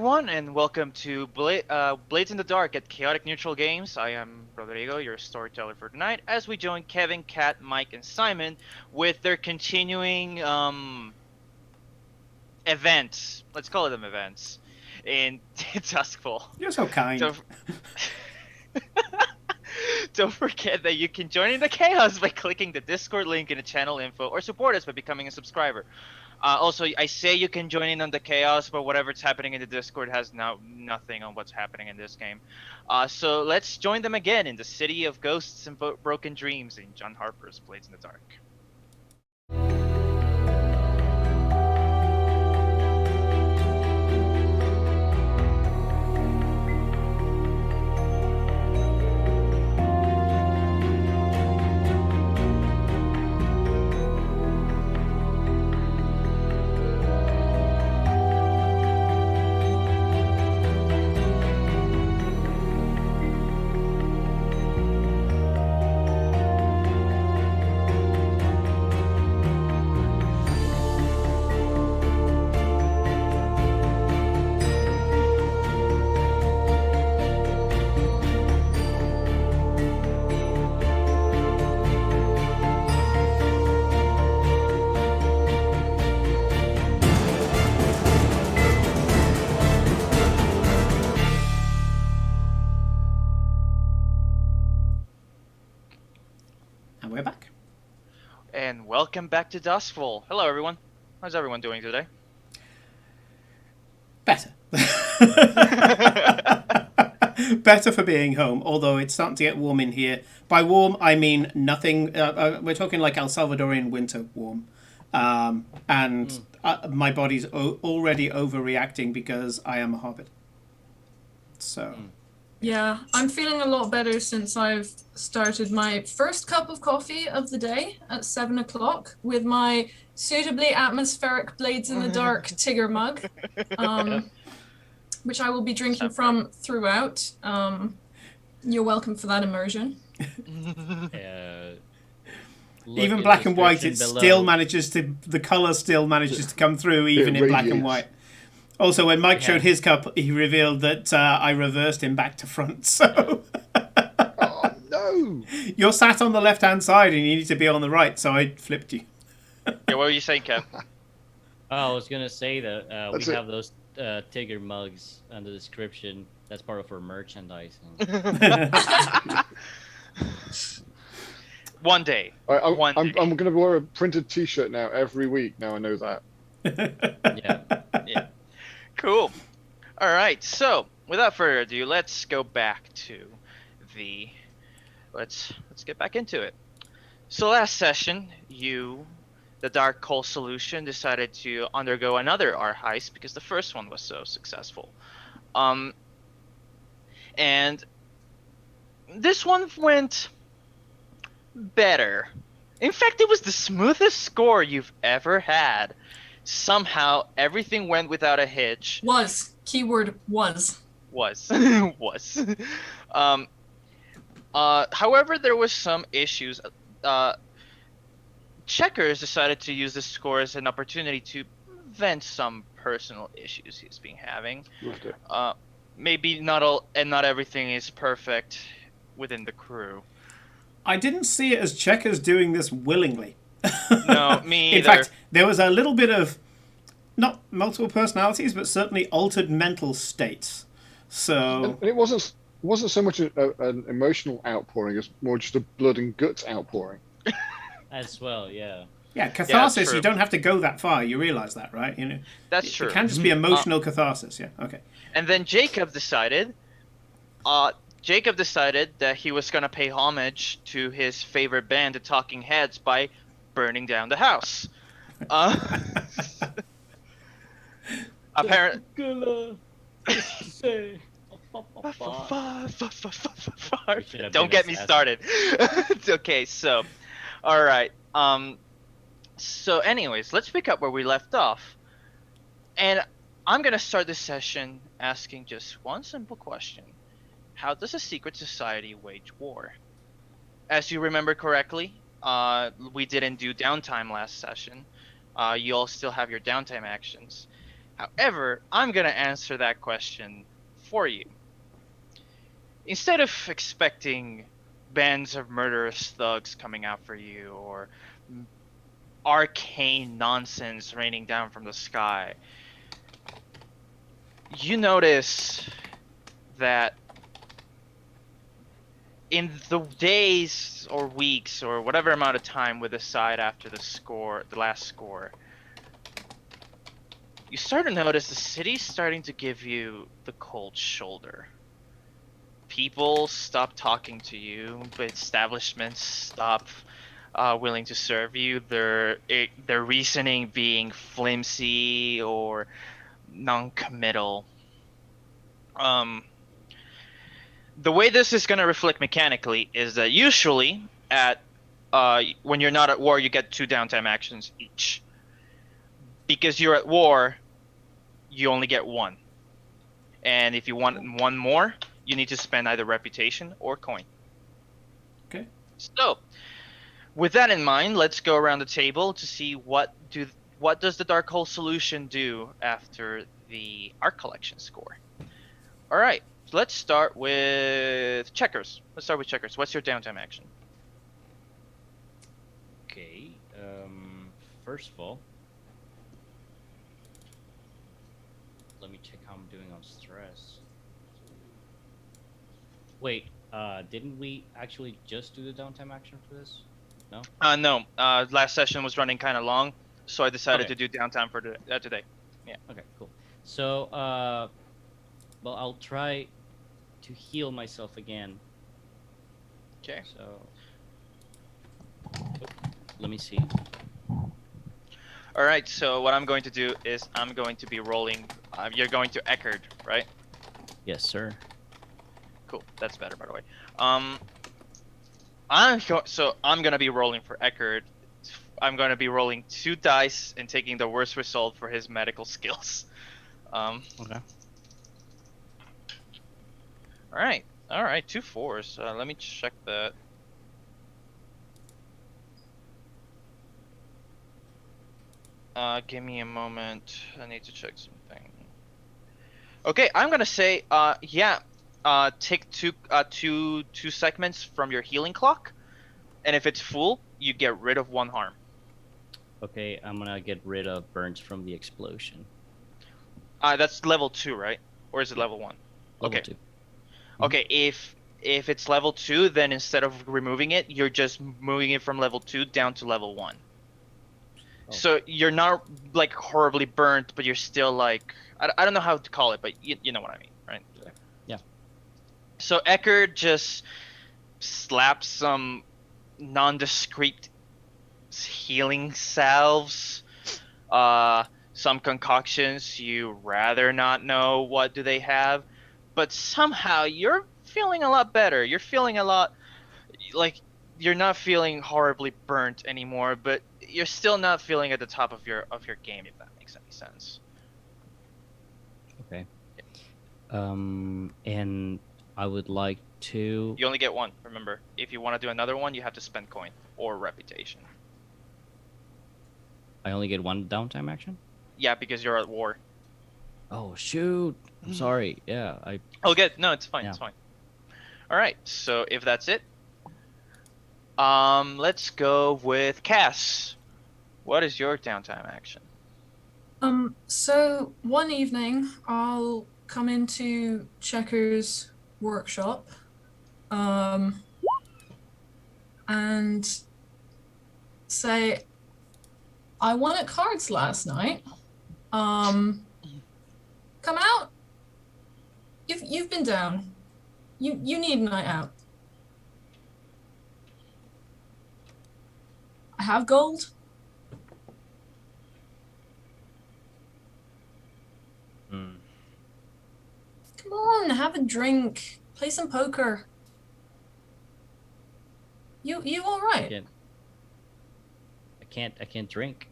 everyone, and welcome to Blades in the Dark at Chaotic Neutral Games. I am Rodrigo, your storyteller for tonight, as we join Kevin, Kat, Mike, and Simon with their continuing events. Let's call them events in Duskfall. You're so kind. Don't, don't forget that you can join in the chaos by clicking the Discord link in the channel info, or support us by becoming a subscriber. Also, I say you can join in on the chaos, but whatever's happening in the Discord has nothing on what's happening in this game. So let's join them again in the City of Ghosts and Broken Dreams in John Harper's Blades in the Dark. And we're back. And welcome back to Duskfall. Hello, everyone. How's everyone doing today? Better. Better for being home, although it's starting to get warm in here. By warm, I mean nothing. We're talking like El Salvadorian winter warm. My body's already overreacting because I am a hobbit. So... Yeah, I'm feeling a lot better since I've started my first cup of coffee of the day at 7 o'clock with my suitably atmospheric Blades in the Dark Tigger mug, which I will be drinking from throughout. You're welcome for that immersion. Even black and white, the colour still manages to come through even in black and white. Also, when Mike showed his cup, he revealed that I reversed him back to front. So, oh no! You're sat on the left-hand side, and you need to be on the right. So I flipped you. Yeah, what were you saying, Kev? I was gonna say that we have those Tigger mugs on the description. That's part of our merchandising. One day. I'm going to wear a printed T-shirt now every week. Now I know that. Yeah. Cool. All right. So, without further ado, let's go back to the. Let's get back into it. So last session, the Dark Coal Solution, decided to undergo another R heist because the first one was so successful. And this one went better. In fact, it was the smoothest score you've ever had. Somehow, everything went without a hitch. Keyword was. Was. However, there was some issues. Checkers decided to use this score as an opportunity to vent some personal issues he's been having. Maybe not everything is perfect within the crew. I didn't see it as Checkers doing this willingly. No, me either. In fact, there was a little bit of, not multiple personalities, but certainly altered mental states. So and it wasn't so much an emotional outpouring; it's more just a blood and guts outpouring. As well, yeah. Yeah, catharsis. Yeah, you don't have to go that far. You realize that, right? You know, that's true. It can just be emotional catharsis. Yeah. Okay. And then Jacob decided that he was gonna pay homage to his favorite band, the Talking Heads, by burning down the house. Apparently. Don't get me started. Okay, so, all right. So, anyways, let's pick up where we left off, and I'm gonna start this session asking just one simple question: how does a secret society wage war? As you remember correctly, we didn't do downtime last session. You all still have your downtime actions. However, I'm gonna answer that question for you. Instead of expecting bands of murderous thugs coming out for you or arcane nonsense raining down from the sky, you notice that in the days or weeks or whatever amount of time with the side after the last score, you start to notice the city's starting to give you the cold shoulder. People stop talking to you, but establishments stop willing to serve you. Their reasoning being flimsy or non-committal. The way this is going to reflect mechanically is that usually when you're not at war, you get 2 downtime actions each. Because you're at war, you only get 1. And if you want 1 more, you need to spend either reputation or coin. Okay. So, with that in mind, let's go around the table to see what does the Dark Hole solution do after the art collection score. All right, so let's start with Checkers. What's your downtime action? Okay. First of all, let me check how I'm doing on stress. Wait, didn't we actually just do the downtime action for this? No? No. Last session was running kind of long, so I decided to do downtime for today. Yeah. Okay, cool. So, well, I'll try to heal myself again. Okay. So, let me see. All right. So what I'm going to do is I'm going to be rolling. You're going to Eckerd, right? Yes, sir. Cool. That's better, by the way. I'm gonna be rolling for Eckerd. I'm gonna be rolling 2 dice and taking the worst result for his medical skills. Okay. All right. 2 4s. Let me check that. Give me a moment. I need to check something. Okay, I'm gonna say, yeah. Take two segments from your healing clock, and if it's full, you get rid of 1 harm. Okay, I'm gonna get rid of burns from the explosion. That's level 2, right? Or is it level 1? Level Okay. 2. Okay, if it's level 2, then instead of removing it, you're just moving it from level 2 down to level 1. Oh. So you're not like horribly burnt, but you're still like I don't know how to call it, but you know what I mean, right? Yeah. So Eckerd just slaps some nondescript healing salves, some concoctions you rather not know what do they have, but somehow you're feeling a lot better. You're feeling a lot like you're not feeling horribly burnt anymore, but you're still not feeling at the top of your game, if that makes any sense. Okay. And I would like to. You only get 1, remember. If you want to do another one, you have to spend coin or reputation. I only get 1 downtime action? Yeah, because you're at war. Oh, shoot. I'm sorry. Yeah, Oh, good. No, it's fine. Yeah. It's fine. All right. So if that's it, let's go with Cass. What is your downtime action? So one evening I'll come into Checker's workshop, and say, I won at cards last night. Come out. You've been down. You need a night out. I have gold. Come on, have a drink. Play some poker. You all right? I can't drink.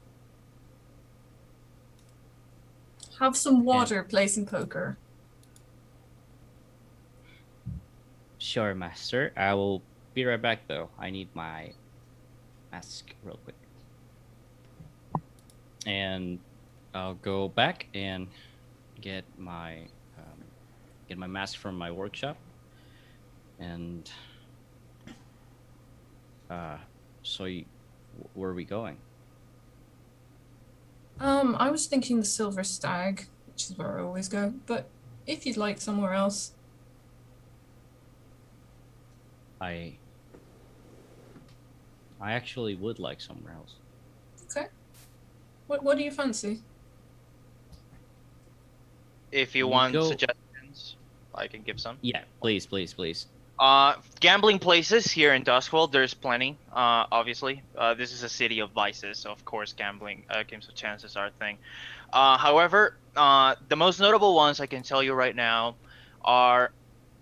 Have some water. Play some poker. Sure, master. I will be right back, though. I need my mask real quick. And I'll go back and get my mask from my workshop, and so where are we going? I was thinking the Silver Stag, which is where I always go, but if you'd like somewhere else. I actually would like somewhere else. Okay. What do you fancy? If you We want go- suggestions, I can give some. Yeah, please, please, please. Gambling places here in Duskworld, there's plenty. Obviously, this is a city of vices, so of course, gambling, games of chances are a thing. However, the most notable ones I can tell you right now are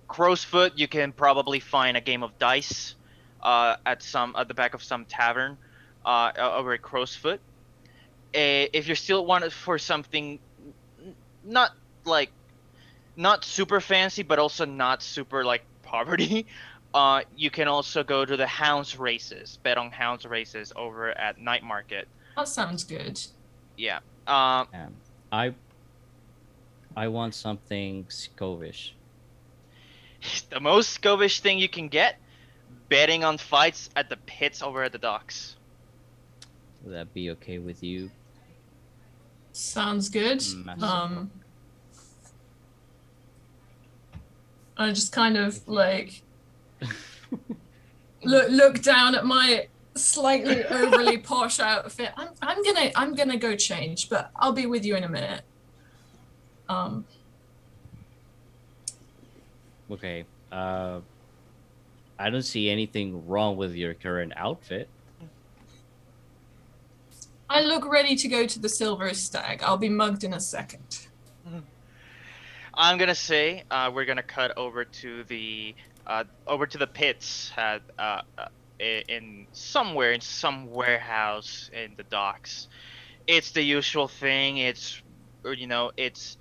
Crow's Foot. You can probably find a game of dice, at the back of some tavern, over at Crow's Foot. If you're still wanted for something, not like not super fancy, but also not super like poverty. You can also go to the hounds races, bet on hounds races over at Night Market. That sounds good. Yeah. I want something Scovish. The most Scovish thing you can get, betting on fights at the pits over at the docks. Would that be okay with you? Sounds good. Massive. I just kind of like look down at my slightly overly posh outfit. I'm gonna go change, but I'll be with you in a minute. Okay. I don't see anything wrong with your current outfit. I look ready to go to the Silver Stag. I'll be mugged in a second. I'm gonna say we're gonna cut over to the pits at in some warehouse in the docks. It's the usual thing. It's it's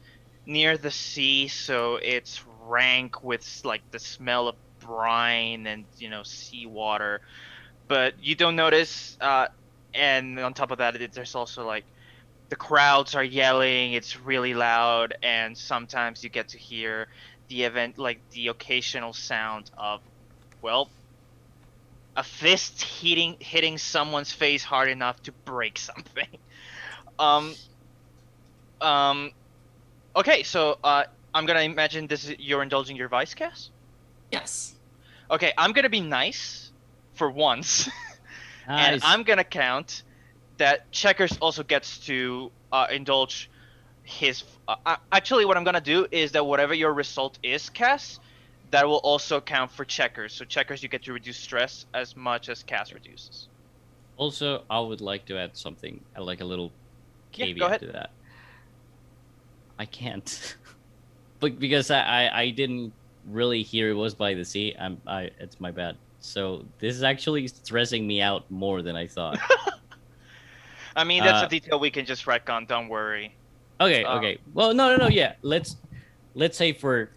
near the sea, so it's rank with like the smell of brine and seawater. But you don't notice. And on top of that, there's also like the crowds are yelling, it's really loud, and sometimes you get to hear the occasional sound of, well, a fist hitting someone's face hard enough to break something. Okay, so I'm gonna imagine you're indulging your vice, Cass? Yes. Okay, I'm gonna be nice for once. And Nice. I'm gonna count that Checkers also gets to indulge his. Actually, what I'm gonna do is that whatever your result is, Cass, that will also count for Checkers. So Checkers, you get to reduce stress as much as Cass reduces. Also, I would like to add something, like a little Yeah, caveat go ahead. to that. I can't, but because I didn't really hear it was by the sea. It's my bad. So this is actually stressing me out more than I thought. I mean, that's a detail we can just retcon. Don't worry. Okay, okay. Well, no. Yeah, let's say for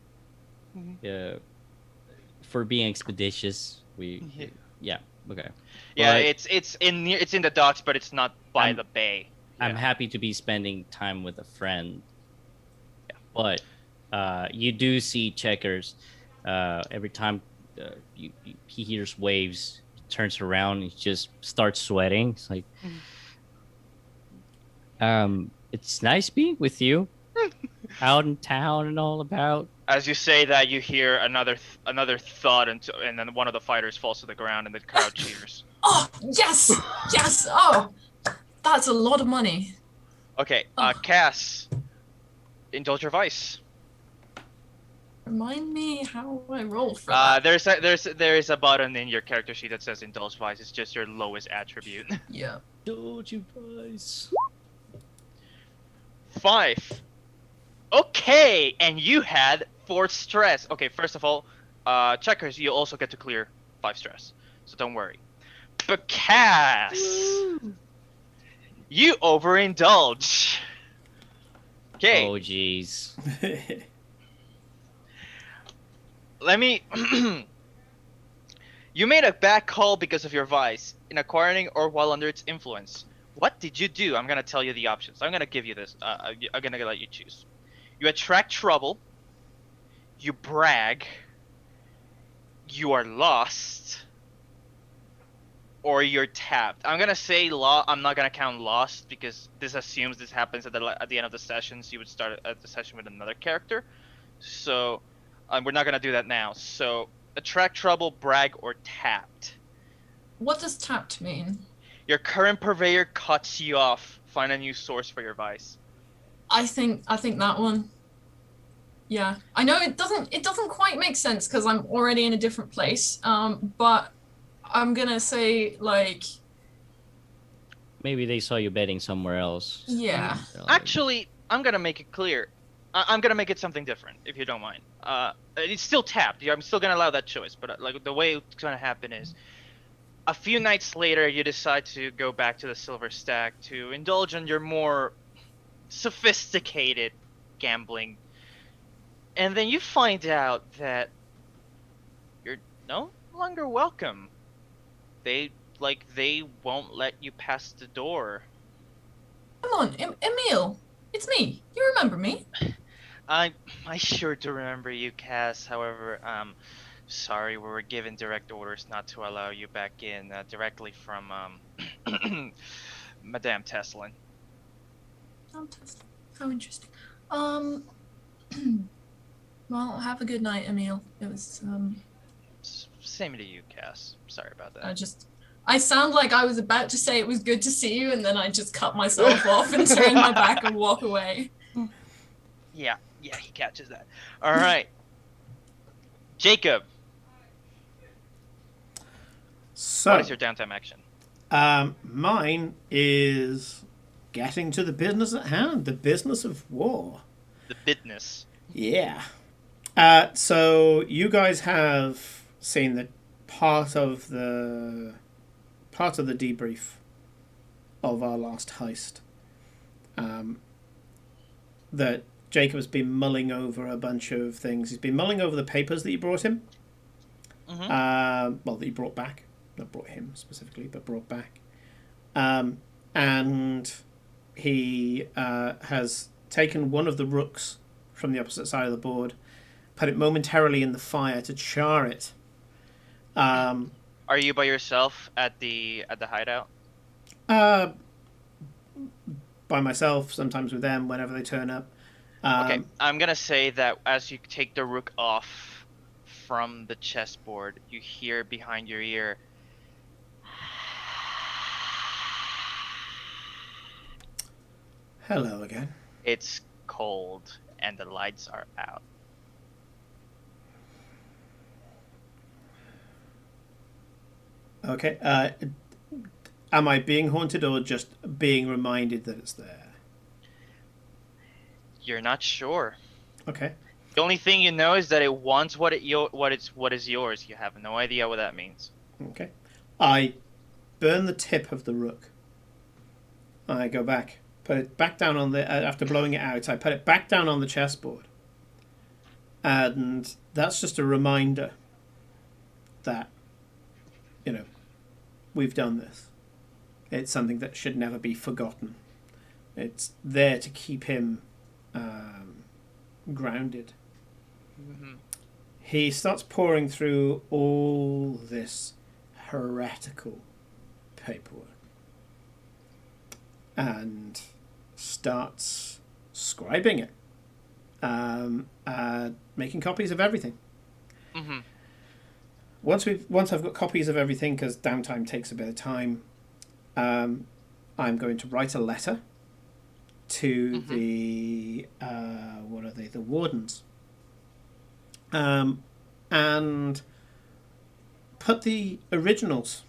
being expeditious, yeah. Okay. Yeah, But it's in the docks, but it's not by the bay. I'm Yeah. happy to be spending time with a friend. But you do see Checkers every time he hears waves, he turns around, he just starts sweating. It's like, it's nice being with you out in town and all about. As you say that, you hear another thud, and then one of the fighters falls to the ground, and the crowd cheers. Oh, yes! Yes! Oh, that's a lot of money. Okay, Oh. Cass, indulge your vice. Remind me how I roll for that. There is a button in your character sheet that says indulge vice. It's just your lowest attribute. Yeah. Don't you guys? 5. Okay, and you had 4 stress. Okay, first of all, Checkers, you also get to clear 5 stress, so don't worry. But Cass, you overindulge. Okay. Oh, jeez. Let me. You made a bad call because of your vice in acquiring or while under its influence. What did you do? I'm gonna tell you the options. I'm gonna give you this. I'm gonna let you choose. You attract trouble. You brag. You are lost. Or you're tapped. I'm gonna say I'm not gonna count lost because this assumes this happens at the end of the session. So you would start at the session with another character. So we're not gonna do that now. So attract trouble, brag, or tapped. What does tapped mean? Your current purveyor cuts you off. Find a new source for your vice. I think that one. Yeah, I know it doesn't quite make sense because I'm already in a different place. But I'm gonna say like. Maybe they saw you betting somewhere else. Yeah. Actually, I'm gonna make it clear. I'm gonna make it something different, if you don't mind. It's still tapped. I'm still gonna allow that choice, but like the way it's gonna happen is, a few nights later, you decide to go back to the Silver Stack to indulge in your more sophisticated gambling, and then you find out that you're no longer welcome. They won't let you pass the door. Come on, Emil, it's me. You remember me? I sure do remember you, Cass. However, sorry, we were given direct orders not to allow you back in directly from Madame Teslin. Oh, Tesla. How interesting. Well, have a good night, Emil. It was Same to you, Cass. Sorry about that. I sound like I was about to say it was good to see you, and then I just cut myself off and turn my back and walk away. Yeah, he catches that. All right, Jacob. So, what is your downtime action? Mine is getting to the business at hand, the business of war. The business. Yeah. So you guys have seen that part of the debrief of our last heist. That Jacob's been mulling over a bunch of things. He's been mulling over the papers that you brought him. Mm-hmm. Well, that you brought back. Not brought him specifically, but brought back. And he has taken one of the rooks from the opposite side of the board, put it momentarily in the fire to char it. Are you by yourself at the hideout? By myself, sometimes with them, whenever they turn up. Okay, I'm gonna say that as you take the rook off from the chessboard, you hear behind your ear. Hello again. It's cold and the lights are out. Okay. Am I being haunted or just being reminded that it's there? You're not sure. Okay. The only thing you know is that it wants what is yours. You have no idea what that means. Okay. I burn the tip of the rook. I go back, put it back down on the after blowing it out. I put it back down on the chessboard, and that's just a reminder that, we've done this. It's something that should never be forgotten. It's there to keep him grounded. Mm-hmm. He starts pouring through all this heretical paperwork and starts scribing it, making copies of everything. Mm-hmm. Once I've got copies of everything, because downtime takes a bit of time, I'm going to write a letter to the what are they? The wardens, and put the originals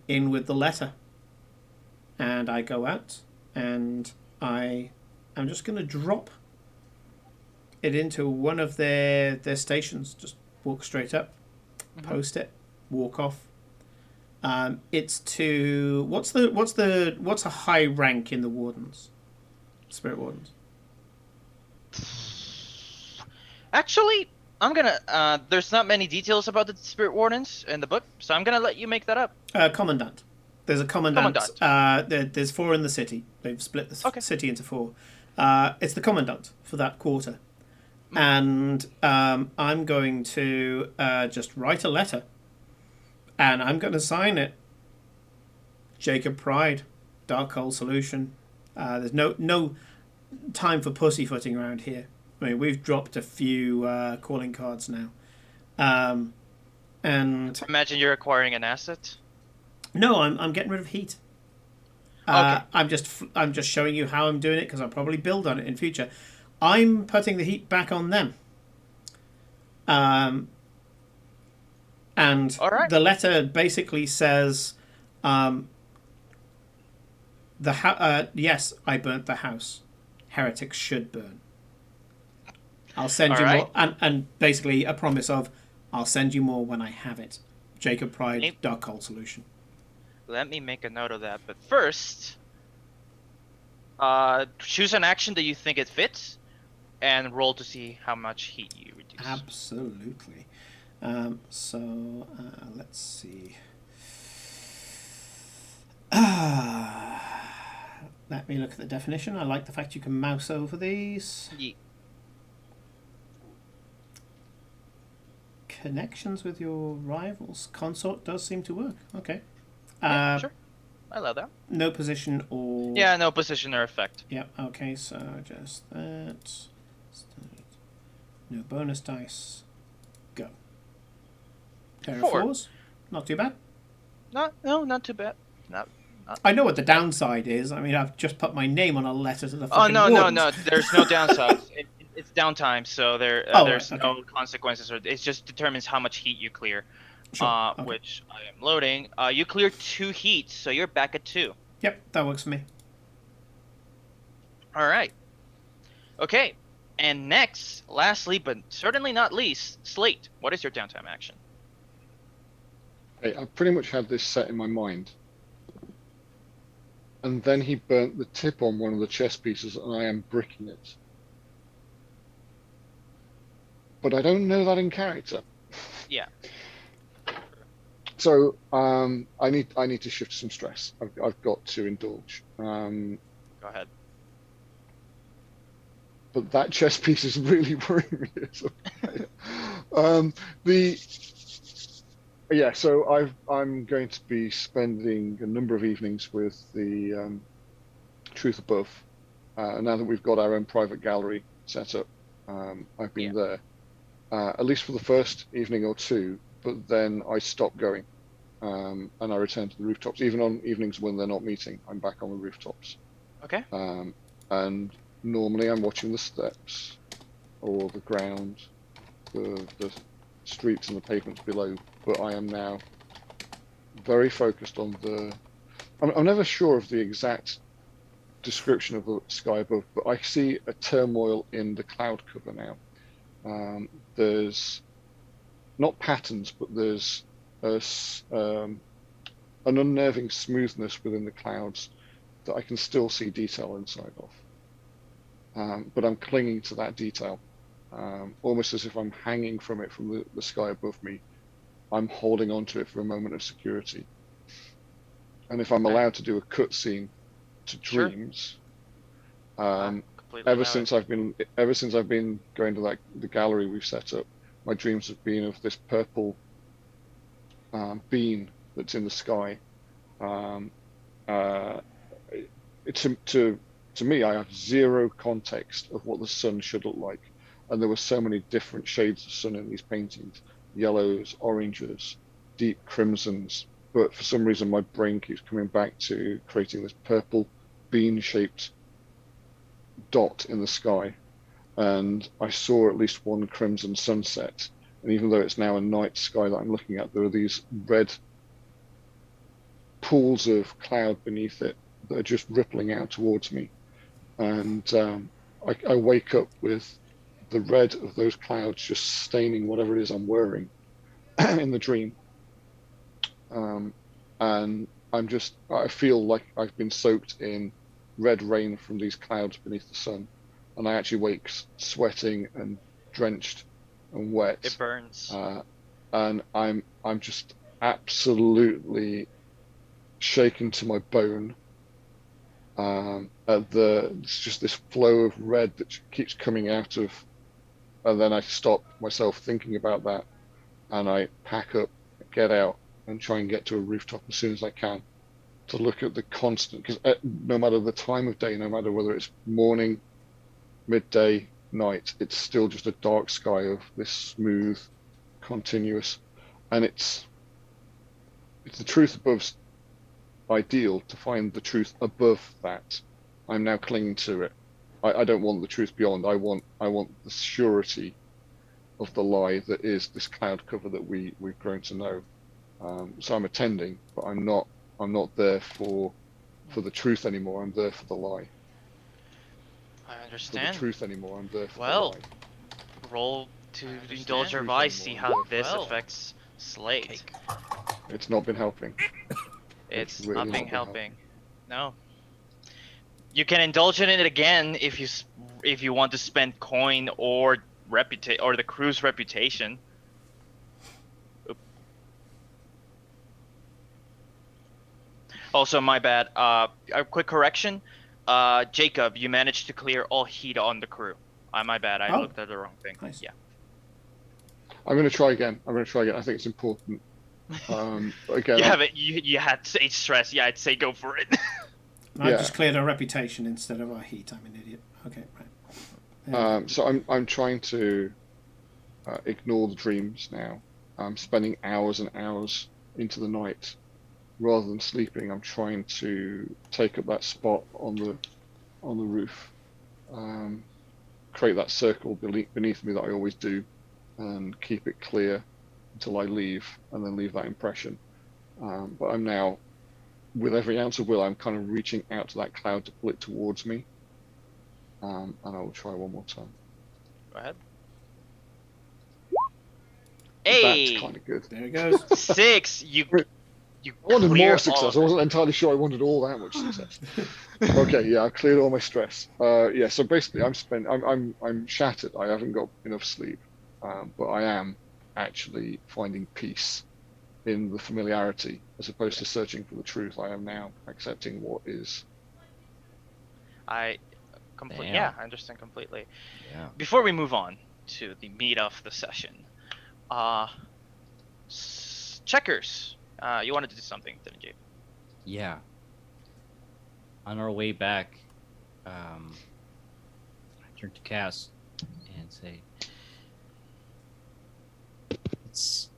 in with the letter. And I go out, and I'm just going to drop it into one of their stations. Just walk straight up, post it, walk off. It's to what's a high rank in the wardens, spirit wardens? Actually, I'm gonna. There's not many details about the spirit wardens in the book, so I'm gonna let you make that up. Commandant. There's a commandant. Commandant. There's 4 in the city. They've split the city into 4. It's the commandant for that quarter. And I'm going to just write a letter. And I'm going to sign it. Jacob Pride, Darkhold Solution. There's no time for pussyfooting around here. I mean, we've dropped a few calling cards now. And imagine you're acquiring an asset. No, I'm getting rid of heat. Okay. I'm just showing you how I'm doing it because I'll probably build on it in future. I'm putting the heat back on them. And the letter basically says, yes, I burnt the house. Heretics should burn. I'll send you more, and basically a promise of, I'll send you more when I have it. Jacob Pride, Darkhold Solution. Let me make a note of that. But first, choose an action that you think it fits, and roll to see how much heat you reduce. Absolutely. Let's see. Let me look at the definition. I like the fact you can mouse over these. Yeah. Connections with your rivals. Consort does seem to work. Okay. Sure. I love that. No position or... Yeah, no position or effect. Yeah, okay, so just that. No bonus dice. Go. Pair of 4s. Not too bad. No, not too bad. Not I know what the downside is. I mean, I've just put my name on a letter to the fucking wardens. No. There's no downside. It's downtime, so there's no consequences. Or it just determines how much heat you clear. Sure. Which I am loading. You clear 2 heat, so you're back at 2. Yep, that works for me. All right. Okay, and next, lastly, but certainly not least, Slate. What is your downtime action? Hey, I pretty much had this set in my mind. And then he burnt the tip on one of the chess pieces, and I am bricking it. But I don't know that in character. Yeah. So I need to shift some stress. I've got to indulge. Go ahead. But that chess piece is really worrying me. So I'm going to be spending a number of evenings with the Truth Above. Now that we've got our own private gallery set up, I've been there at least for the first evening or 2. But then I stop going, and I return to the rooftops. Even on evenings when they're not meeting, I'm back on the rooftops. Okay. And normally I'm watching the steps or the ground, the streets and the pavements below. But I am now very focused on I'm never sure of the exact description of the sky above, but I see a turmoil in the cloud cover now. There's not patterns, but there's an unnerving smoothness within the clouds that I can still see detail inside of. But I'm clinging to that detail, almost as if I'm hanging from it from the sky above me. I'm holding on to it for a moment of security. And if I'm allowed to do a cutscene to dreams, ever since I've been going to the gallery we've set up, my dreams have been of this purple beam that's in the sky. To me, I have zero context of what the sun should look like, and there were so many different shades of sun in these paintings: yellows, oranges, deep crimsons. But for some reason, my brain keeps coming back to creating this purple bean-shaped dot in the sky. And I saw at least one crimson sunset. And even though it's now a night sky that I'm looking at, there are these red pools of cloud beneath it that are just rippling out towards me. And I wake up with the red of those clouds just staining whatever it is I'm wearing in the dream. And I feel like I've been soaked in red rain from these clouds beneath the sun. And I actually wake sweating and drenched and wet. It burns. And I'm just absolutely shaken to my bone. It's just this flow of red that keeps coming out of, and then I stop myself thinking about that, and I pack up, get out, and try and get to a rooftop as soon as I can to look at the constant, because no matter the time of day, no matter whether it's morning, midday, night, it's still just a dark sky of this smooth, continuous, and it's the truth above ideal to find the truth above that. I'm now clinging to it. I don't want the truth beyond. I want the surety of the lie that is this cloud cover that we've grown to know. So I'm attending, but I'm not there for the truth anymore. I'm there for the lie. I For understand. the truth anymore. I'm there for Well, the lie. roll to indulge your Truth vice, see anymore. how this affects Slate. It's not been helping. It's really not not being been helping. No. You can indulge in it again if you want to spend coin or the crew's reputation. Oop. Also, my bad. A quick correction. Jacob, you managed to clear all heat on the crew. My bad. I Oh. looked at the wrong thing. Nice. Yeah. I'm going to try again. I think it's important. Again, You have it. You had 8 stress. Yeah, I'd say go for it. I Yeah. just cleared our reputation instead of our heat. I'm an idiot. Okay, right. So I'm trying to ignore the dreams now. I'm spending hours and hours into the night rather than sleeping. I'm trying to take up that spot on the roof, create that circle beneath me that I always do, and keep it clear until I leave, and then leave that impression. But I'm now, with every ounce of will, I'm kind of reaching out to that cloud to pull it towards me. And I will try one more time. Go ahead. That's Hey, kind of good. There it goes. 6. You I wanted clear more all success. of I it. wasn't entirely sure I wanted all that much success. Okay, yeah, I cleared all my stress. Yeah, so basically, I'm shattered. I haven't got enough sleep, but I am actually finding peace in the familiarity as opposed to searching for the truth. I am now accepting what is. I Damn. I understand completely. Yeah. Before we move on to the meat of the session, Checkers, you wanted to do something, didn't you? Yeah. On our way back, I turned to Cass and say,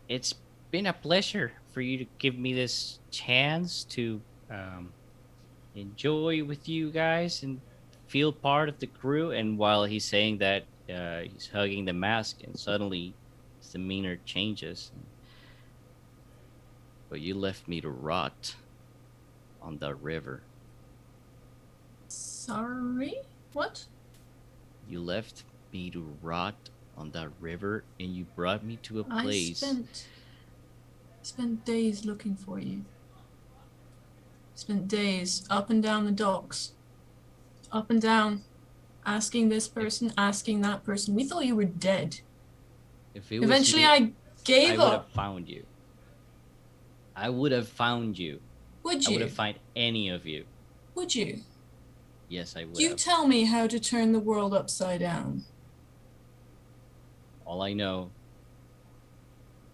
"It's been a pleasure for you to give me this chance to enjoy with you guys and feel part of the crew." And while he's saying that, he's hugging the mask, and suddenly his demeanor changes. But you left me to rot on the river. Sorry? What? You left me to rot on that river, and you brought me to a place. I spent days looking for you. Spent days up and down the docks. Up and down. Asking this person, asking that person. We thought you were dead. If it was Eventually me, I gave I would up. have found you. I would have found you. Would I would you? have found any of you. Would you? Yes, I would You have. tell me how to turn the world upside down. All I know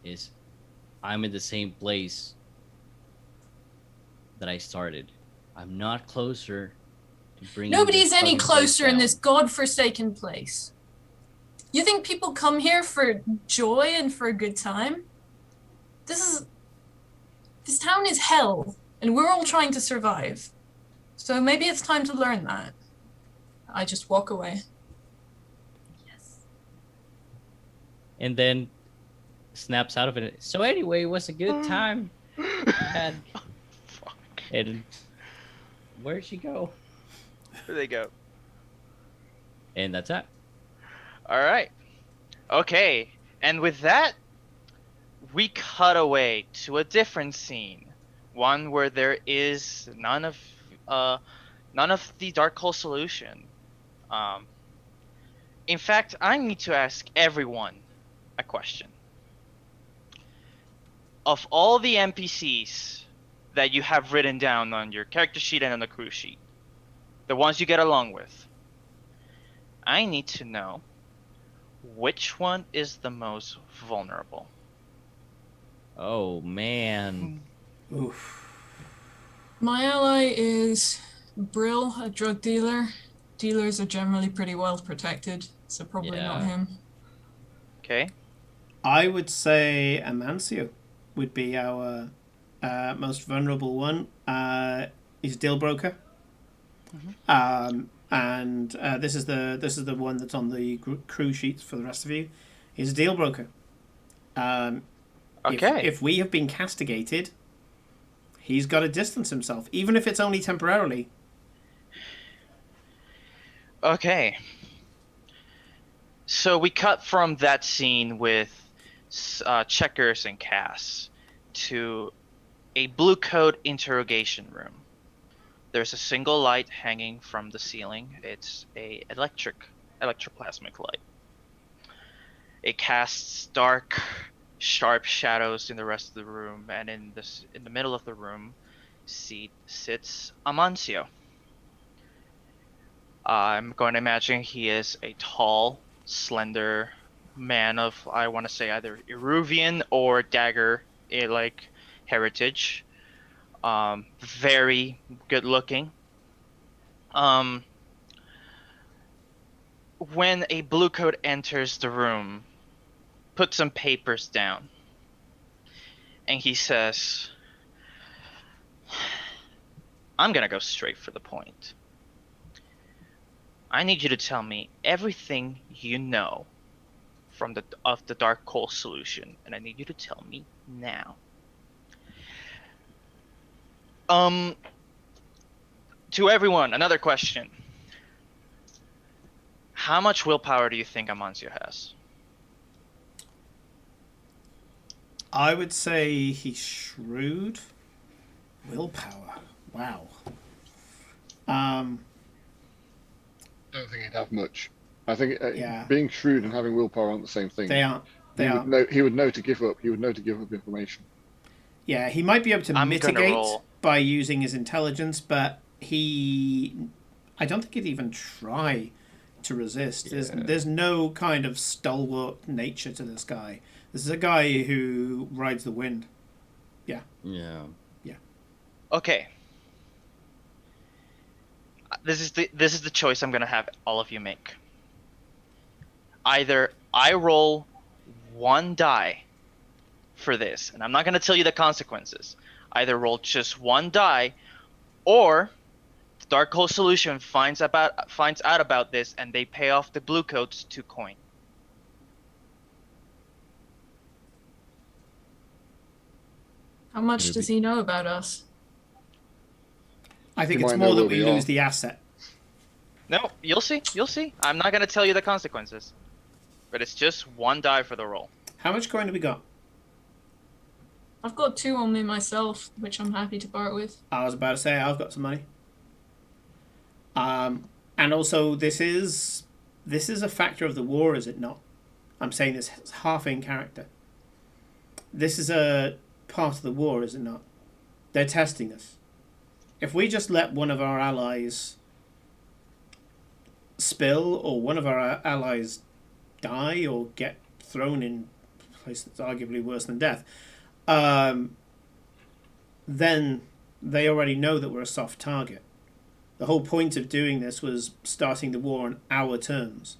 is I'm in the same place that I started. I'm not closer to bringing Nobody's this any fucking place closer in down. this godforsaken place. You think people come here for joy and for a good time? This town is hell, and we're all trying to survive. So maybe it's time to learn that. I just walk away. Yes. And then snaps out of it. So anyway, it was a good time. And, Fuck. and where'd she go? Where they go? And that's it. All right. Okay. And with that, we cut away to a different scene, one where there is none of the Dark Hole solution. In fact, I need to ask everyone a question. Of all the NPCs that you have written down on your character sheet and on the crew sheet. The ones you get along with. I need to know which one is the most vulnerable. Oh man. Oof. My ally is Brill, a drug dealer. Dealers are generally pretty well protected, so probably not Yeah. him. Okay. I would say Amancio would be our most vulnerable one. He's a deal broker. And this is the one that's on the crew sheets for the rest of you. He's a deal broker. Okay. If we have been castigated, he's got to distance himself, even if it's only temporarily. Okay. So we cut from that scene with Checkers and Cass to a blue coat interrogation room. There's a single light hanging from the ceiling. It's a electroplasmic light. It casts dark, sharp shadows in the rest of the room, and in the middle of the room sits Amancio. I'm going to imagine he is a tall, slender man of, I want to say, either Eruvian or Dagger like heritage. Very good looking. When a blue coat enters the room, puts some papers down, and he says, I'm gonna go straight for the point. I need you to tell me everything you know of the dark coal solution, and I need you to tell me now. To everyone, another question. How much willpower do you think Amancio has? I would say he's shrewd. Willpower. Wow. I don't think he'd have much. I think Yeah. being shrewd and having willpower aren't the same thing. They aren't. They he aren't. would know. He would know to give up. He would know to give up information. Yeah, he might be able to I'm gonna mitigate roll. by using his intelligence, but I don't think he'd even try to resist. There's no kind of stalwart nature to this guy. This is a guy who rides the wind. Yeah. Okay. This is the choice I'm gonna have all of you make. Either I roll one die for this, and I'm not gonna tell you the consequences. Either roll just one die, or the Dark Hole Solution finds out about this, and they pay off the blue coats 2 coin. How much does he know about us? I think He it's might more know that where we we lose are. the asset. No, you'll see. You'll see. I'm not gonna tell you the consequences, but it's just one die for the roll. How much coin do we got? I've got 2 on me myself, which I'm happy to part with. I was about to say I've got some money. And also this is a factor of the war, is it not? I'm saying this half in character. This is a part of the war, is it not? They're testing us. If we just let one of our allies spill, or one of our allies die, or get thrown in a place that's arguably worse than death, then they already know that we're a soft target. The whole point of doing this was starting the war on our terms.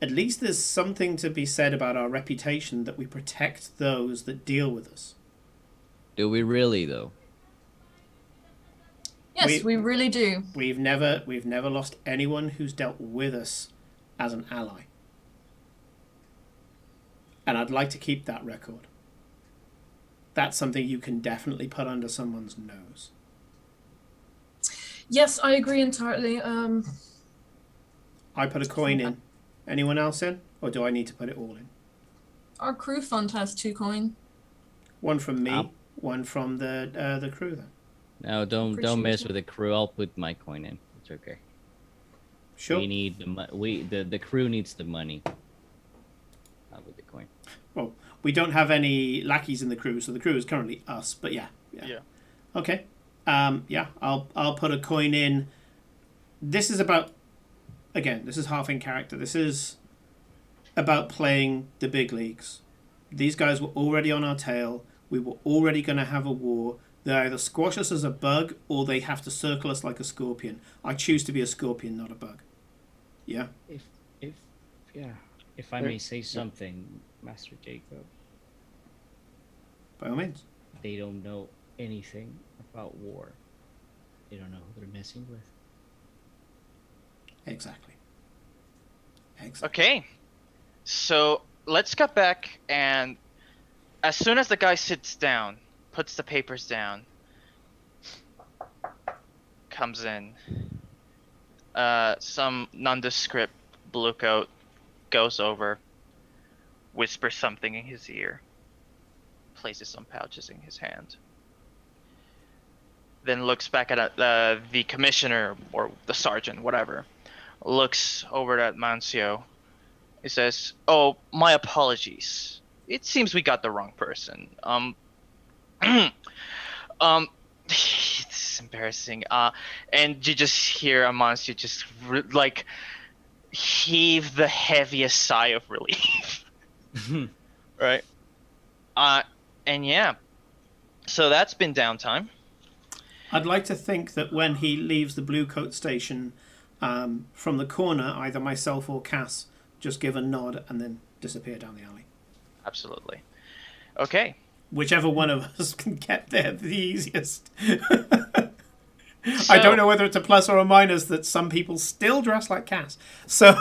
At least there's something to be said about our reputation, that we protect those that deal with us. Do we really though? Yes, we really do. We've never lost anyone who's dealt with us as an ally. And I'd like to keep that record. That's something you can definitely put under someone's nose. Yes, I agree entirely. I put a coin in. Anyone else in? Or do I need to put it all in? Our crew fund has 2 coin. One from me, I'll- one from the crew then. No, don't Appreciate mess it. with the crew. I'll put my coin in. It's okay. Sure. We need the crew needs the money. I'll put the coin. Well, we don't have any lackeys in the crew, so the crew is currently us. But yeah. Okay. Yeah, I'll put a coin in. This is about, again, this is half in character. This is about playing the big leagues. These guys were already on our tail. We were already going to have a war. They either squash us as a bug or they have to circle us like a scorpion. I choose to be a scorpion, not a bug. Yeah? If I may say something, Master Jacob, By all means. they don't know anything about war. They don't know who they're messing with. Exactly. Okay. So let's cut back, and as soon as the guy sits down, puts the papers down, comes in, some nondescript blue coat goes over, whispers something in his ear, places some pouches in his hand, then looks back at the commissioner or the sergeant, whatever, looks over at Mancio. He says, "Oh, my apologies. It seems we got the wrong person. It's embarrassing. And you just hear Amancio just like heave the heaviest sigh of relief, right? And yeah, so that's been downtime. I'd like to think that when he leaves the Blue Coat station, from the corner, either myself or Cass just give a nod and then disappear down the alley. Absolutely. Okay. Whichever one of us can get there the easiest. So, I don't know whether it's a plus or a minus that some people still dress like Cass. So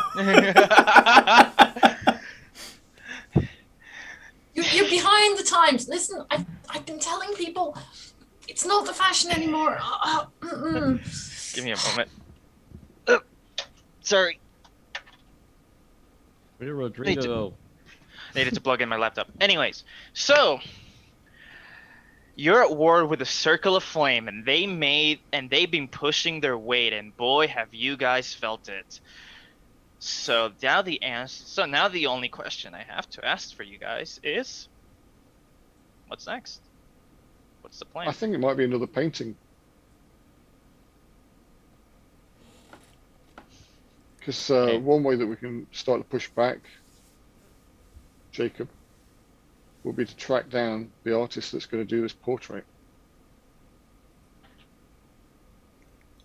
You're behind the times. Listen, I've been telling people it's not the fashion anymore. Give me a moment. Sorry. Rodrigo. Needed to plug in my laptop. Anyways, so you're at war with the Circle of Flame, and they've been pushing their weight, and boy, have you guys felt it. So now the only question I have to ask for you guys is, what's next? What's the plan? I think it might be another painting. Because one way that we can start to push back, Jacob, will be to track down the artist that's going to do this portrait.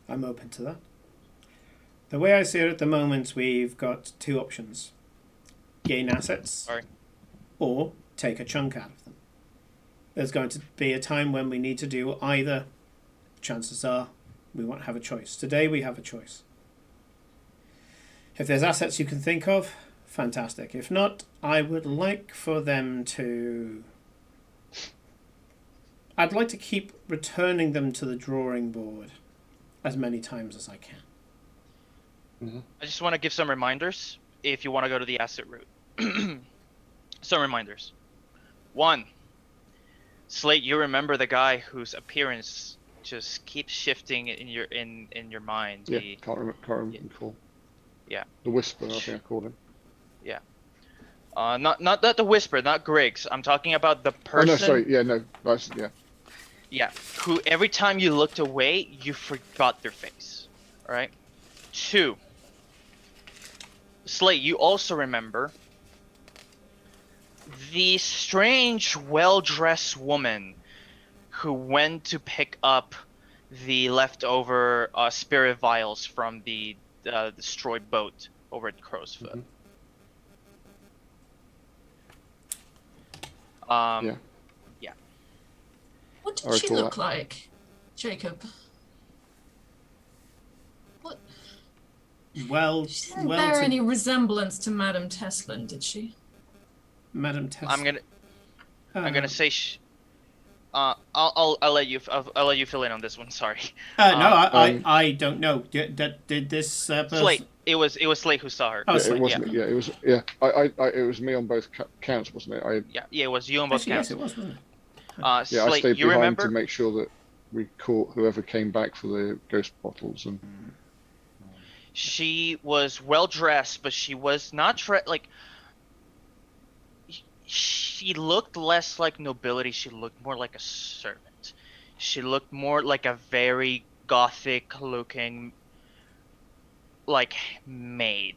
I'm open to that. The way I see it at the moment, we've got two options. Gain assets, or take a chunk out of them. There's going to be a time when we need to do either. Chances are we won't have a choice. Today we have a choice. If there's assets you can think of, fantastic. If not, I would like for them to... I'd like to keep returning them to the drawing board as many times as I can. Mm-hmm. I just want to give some reminders if you want to go to the asset route. Some reminders. 1. Slate, you remember the guy whose appearance just keeps shifting in your mind. Yeah, can't recall. Yeah. The Whisper, I think I called him. Yeah. Not the Whisper, not Griggs. I'm talking about the person. Oh no, sorry. Yeah, no, that's yeah. Yeah. Who every time you looked away, you forgot their face. All right. 2. Slate, you also remember the strange, well-dressed woman who went to pick up the leftover spirit vials from the destroyed boat over at Crow's Foot. Mm-hmm. Yeah. Yeah. What did she look like, Jacob? What? Well, She didn't bear any resemblance to Madame Teslin, did she? Madame Teslin. I'm gonna say. I'll let you fill in on this one. Sorry. I don't know. Did this person... Slate. It was Slate who saw her. Oh, Yeah, Slate, it wasn't. Yeah, it was. Yeah, it was me on both counts, wasn't it? Yeah, it was you on both Actually, counts. yes, it was, wasn't it? Yeah, Slate, I stayed you behind remember? to make sure that we caught whoever came back for the ghost bottles and. She was well dressed, but she was not like. She looked less like nobility. She looked more like a servant. She looked more like a very gothic looking, like, maid.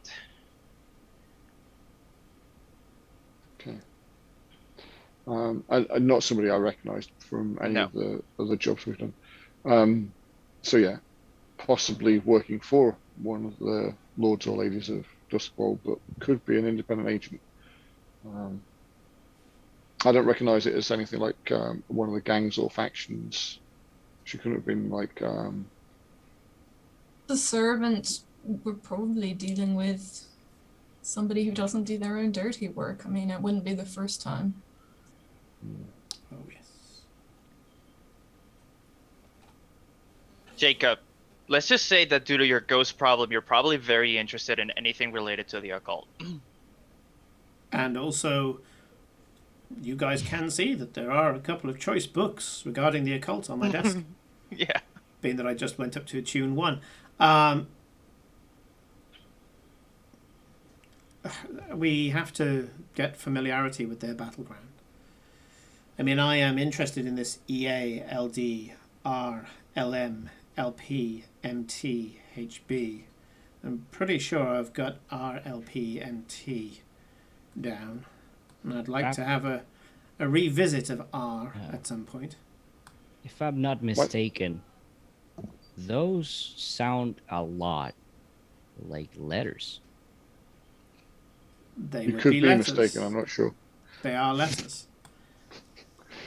Okay. And not somebody I recognised from any No. of the other jobs we've done. So yeah, possibly working for one of the lords or ladies of Dustbowl, but could be an independent agent. I don't recognise it as anything like one of the gangs or factions. She could have been like. The servants were probably dealing with somebody who doesn't do their own dirty work. I mean, it wouldn't be the first time. Oh, yes. Jacob, let's just say that due to your ghost problem, you're probably very interested in anything related to the occult. And also, you guys can see that there are a couple of choice books regarding the occult on my desk. Yeah. Being that I just went up to Attune 1. We have to get familiarity with their battleground. I mean, I am interested in this EA, LD, R, LM, LP, MT, HB. I'm pretty sure I've got R, LP, MT down. And I'd like to have a revisit of R at some point. If I'm not mistaken, those sound a lot like letters. They You would could be be letters. mistaken. I'm not sure. They are letters.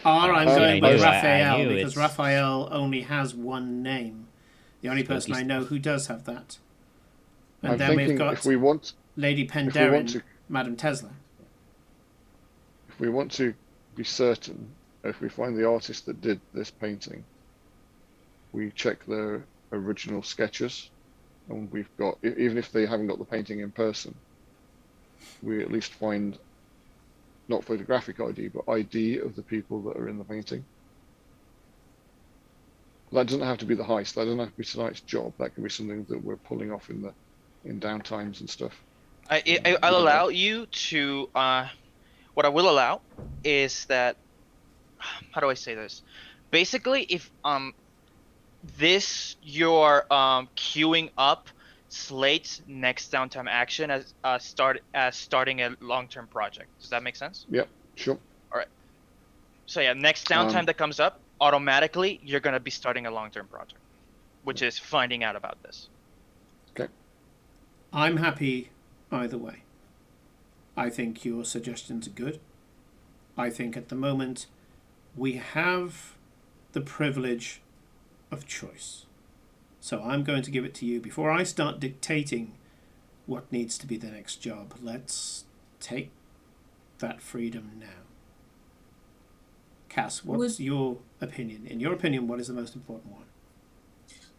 R, I'm I going knew- with I Raphael knew because it's- Raphael only has one name. The only person I know who does have that. And I'm then thinking we've got if we want Lady if we want Penderin, to Madame Tesla. if we want to be certain, if we find the artist that did this painting, we check their original sketches, and we've got even if they haven't got the painting in person, we at least find not photographic ID, but ID of the people that are in the painting. That doesn't have to be the heist. That doesn't have to be tonight's job. That can be something that we're pulling off in downtimes and stuff. I'll allow you to. What I will allow is that. How do I say this? Basically, if you're queuing up Slate's next downtime action as starting a long-term project. Does that make sense? Yep, sure. So yeah, next downtime that comes up, automatically you're gonna be starting a long-term project, which is finding out about this. Okay. I'm happy either way. I think your suggestions are good. I think at the moment we have the privilege of choice. So I'm going to give it to you. Before I start dictating what needs to be the next job, let's take that freedom now. Cass, what's your opinion? In your opinion, what is the most important one?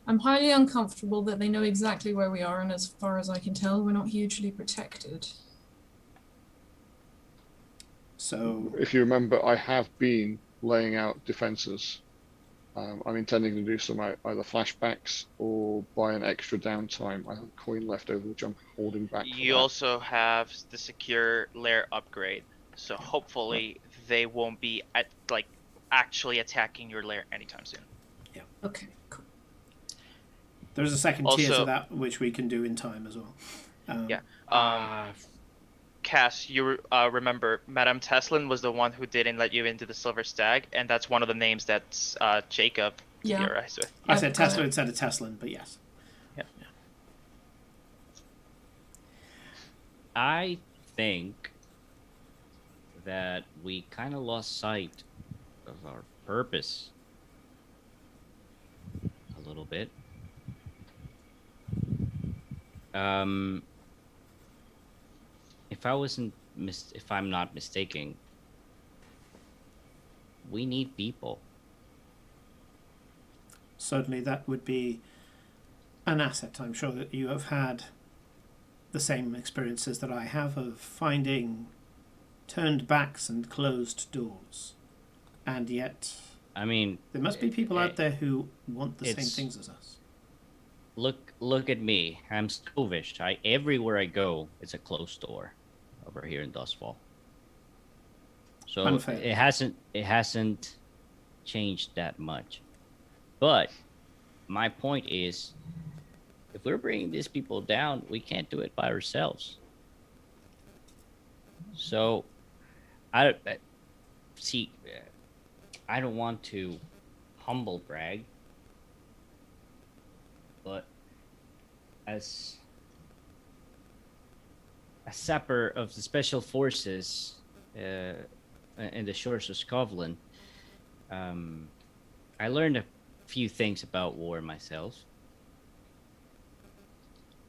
I'm highly uncomfortable that they know exactly where we are, and as far as I can tell, we're not hugely protected. So, if you remember, I have been laying out defenses. I'm intending to do some either flashbacks or buy an extra downtime. I have a coin left over which I'm holding back. You also have the secure lair upgrade, so hopefully they won't be actually attacking your lair anytime soon. Yeah. Okay, cool. There's a second tier to Also- that which we can do in time as well. Yeah. Cass, you remember Madame Teslin was the one who didn't let you into the Silver Stag, and that's one of the names that Jacob Yeah. theorized with. I Yep, said got Tesla it. instead of Teslin, but yes. I think that we kind of lost sight of our purpose a little bit. If I'm not mistaken, we need people. Certainly that would be an asset. I'm sure that you have had the same experiences that I have of finding turned backs and closed doors. And yet, I mean, there must be people out there who want the same It's- things as us. look at me. I'm Stovish. Everywhere I go, it's a closed door over here in Dustfall. So Unfair. it hasn't changed that much. But my point is, if we're bringing these people down, we can't do it by ourselves. So, see, I don't want to humble brag, but as a sapper of the special forces in the shores of Scotland, I learned a few things about war myself,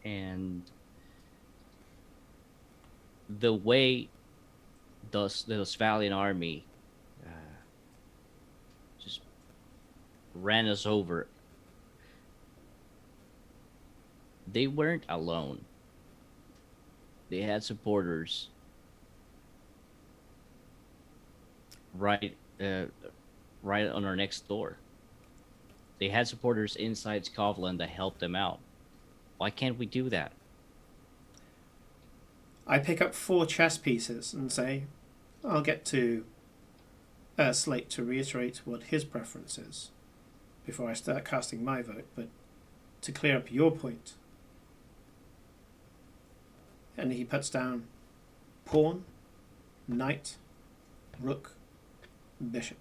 and the way those valiant army just ran us over, they weren't alone. They had supporters right on our next door. They had supporters inside Scotland that helped them out. Why can't we do that? I pick up 4 chess pieces and say, I'll get to Slate to reiterate what his preference is before I start casting my vote, but to clear up your point. And he puts down pawn, knight, rook, bishop.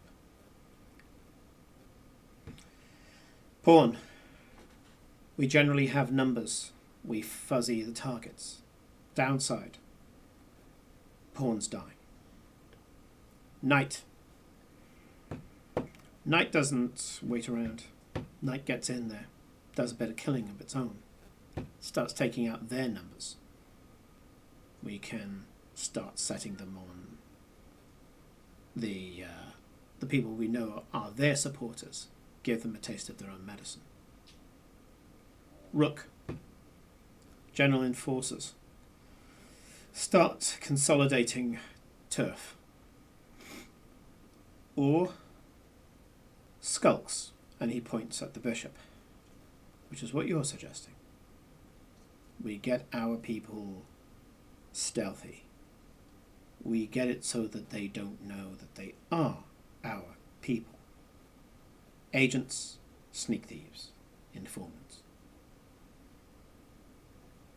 Pawn. We generally have numbers. We fuzzy the targets. Downside. Pawns die. Knight. Knight doesn't wait around. Knight gets in there. Does a bit of killing of its own. Starts taking out their numbers. We can start setting them on the people we know are their supporters. Give them a taste of their own medicine. Rook. General enforcers. Start consolidating turf. Or skulks, and he points at the bishop, which is what you're suggesting. We get our people stealthy. We get it so that they don't know that they are our people. Agents, sneak thieves, informants.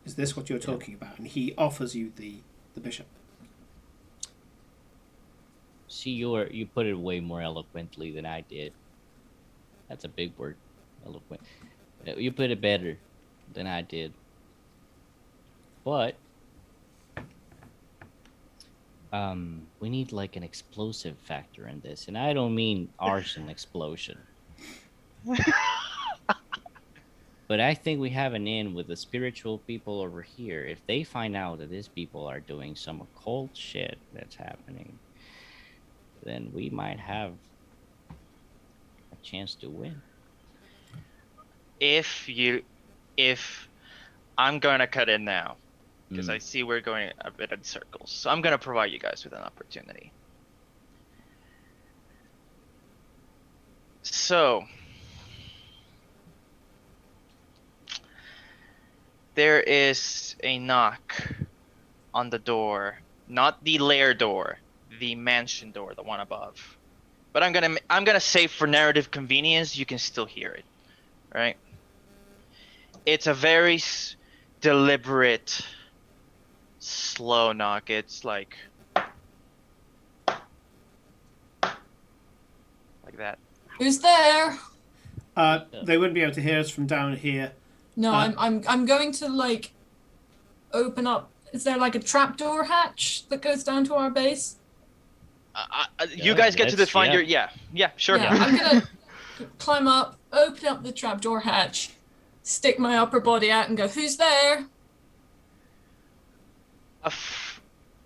Is this what you're talking about? And he offers you the bishop. See, you put it way more eloquently than I did. That's a big word, eloquent. You put it better than I did. But we need like an explosive factor in this, and I don't mean arson explosion. But I think we have an in with the spiritual people over here. If they find out that these people are doing some occult shit that's happening, then we might have a chance to win. If I'm gonna cut in now, because I see we're going a bit in circles, so I'm gonna provide you guys with an opportunity. So there is a knock on the door, not the lair door, the mansion door, the one above. But I'm gonna say for narrative convenience, you can still hear it, right? It's a very deliberate, slow knock. It's like that. Who's there? They wouldn't be able to hear us from down here. No, I'm going to like open up. Is there like a trapdoor hatch that goes down to our base? You guys get to define your yeah, sure. Yeah, I'm gonna climb up, open up the trapdoor hatch, stick my upper body out, and go, "Who's there?"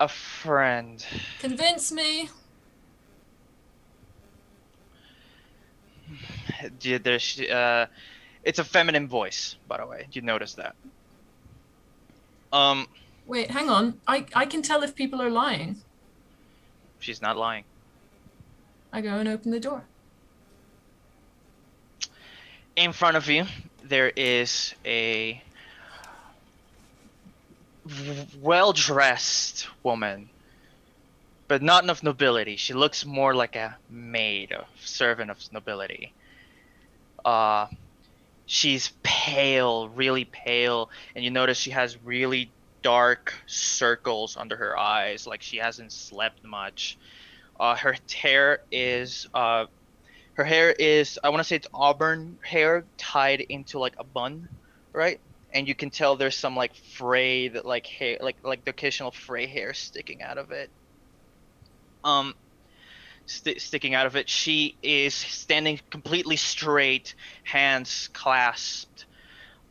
A friend. Convince me. There's it's a feminine voice, by the way. You notice that? Wait, hang on. I can tell if people are lying. She's not lying. I go and open the door. In front of you, there is a well-dressed woman, but not of nobility. She looks more like a maid, a servant of nobility. She's pale, really pale, and you notice she has really dark circles under her eyes, like she hasn't slept much. Her hair is I want to say it's auburn hair tied into like a bun, right? And you can tell there's some like frayed like hair, like the occasional fray hair sticking out of it. Sticking out of it. She is standing completely straight, hands clasped,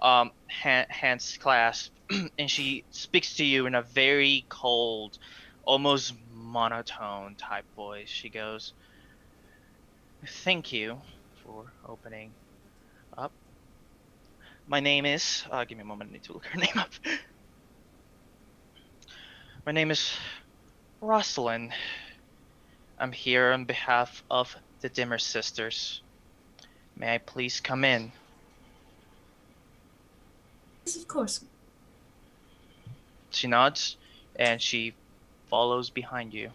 hands clasped, and she speaks to you in a very cold, almost monotone type voice. She goes, "Thank you for opening up. My name is. Give me a moment. I need to look her name up. My name is Rosalind. I'm here on behalf of the Dimmer sisters. May I please come in?" Yes, of course. She nods, and she follows behind you.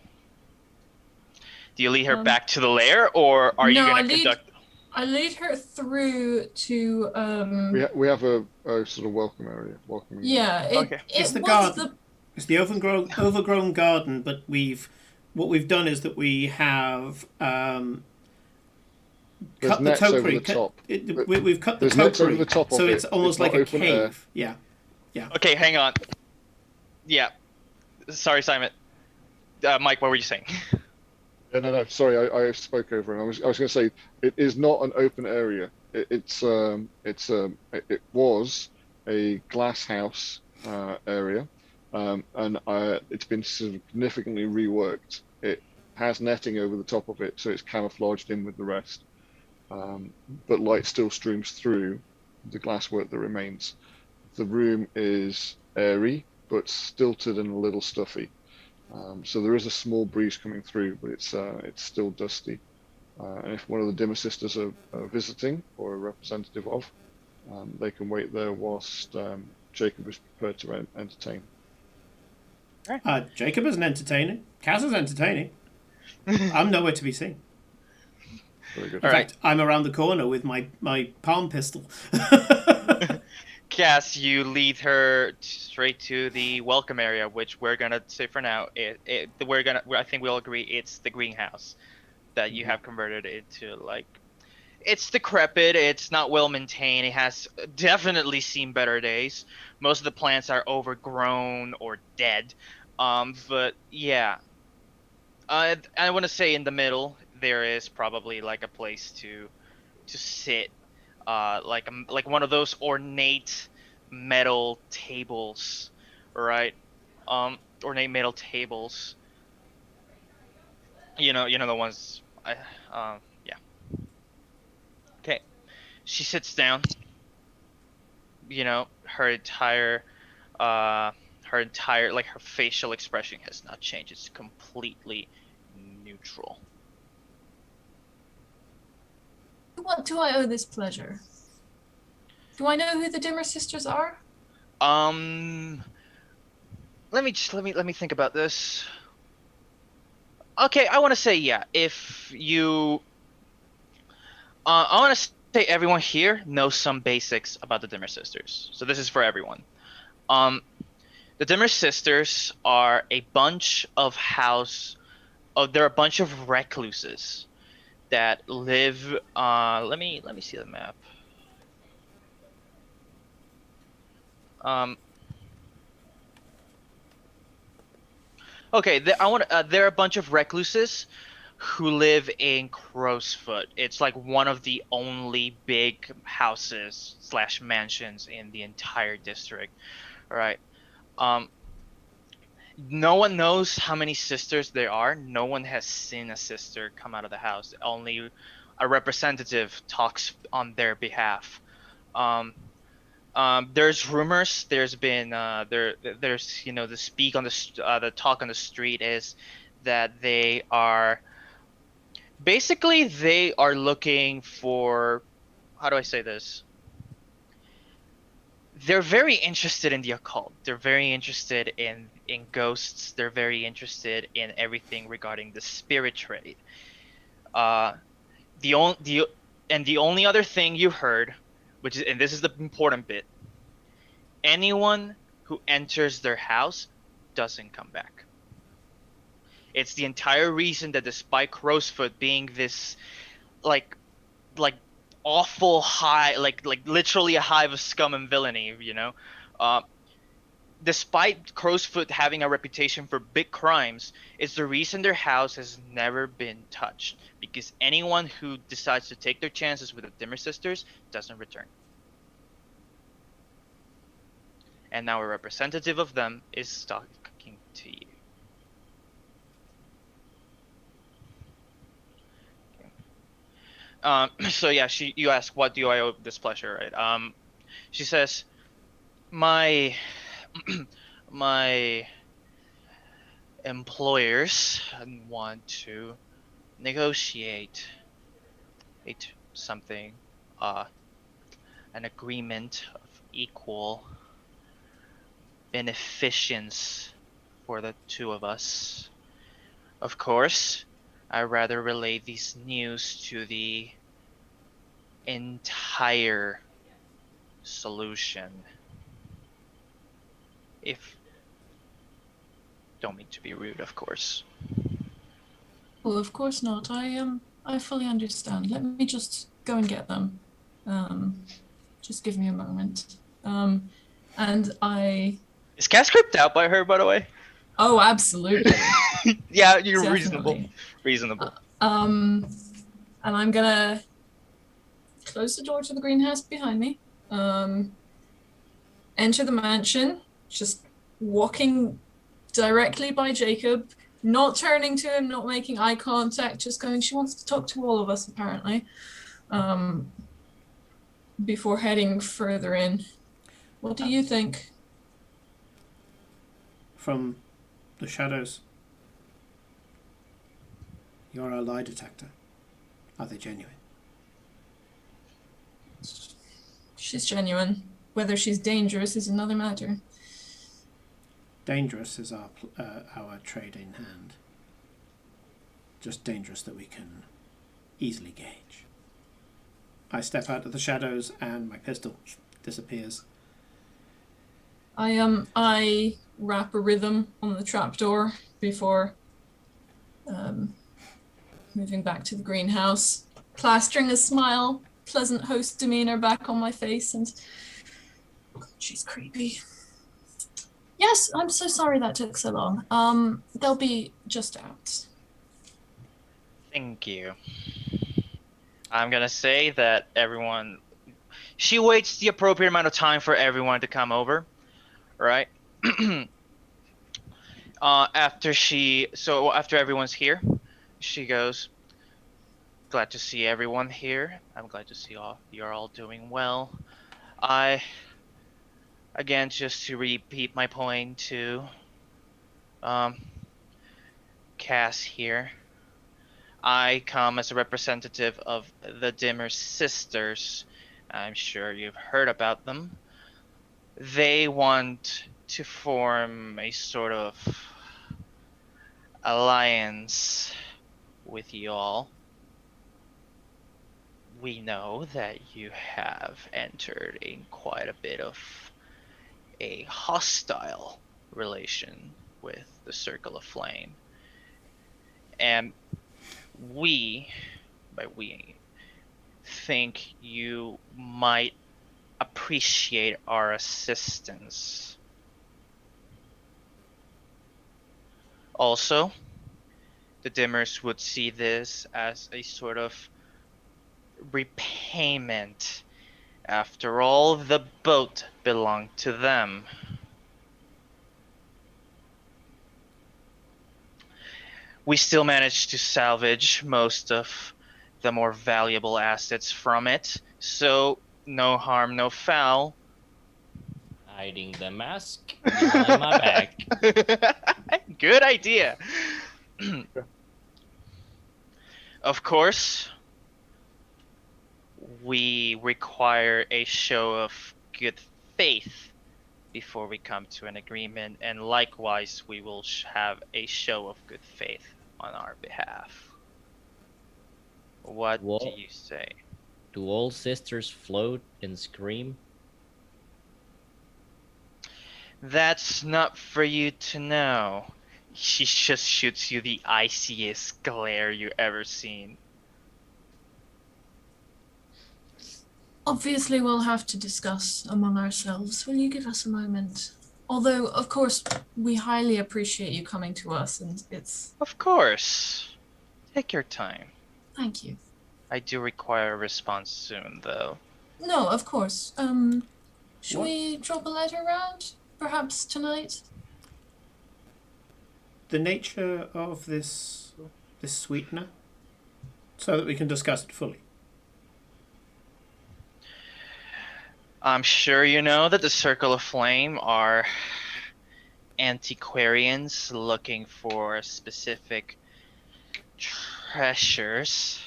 Do you lead her back to the lair, or are you gonna conduct? I lead her through to. We have a sort of welcome area. Welcoming. Yeah. Okay. It's the garden. It's the overgrown garden, but what we've done is that we have cut the topiary. We've cut the topiary, the top so of it's almost like a cave. Air. Yeah. Okay, hang on. Yeah. Sorry, Simon. Mike, what were you saying? No. Sorry, I spoke over him. I was going to say it is not an open area. It was a glass house area, and it's been significantly reworked. It has netting over the top of it, so it's camouflaged in with the rest. But light still streams through the glasswork that remains. The room is airy, but stilted and a little stuffy. So there is a small breeze coming through, but it's still dusty. And if one of the Dimmer sisters are visiting, or a representative of, they can wait there whilst Jacob is prepared to entertain. Jacob isn't entertaining. Kaz is entertaining. I'm nowhere to be seen. Very good. In fact, I'm around the corner with my palm pistol. Cass, you lead her straight to the welcome area, which we're gonna say for now. I think we all agree it's the greenhouse that you have converted into. Like, it's decrepit. It's not well maintained. It has definitely seen better days. Most of the plants are overgrown or dead. But yeah, I want to say in the middle there is probably like a place to sit. Like one of those ornate metal tables, right? Ornate metal tables. You know the ones. Yeah. Okay. She sits down. You know, her entire like her facial expression has not changed. It's completely neutral. What do I owe this pleasure? Do I know who the Dimmer sisters are? Let me think about this. Okay, I want to say yeah. If you, I want to say everyone here knows some basics about the Dimmer sisters. So this is for everyone. The Dimmer sisters are a bunch of they're a bunch of recluses that live. Let me see the map. Okay, they're a bunch of recluses who live in Crowsfoot. It's like one of the only big houses / mansions in the entire district. All right. No one knows how many sisters there are. No one has seen a sister come out of the house. Only a representative talks on their behalf. There's rumors. There's been there's the talk on the street is that they are looking for, how do I say this? They're very interested in the occult. They're very interested in ghosts. They're very interested in everything regarding the spirit trade. And the only other thing you heard, and this is the important bit, anyone who enters their house doesn't come back. It's the entire reason that despite Crowsfoot being this like awful high, like literally a hive of scum and villainy, despite Crowsfoot having a reputation for big crimes, it's the reason their house has never been touched, because anyone who decides to take their chances with the Dimmer sisters doesn't return. And now a representative of them is talking to you. So yeah, you ask, what do I owe this pleasure, right? She says, my my employers want to negotiate something, an agreement of equal beneficence for the two of us. Of course, I'd rather relay this news to the entire solution. If don't mean to be rude, of course. Well, of course not. I fully understand. Let me just go and get them. Just give me a moment. And I. Is Cass creeped out by her, by the way? Oh, absolutely. Yeah, you're Definitely. reasonable. And I'm gonna close the door to the greenhouse behind me. Enter the mansion, just walking directly by Jacob, not turning to him, not making eye contact, just going, she wants to talk to all of us, apparently, before heading further in. What do you think? From the shadows. You're a lie detector. Are they genuine? She's genuine. Whether she's dangerous is another matter. Dangerous is our trade in hand. Just dangerous that we can easily gauge. I step out of the shadows and my pistol disappears. I wrap a rhythm on the trapdoor before moving back to the greenhouse, plastering a smile, pleasant host demeanor back on my face, and God, she's creepy. Yes, I'm so sorry that took so long. They'll be just out. Thank you. I'm gonna say that she waits the appropriate amount of time for everyone to come over, right? After everyone's here, she goes, glad to see everyone here. I'm glad to see you're all doing well. Again, just to repeat my point to Cass here, I come as a representative of the Dimmer sisters. I'm sure you've heard about them. They want to form a sort of alliance with you all. We know that you have entered in quite a bit of a hostile relation with the Circle of Flame. And we think you might appreciate our assistance. Also, the Dimmers would see this as a sort of repayment. After all, the boat belonged to them. We still managed to salvage most of the more valuable assets from it, so no harm, no foul. Hiding the mask behind my back. Good idea. Of course, we require a show of good faith before we come to an agreement, and likewise we will have a show of good faith on our behalf. What do you say? Do all sisters float and scream? That's not for you to know. She just shoots you the iciest glare you ever seen. Obviously, we'll have to discuss among ourselves. Will you give us a moment? Although, of course, we highly appreciate you coming to us, and it's... Of course. Take your time. Thank you. I do require a response soon, though. No, of course. Should we drop a letter around? Perhaps tonight? The nature of this sweetener, so that we can discuss it fully. I'm sure you know that the Circle of Flame are antiquarians looking for specific treasures.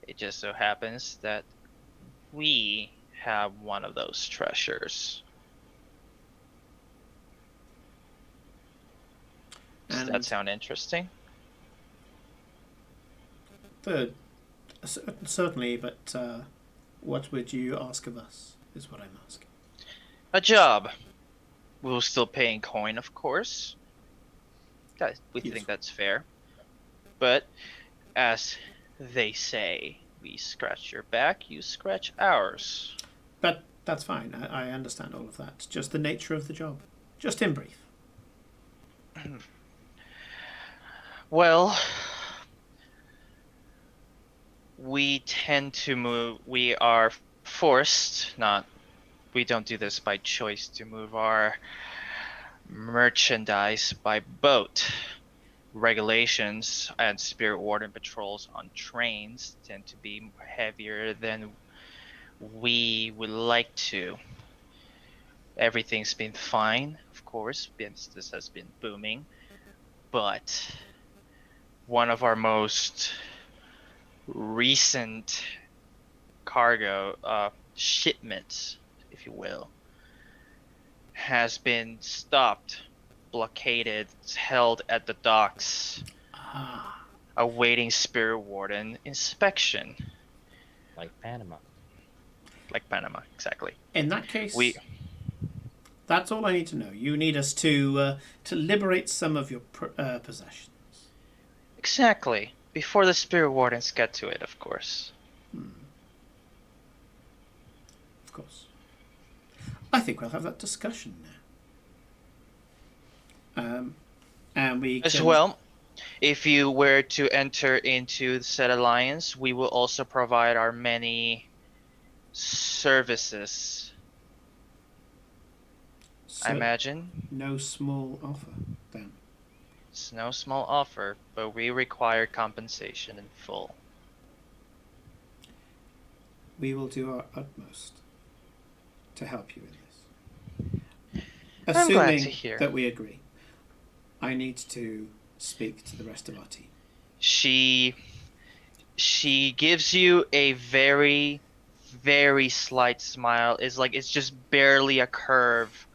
It just so happens that we have one of those treasures. Does And that sound interesting? Certainly, but what would you ask of us, is what I'm asking. A job. We'll still pay in coin, of course. We think that's fair. But, as they say, we scratch your back, you scratch ours. That's fine. I understand all of that. Just the nature of the job. Just in brief. Well, we tend to move. We are forced, we don't do this by choice, to move our merchandise by boat. Regulations and Spirit Warden patrols on trains tend to be heavier than we would like to. Everything's been fine, of course, business has been booming, but one of our most recent cargo shipments, if you will, has been stopped, blockaded, held at the docks, awaiting Spirit Warden inspection. Like Panama. Like Panama, exactly. In that case, that's all I need to know. You need us to liberate some of your possessions. Exactly. Before the Spirit Wardens get to it, of course. Of course. I think we'll have that discussion now. And we As well, if you were to enter into said alliance, we will also provide our many services. So I imagine. No small offer, then. It's no small offer, but we require compensation in full. We will do our utmost to help you in this. I'm glad to Assuming hear. that we agree, I need to speak to the rest of our team. She gives you a very, very slight smile. It's just barely a curve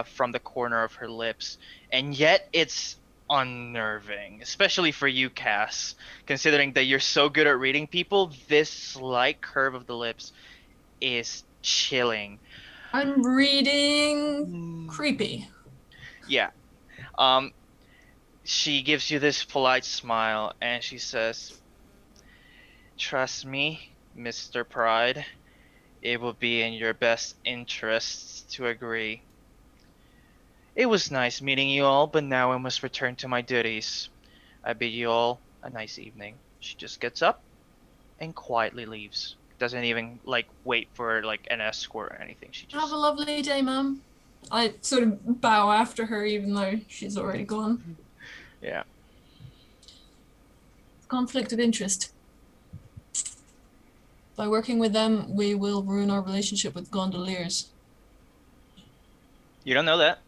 from the corner of her lips, and yet it's unnerving, especially for you, Cass, considering that you're so good at reading people. This slight curve of the lips is chilling. I'm reading creepy. Yeah. She gives you this polite smile and she says, "Trust me, Mr. Pride. It will be in your best interests to agree. It was nice meeting you all, but now I must return to my duties. I bid you all a nice evening." She just gets up and quietly leaves. Doesn't even wait for an escort or anything. She just Have a lovely day, ma'am. I sort of bow after her, even though she's already gone. Yeah. Conflict of interest. By working with them, we will ruin our relationship with gondoliers. You don't know that.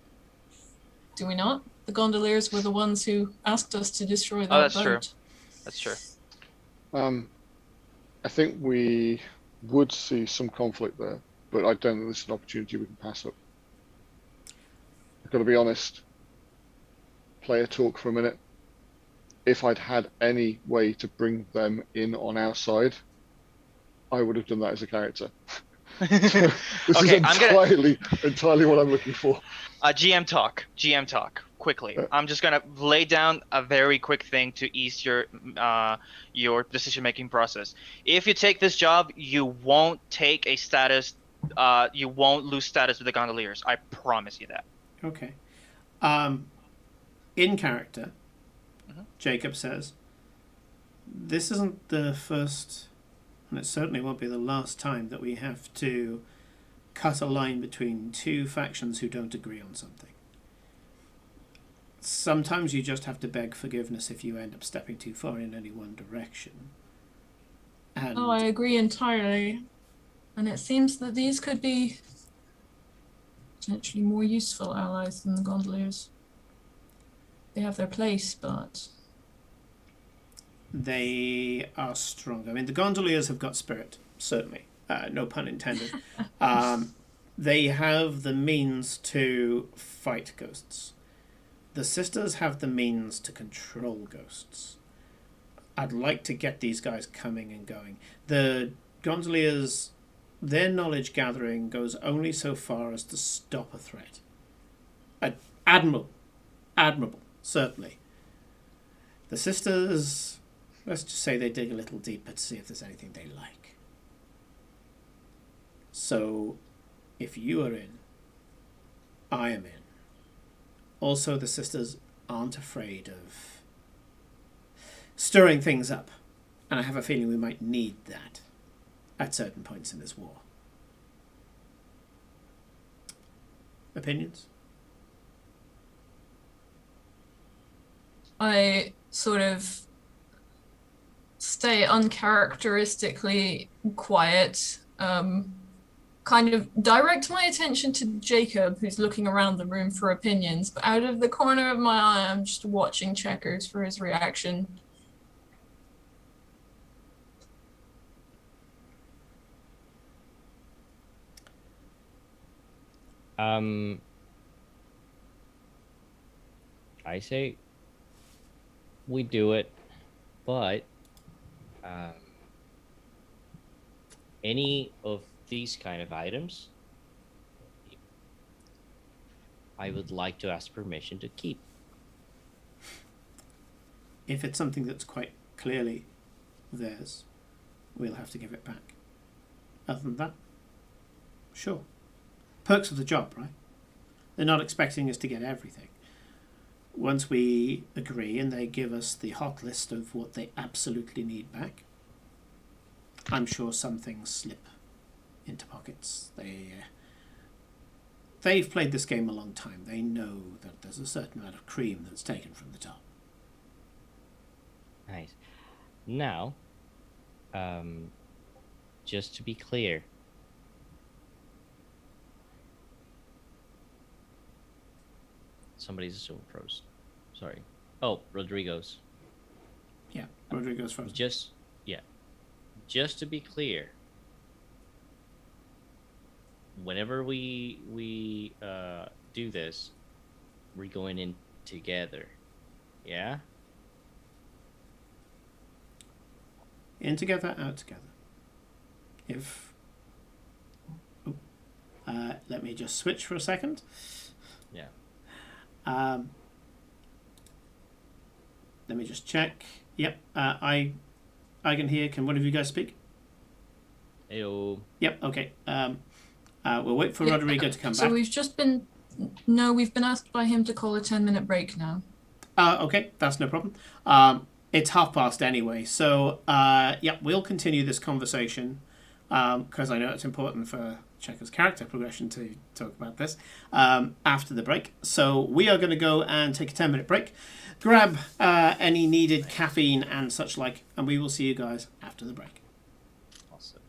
Do we not? The gondoliers were the ones who asked us to destroy that that's boat. true. That's true. I think we would see some conflict there, but I don't think this is an opportunity we can pass up. I've got to be honest. Player talk for a minute. If I'd had any way to bring them in on our side, I would have done that as a character. This Okay, is entirely what I'm looking for. GM talk. Quickly, I'm just gonna lay down a very quick thing to ease your decision-making process. If you take this job, you won't take a status. You won't lose status with the gondoliers. I promise you that. Okay. In character, Jacob says, "This isn't the first, and it certainly won't be the last time that we have to cut a line between two factions who don't agree on something. Sometimes you just have to beg forgiveness if you end up stepping too far in any one direction." And I agree entirely. And it seems that these could be potentially more useful allies than the gondoliers. They have their place, but they are strong. I mean, the gondoliers have got spirit, certainly. No pun intended. They have the means to fight ghosts. The sisters have the means to control ghosts. I'd like to get these guys coming and going. The gondoliers, their knowledge gathering goes only so far as to stop a threat. Admirable, certainly. The sisters, let's just say they dig a little deeper to see if there's anything they like. So, if you are in, I am in. Also, the sisters aren't afraid of stirring things up. And I have a feeling we might need that at certain points in this war. Opinions? I sort of stay uncharacteristically quiet, kind of direct my attention to Jacob, who's looking around the room for opinions, but out of the corner of my eye, I'm just watching Checkers for his reaction. I say we do it, but any of these kind of items, I would like to ask permission to keep. If it's something that's quite clearly theirs, we'll have to give it back. Other than that, sure. Perks of the job, right? They're not expecting us to get everything. Once we agree and they give us the hot list of what they absolutely need back, I'm sure some things slip into pockets. They've played this game a long time. They know that there's a certain amount of cream that's taken from the top. Nice. Now, just to be clear, somebody's so froze. Sorry. Oh, Rodrigo's. Yeah, Rodrigo's frozen. Just to be clear, whenever we do this, we're going in together. Yeah? In together, out together. Let me just switch for a second. Yeah. Let me just check. Yep, I can hear. Can one of you guys speak? Heyo. Yep, okay. We'll wait for Rodrigo to come back. So we've been asked by him to call a 10-minute break now. Okay, that's no problem. It's past anyway, so we'll continue this conversation because I know it's important for Checker's character progression to talk about this after the break. So we are going to go and take a 10-minute break, grab any needed caffeine and such like, and we will see you guys after the break. Awesome.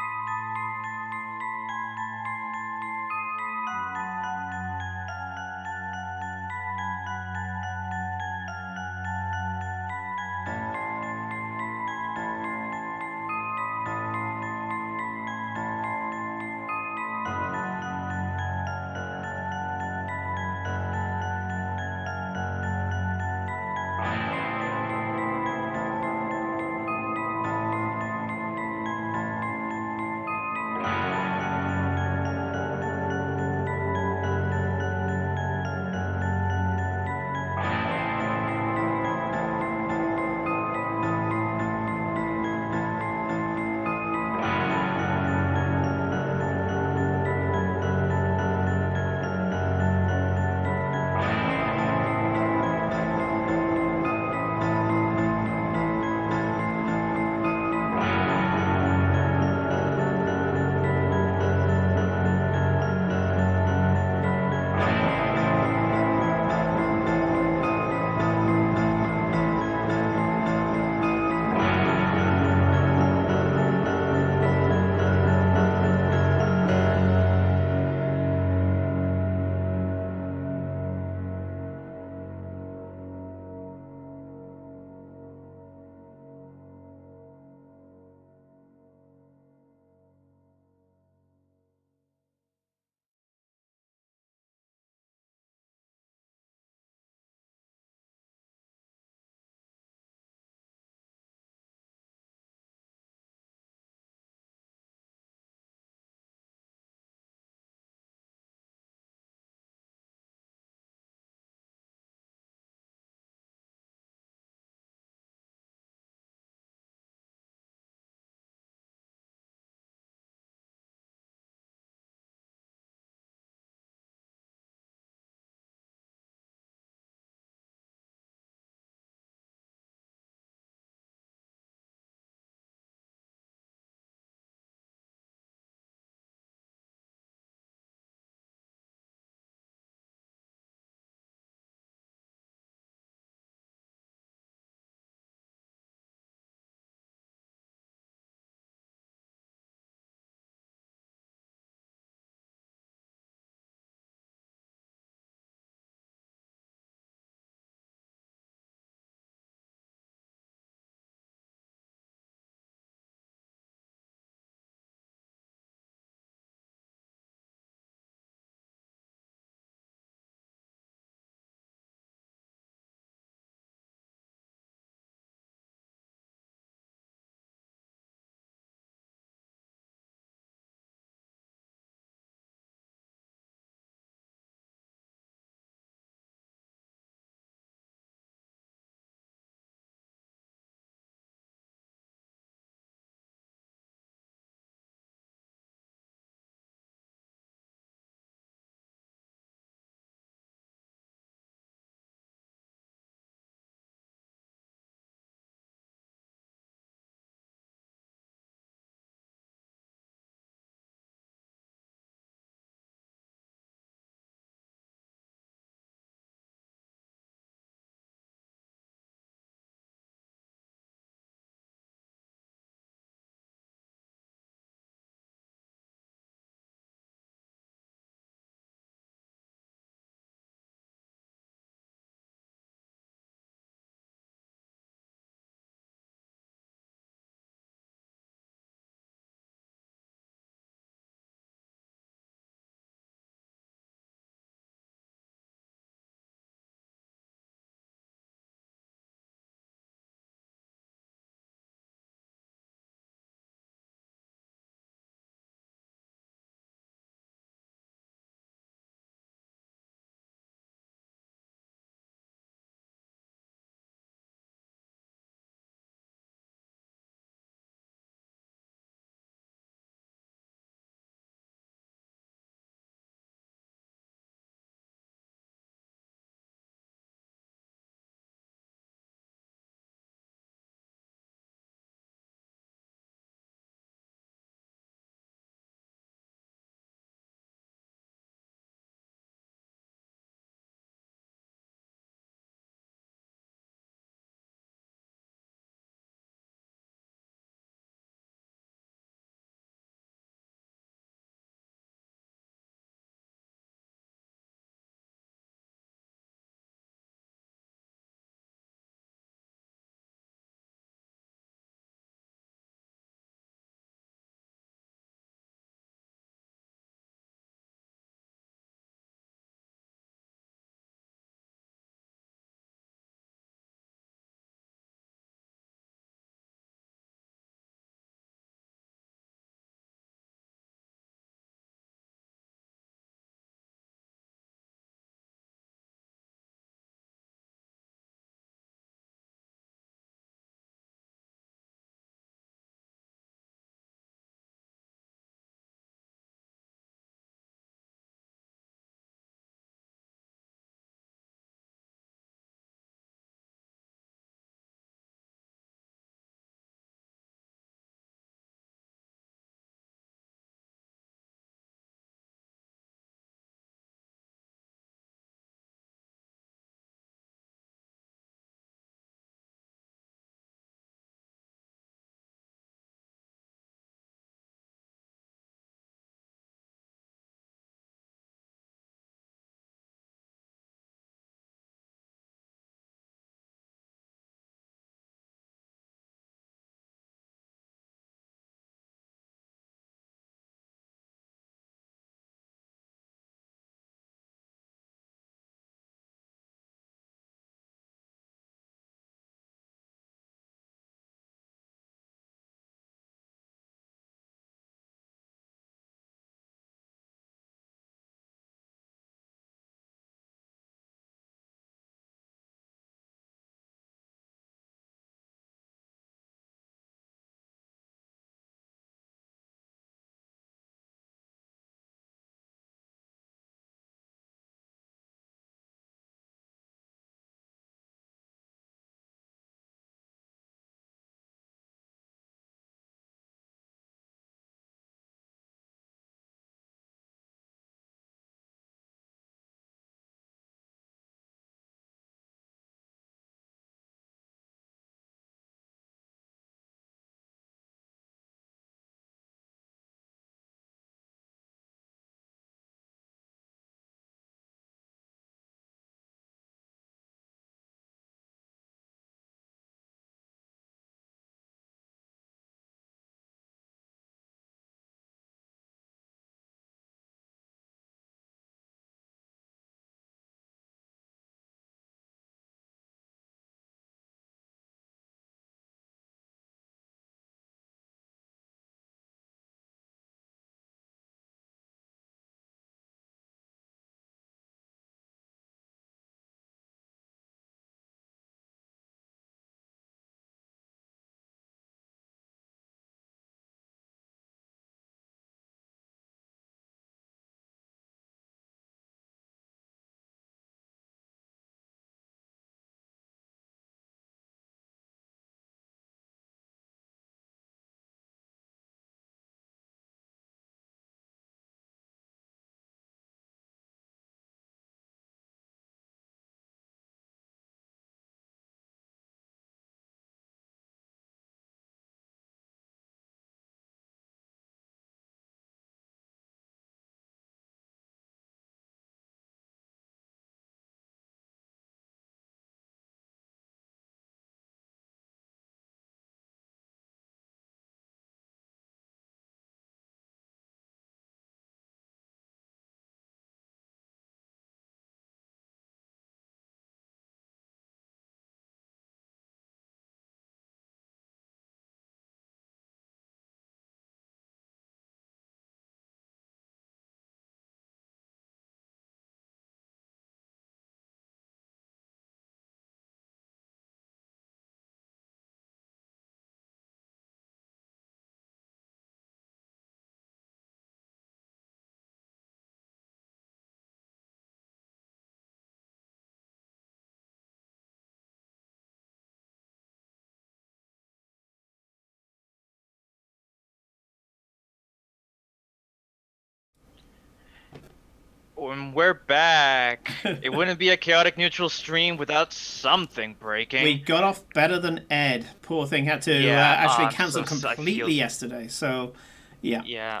and we're back. It wouldn't be a chaotic neutral stream without something breaking. We got off better than Ed. Poor thing had to actually cancel completely yesterday. So, yeah. Yeah.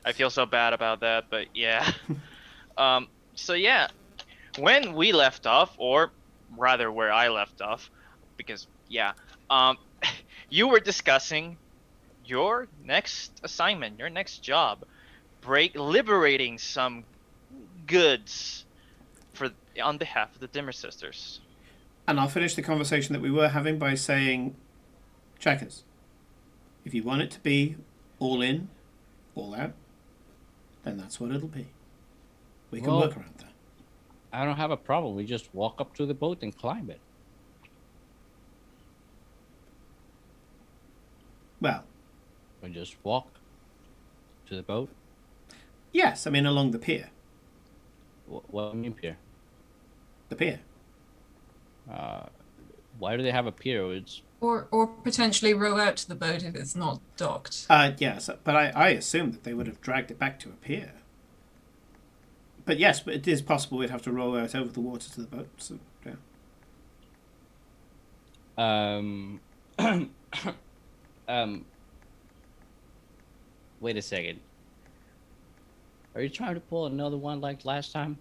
I feel so bad about that, but yeah. So yeah, when we left off, or rather where I left off, because yeah, you were discussing your next assignment, your next job, liberating some goods on behalf of the Dimmer Sisters. And I'll finish the conversation that we were having by saying, Checkers, if you want it to be all in, all out, then that's what it'll be. We can work around that. I don't have a problem. We just walk up to the boat and climb it. Well, we just walk to the boat. Yes, I mean along the pier. What do you mean pier? The pier. Why do they have a pier? It's or potentially row out to the boat if it's not docked. Yes, but I assumed that they would have dragged it back to a pier. But yes, but it is possible we'd have to row out over the water to the boat. So yeah. Wait a second. Are you trying to pull another one like last time?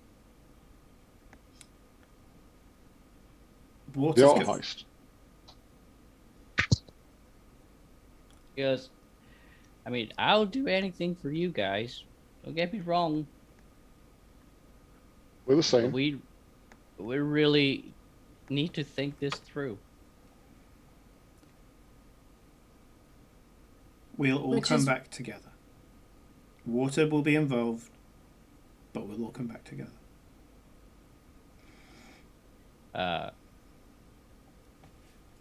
The art heist. Because, I mean, I'll do anything for you guys. Don't get me wrong. We're the same. We really need to think this through. We'll all come back together. Water will be involved, but we'll all come back together.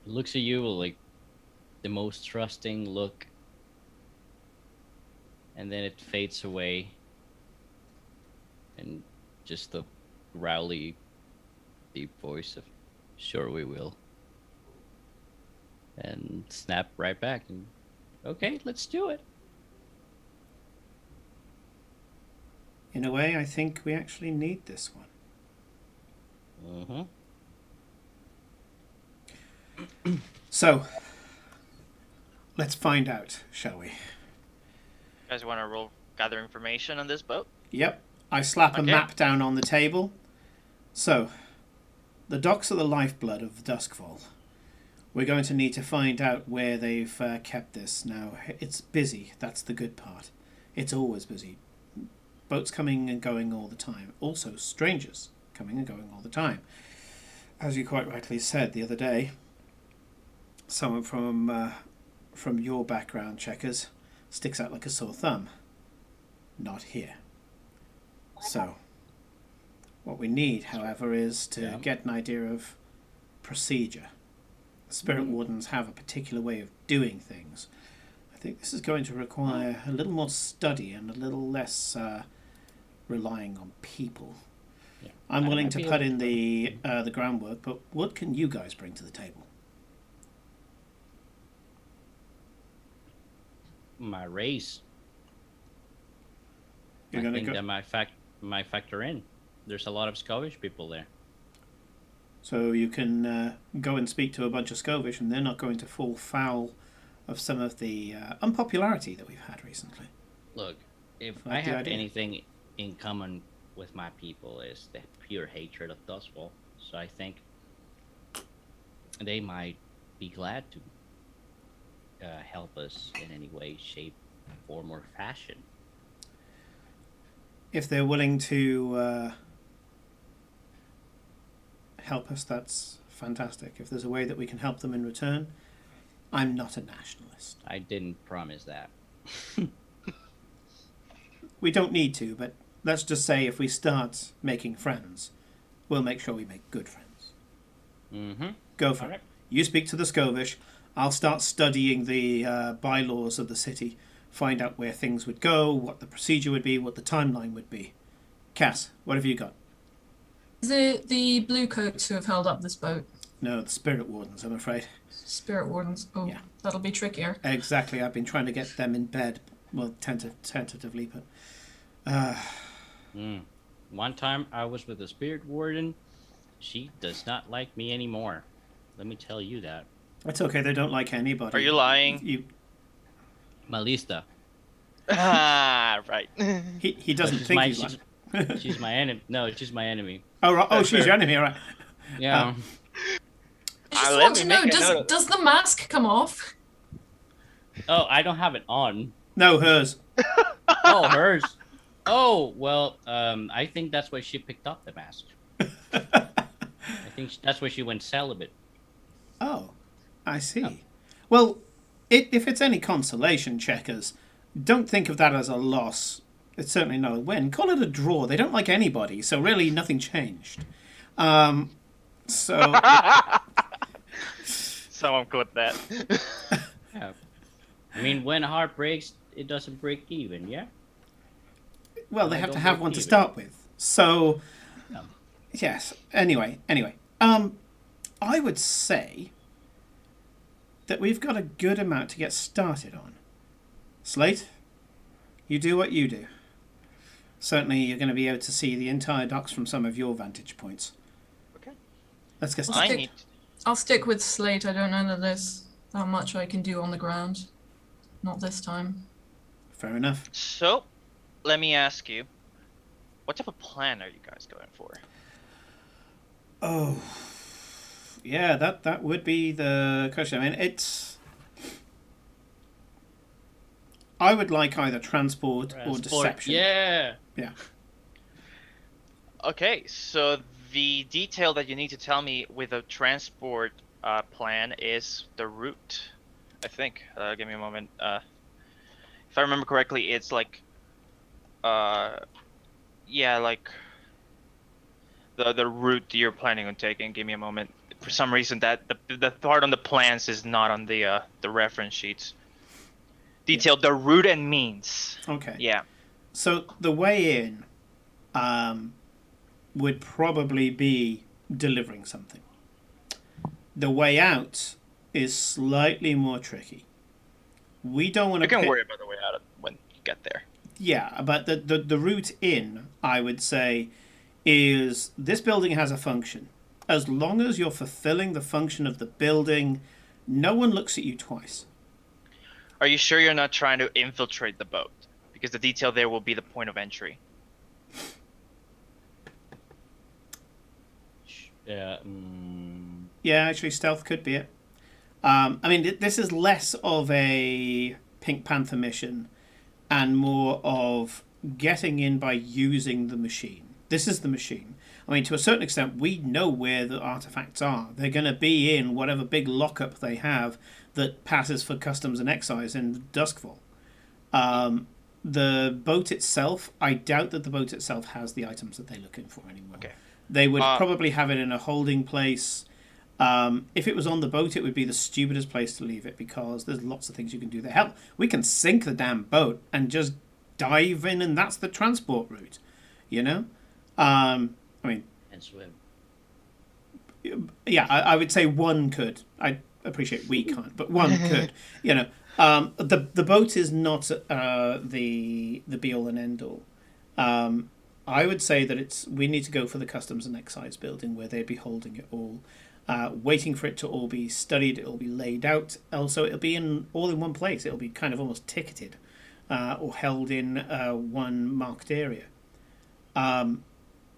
Looks at you like the most trusting look, and then it fades away, and just the growly, deep voice of, "Sure we will," and snap right back and, "Okay, let's do it." In a way, I think we actually need this one. So, let's find out, shall we? You guys want to gather information on this boat? Yep. I slap a map down on the table. So, the docks are the lifeblood of Duskfall. We're going to need to find out where they've kept this. Now, it's busy. That's the good part. It's always busy. Boats coming and going all the time. Also, strangers coming and going all the time. As you quite rightly said the other day, someone from your background, Checkers, sticks out like a sore thumb. Not here. So, what we need, however, is to get an idea of procedure. Spirit Wardens have a particular way of doing things. I think this is going to require a little more study and a little less relying on people. Yeah. I'm willing to put in the groundwork, but what can you guys bring to the table? My race. You're I gonna think go. that might factor in. There's a lot of Skovish people there. So you can go and speak to a bunch of Skovish, and they're not going to fall foul of some of the unpopularity that we've had recently. Look, if Like I the have idea. anything in common with my people, is the pure hatred of Dustfall. So I think they might be glad to help us in any way, shape, form, or fashion. If they're willing to help us, that's fantastic. If there's a way that we can help them in return, I'm not a nationalist. I didn't promise that. We don't need to, but let's just say if we start making friends, we'll make sure we make good friends. Mm-hmm. Go for All it. right. You speak to the Skovish. I'll start studying the bylaws of the city, find out where things would go, what the procedure would be, what the timeline would be. Cass, what have you got? Is it the blue coats who have held up this boat? No, the Spirit Wardens, I'm afraid. Spirit Wardens. Oh, Yeah. that'll be trickier. Exactly. I've been trying to get them in bed, well, tentatively, but One time I was with a spirit warden. She does not like me anymore. Let me tell you that. It's okay. They don't like anybody. Are you lying? Malista. Ah, right. He doesn't think he's like. She's my enemy. No, she's my enemy. Oh, right. Oh, she's your enemy, all right. Yeah. I just let want me to know, make a note. does the mask come off? Oh, I don't have it on. No, hers. Oh, hers. Oh, well, I think that's why she picked up the mask. I think that's why she went celibate. Oh, I see. Oh. Well, if it's any consolation, checkers, don't think of that as a loss. It's certainly not a win. Call it a draw. They don't like anybody, so really nothing changed. So Someone quote that. Yeah. I mean, when a heart breaks, it doesn't break even, yeah? well, they I have to don't have break one to even. start with. So No. yes. Anyway. I would say that we've got a good amount to get started on. Slate, you do what you do. Certainly, you're going to be able to see the entire docks from some of your vantage points. Okay. Let's get Well, started. I need. I'll stick with Slate. I don't know that there's that much I can do on the ground. Not this time. Fair enough. So, let me ask you, what type of plan are you guys going for? Oh, yeah, that would be the question. I mean, I would like either transport or deception. Yeah. Yeah. Okay, so the detail that you need to tell me with a transport plan is the route. I think. Give me a moment. If I remember correctly, it's like, yeah, like the route you're planning on taking. Give me a moment. For some reason, that the part on the plans is not on the reference sheets. Detailed the route and means. Okay. Yeah. So the way in would probably be delivering something. The way out is slightly more tricky. We don't want You to can worry about the way out when you get there. Yeah, but the route in, I would say, is this building has a function. As long as you're fulfilling the function of the building, no one looks at you twice. Are you sure you're not trying to infiltrate the boat? Because the detail there will be the point of entry. Yeah. Yeah, actually, stealth could be it. I mean, this is less of a Pink Panther mission and more of getting in by using the machine. This is the machine. I mean, to a certain extent, we know where the artifacts are. They're going to be in whatever big lockup they have that passes for customs and excise in Duskfall. The boat itself, I doubt that the boat itself has the items that they're looking for anymore. Okay. They would probably have it in a holding place. If it was on the boat, it would be the stupidest place to leave it because there's lots of things you can do there. Hell, we can sink the damn boat and just dive in, and that's the transport route. You know? I mean... And swim. Yeah, I would say one could. I appreciate we can't, but one could. You know, the boat is not the be all and end all. I would say that we need to go for the customs and excise building where they'd be holding it all, waiting for it to all be studied. It'll be laid out. Also, it'll be all in one place. It'll be kind of almost ticketed or held in one marked area.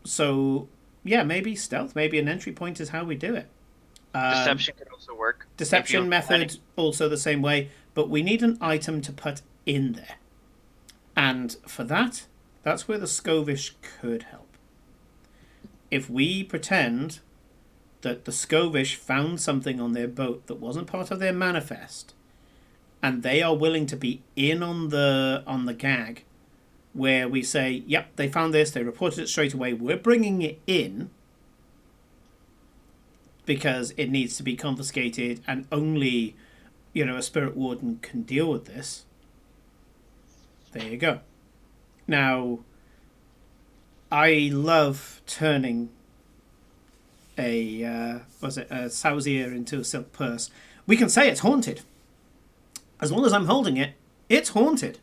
So yeah, maybe stealth, maybe an entry point is how we do it. Deception could also work. Deception method also the same way, but we need an item to put in there. And for that's where the Skovish could help. If we pretend that the Skovish found something on their boat that wasn't part of their manifest, and they are willing to be in on the gag, where we say, yep, they found this, they reported it straight away, we're bringing it in because it needs to be confiscated and only, a spirit warden can deal with this. There you go. Now, I love turning a Sauzier into a silk purse. We can say it's haunted. As long as I'm holding it, it's haunted.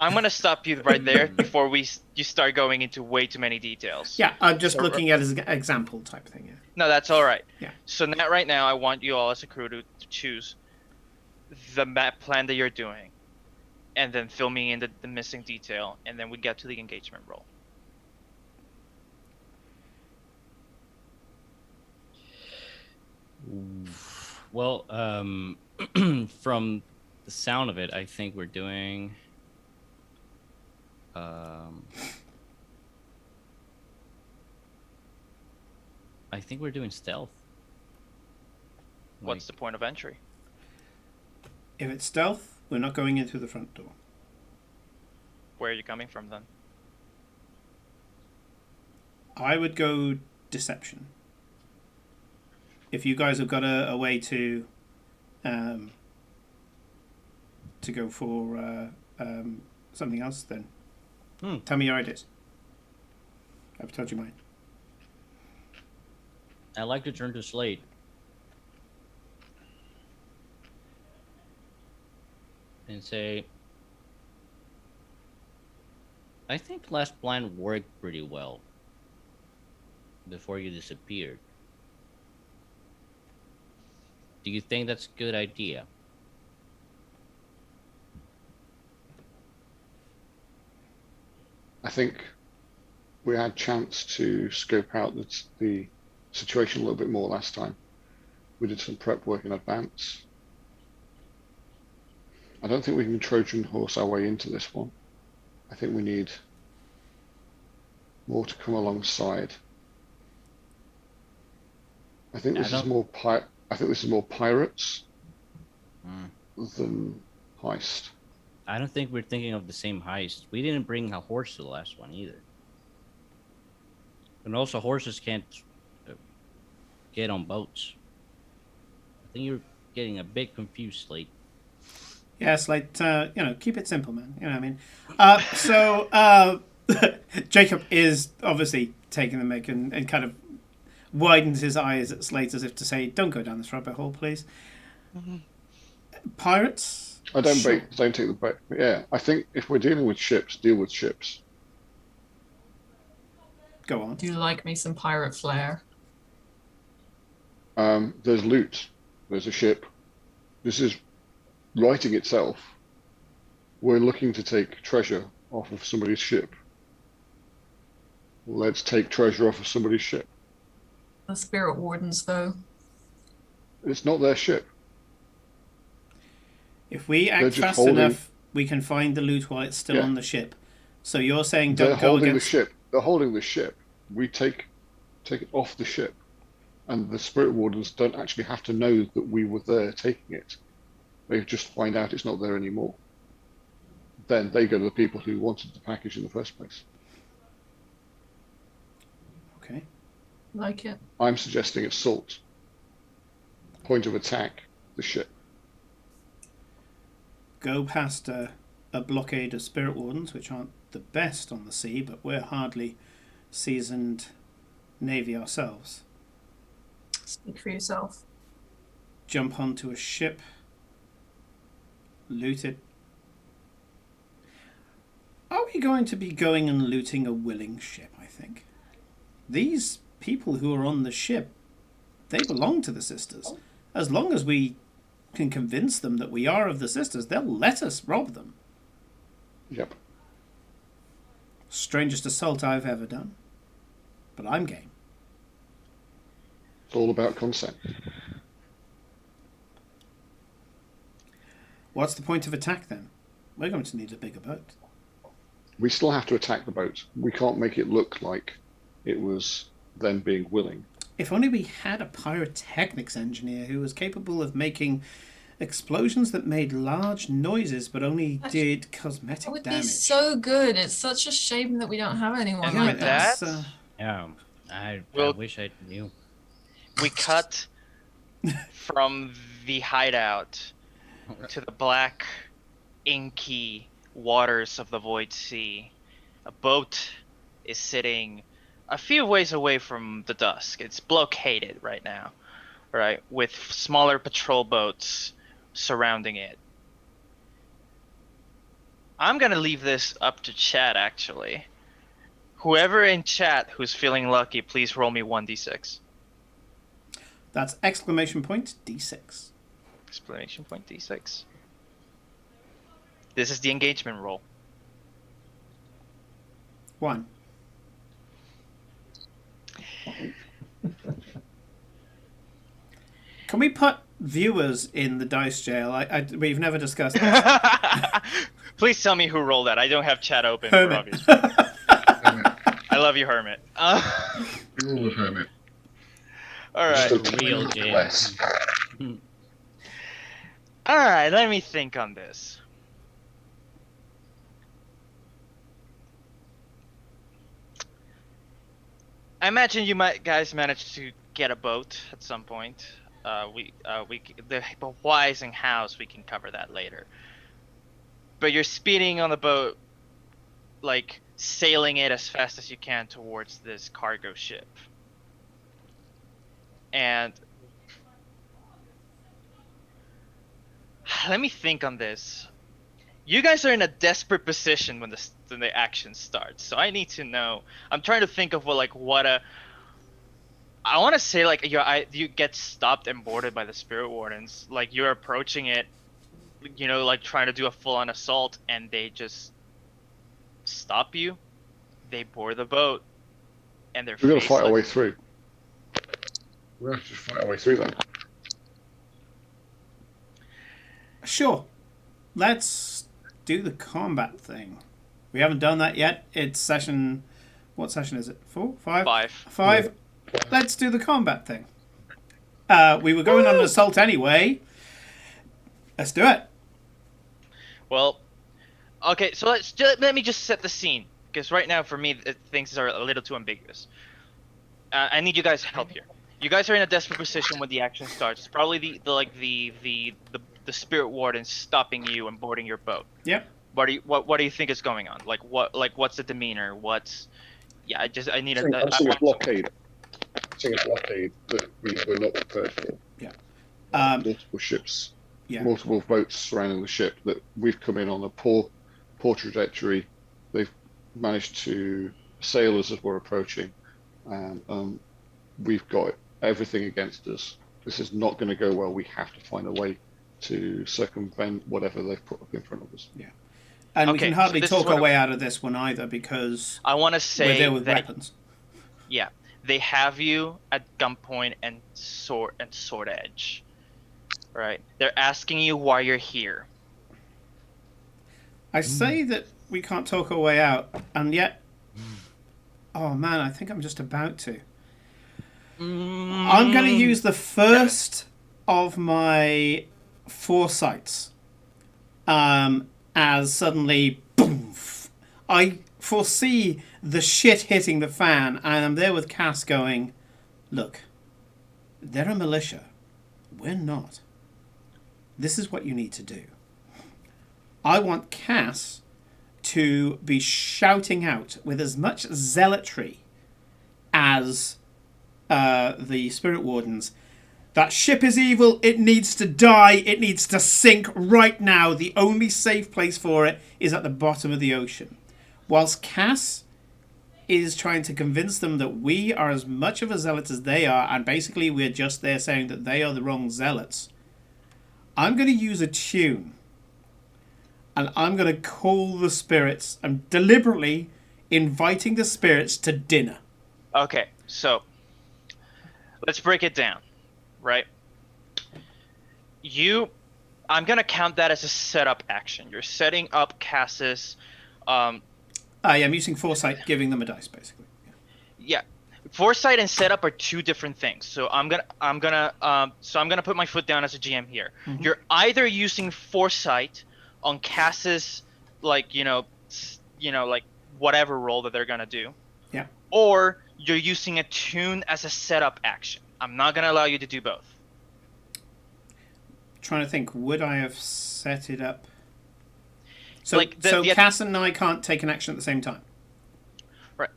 I'm gonna stop you right there before you start going into way too many details. Yeah, I'm just looking at it as an example type thing. Yeah. No, that's all right. Yeah. So right now, I want you all as a crew to choose the map plan that you're doing, and then fill me in the missing detail, and then we get to the engagement roll. Well, from the sound of it, I think we're doing. I think we're doing stealth. What's the point of entry? If it's stealth, we're not going in through the front door. Where are you coming from then? I would go deception. If you guys have got a way to go for something else, then tell me your ideas. I've told you mine. I like to turn to Slade. And say, I think last plan worked pretty well before you disappeared. Do you think that's a good idea? I think we had a chance to scope out the situation a little bit more last time. We did some prep work in advance. I don't think we can Trojan horse our way into this one. I think we need more to come alongside. I think this is more pirates than heist. I don't think we're thinking of the same heist. We didn't bring a horse to the last one either. And also, horses can't get on boats. I think you're getting a bit confused, Slate. Yeah, it's like, keep it simple, man. You know what I mean? Jacob is obviously taking the mic and kind of widens his eyes at Slate as if to say, don't go down this rabbit hole, please. Mm-hmm. Pirates? I don't take the bait. Yeah, I think if we're dealing with ships, deal with ships. Go on. Do you like me some pirate flair? There's loot. There's a ship. This is writing itself. We're looking to take treasure off of somebody's ship. Let's take treasure off of somebody's ship. The Spirit Wardens, though. It's not their ship. If we act fast enough, we can find the loot while it's still on the ship. So you're saying don't go against... the ship. They're holding the ship. We take it off the ship. And the Spirit Wardens don't actually have to know that we were there taking it. They just find out it's not there anymore. Then they go to the people who wanted the package in the first place. Okay. Like it. I'm suggesting assault. Point of attack, the ship. Go past a blockade of Spirit Wardens, which aren't the best on the sea, but we're hardly seasoned navy ourselves. Speak for yourself. Jump onto a ship. Loot it. Are we going to be going and looting a willing ship, I think? These people who are on the ship, they belong to the Sisters. As long as we can convince them that we are of the Sisters, they'll let us rob them. Yep. Strangest assault I've ever done. But I'm game. It's all about consent. What's the point of attack then? We're going to need a bigger boat. We still have to attack the boat. We can't make it look like it was them being willing. If only we had a pyrotechnics engineer who was capable of making explosions that made large noises but only did cosmetic damage. It would be so good. It's such a shame that we don't have anyone And like with that. that, Yeah, I wish I knew. we cut from the hideout to the black, inky waters of the Void Sea. A boat is sitting a few ways away from the Dusk. It's blockaded right now, right, with smaller patrol boats surrounding it. I'm gonna leave this up to chat, actually. Whoever in chat who's feeling lucky, please roll me 1d6. That's exclamation point D6. Exclamation point d6. This is the engagement roll. 1. Can we put viewers in the dice jail? We've never discussed that. Please tell me who rolled that. I don't have chat open for Hermit. obvious reasons. I love you, Hermit. Rule of Hermit. All right. Just a Real little jam. less. All right. Let me think on this. I imagine you guys managed to get a boat at some point. The whys and hows we can cover that later. But you're speeding on the boat, like sailing it as fast as you can towards this cargo ship. And let me think on this. You guys are in a desperate position when the action starts. So I need to know. I'm trying to think of I want to say like you get stopped and boarded by the Spirit Wardens. Like you're approaching it, like trying to do a full-on assault, and they just stop you. They board the boat, and they're. We're gonna fight our way through. We're gonna just fight our way through then. Sure. Let's do the combat thing. We haven't done that yet. It's session... What session is it? 4? 5? 5. 5. Let's do the combat thing. We were going on an assault anyway. Let's do it. Well, okay, so let me just set the scene, because right now for me things are a little too ambiguous. I need you guys' help here. You guys are in a desperate position when the action starts. It's probably the Spirit Warden stopping you and boarding your boat. Yep. What do you think is going on? What's the demeanor? I need I'm seeing a blockade. Seeing a blockade that we were not prepared for. Yeah. Multiple ships. Yeah. Multiple boats surrounding the ship that we've come in on a poor trajectory. They've managed to sail us as we're approaching, and we've got everything against us. This is not going to go well. We have to find a way to circumvent whatever they've put up in front of us. Yeah. And we Okay, can hardly so this is talk our what way out of this one either, because I want to we're say there with that weapons. yeah, they have you at gunpoint and sword edge. Right? They're asking you why you're here. I say that we can't talk our way out, and yet... Oh man, I think I'm just about to. I'm going to use the first of my foresights as suddenly, boom! I foresee the shit hitting the fan, and I'm there with Cass going, look, they're a militia. We're not. This is what you need to do. I want Cass to be shouting out with as much zealotry as the Spirit Wardens. That ship is evil. It needs to die. It needs to sink right now. The only safe place for it is at the bottom of the ocean. Whilst Cass is trying to convince them that we are as much of a zealot as they are, and basically we're just there saying that they are the wrong zealots, I'm going to use a tune. And I'm going to call the spirits. I'm deliberately inviting the spirits to dinner. Okay, so let's break it down, right? I'm gonna count that as a setup action. You're setting up Cass's. I'm using foresight, giving them a dice, basically. Yeah, foresight and setup are two different things. So I'm gonna put my foot down as a GM here. Mm-hmm. You're either using foresight on Cass's, like whatever role that they're gonna do. Yeah. Or you're using a tune as a setup action. I'm not gonna allow you to do both. Trying to think, would I have set it up? So Cass and I can't take an action at the same time. Right.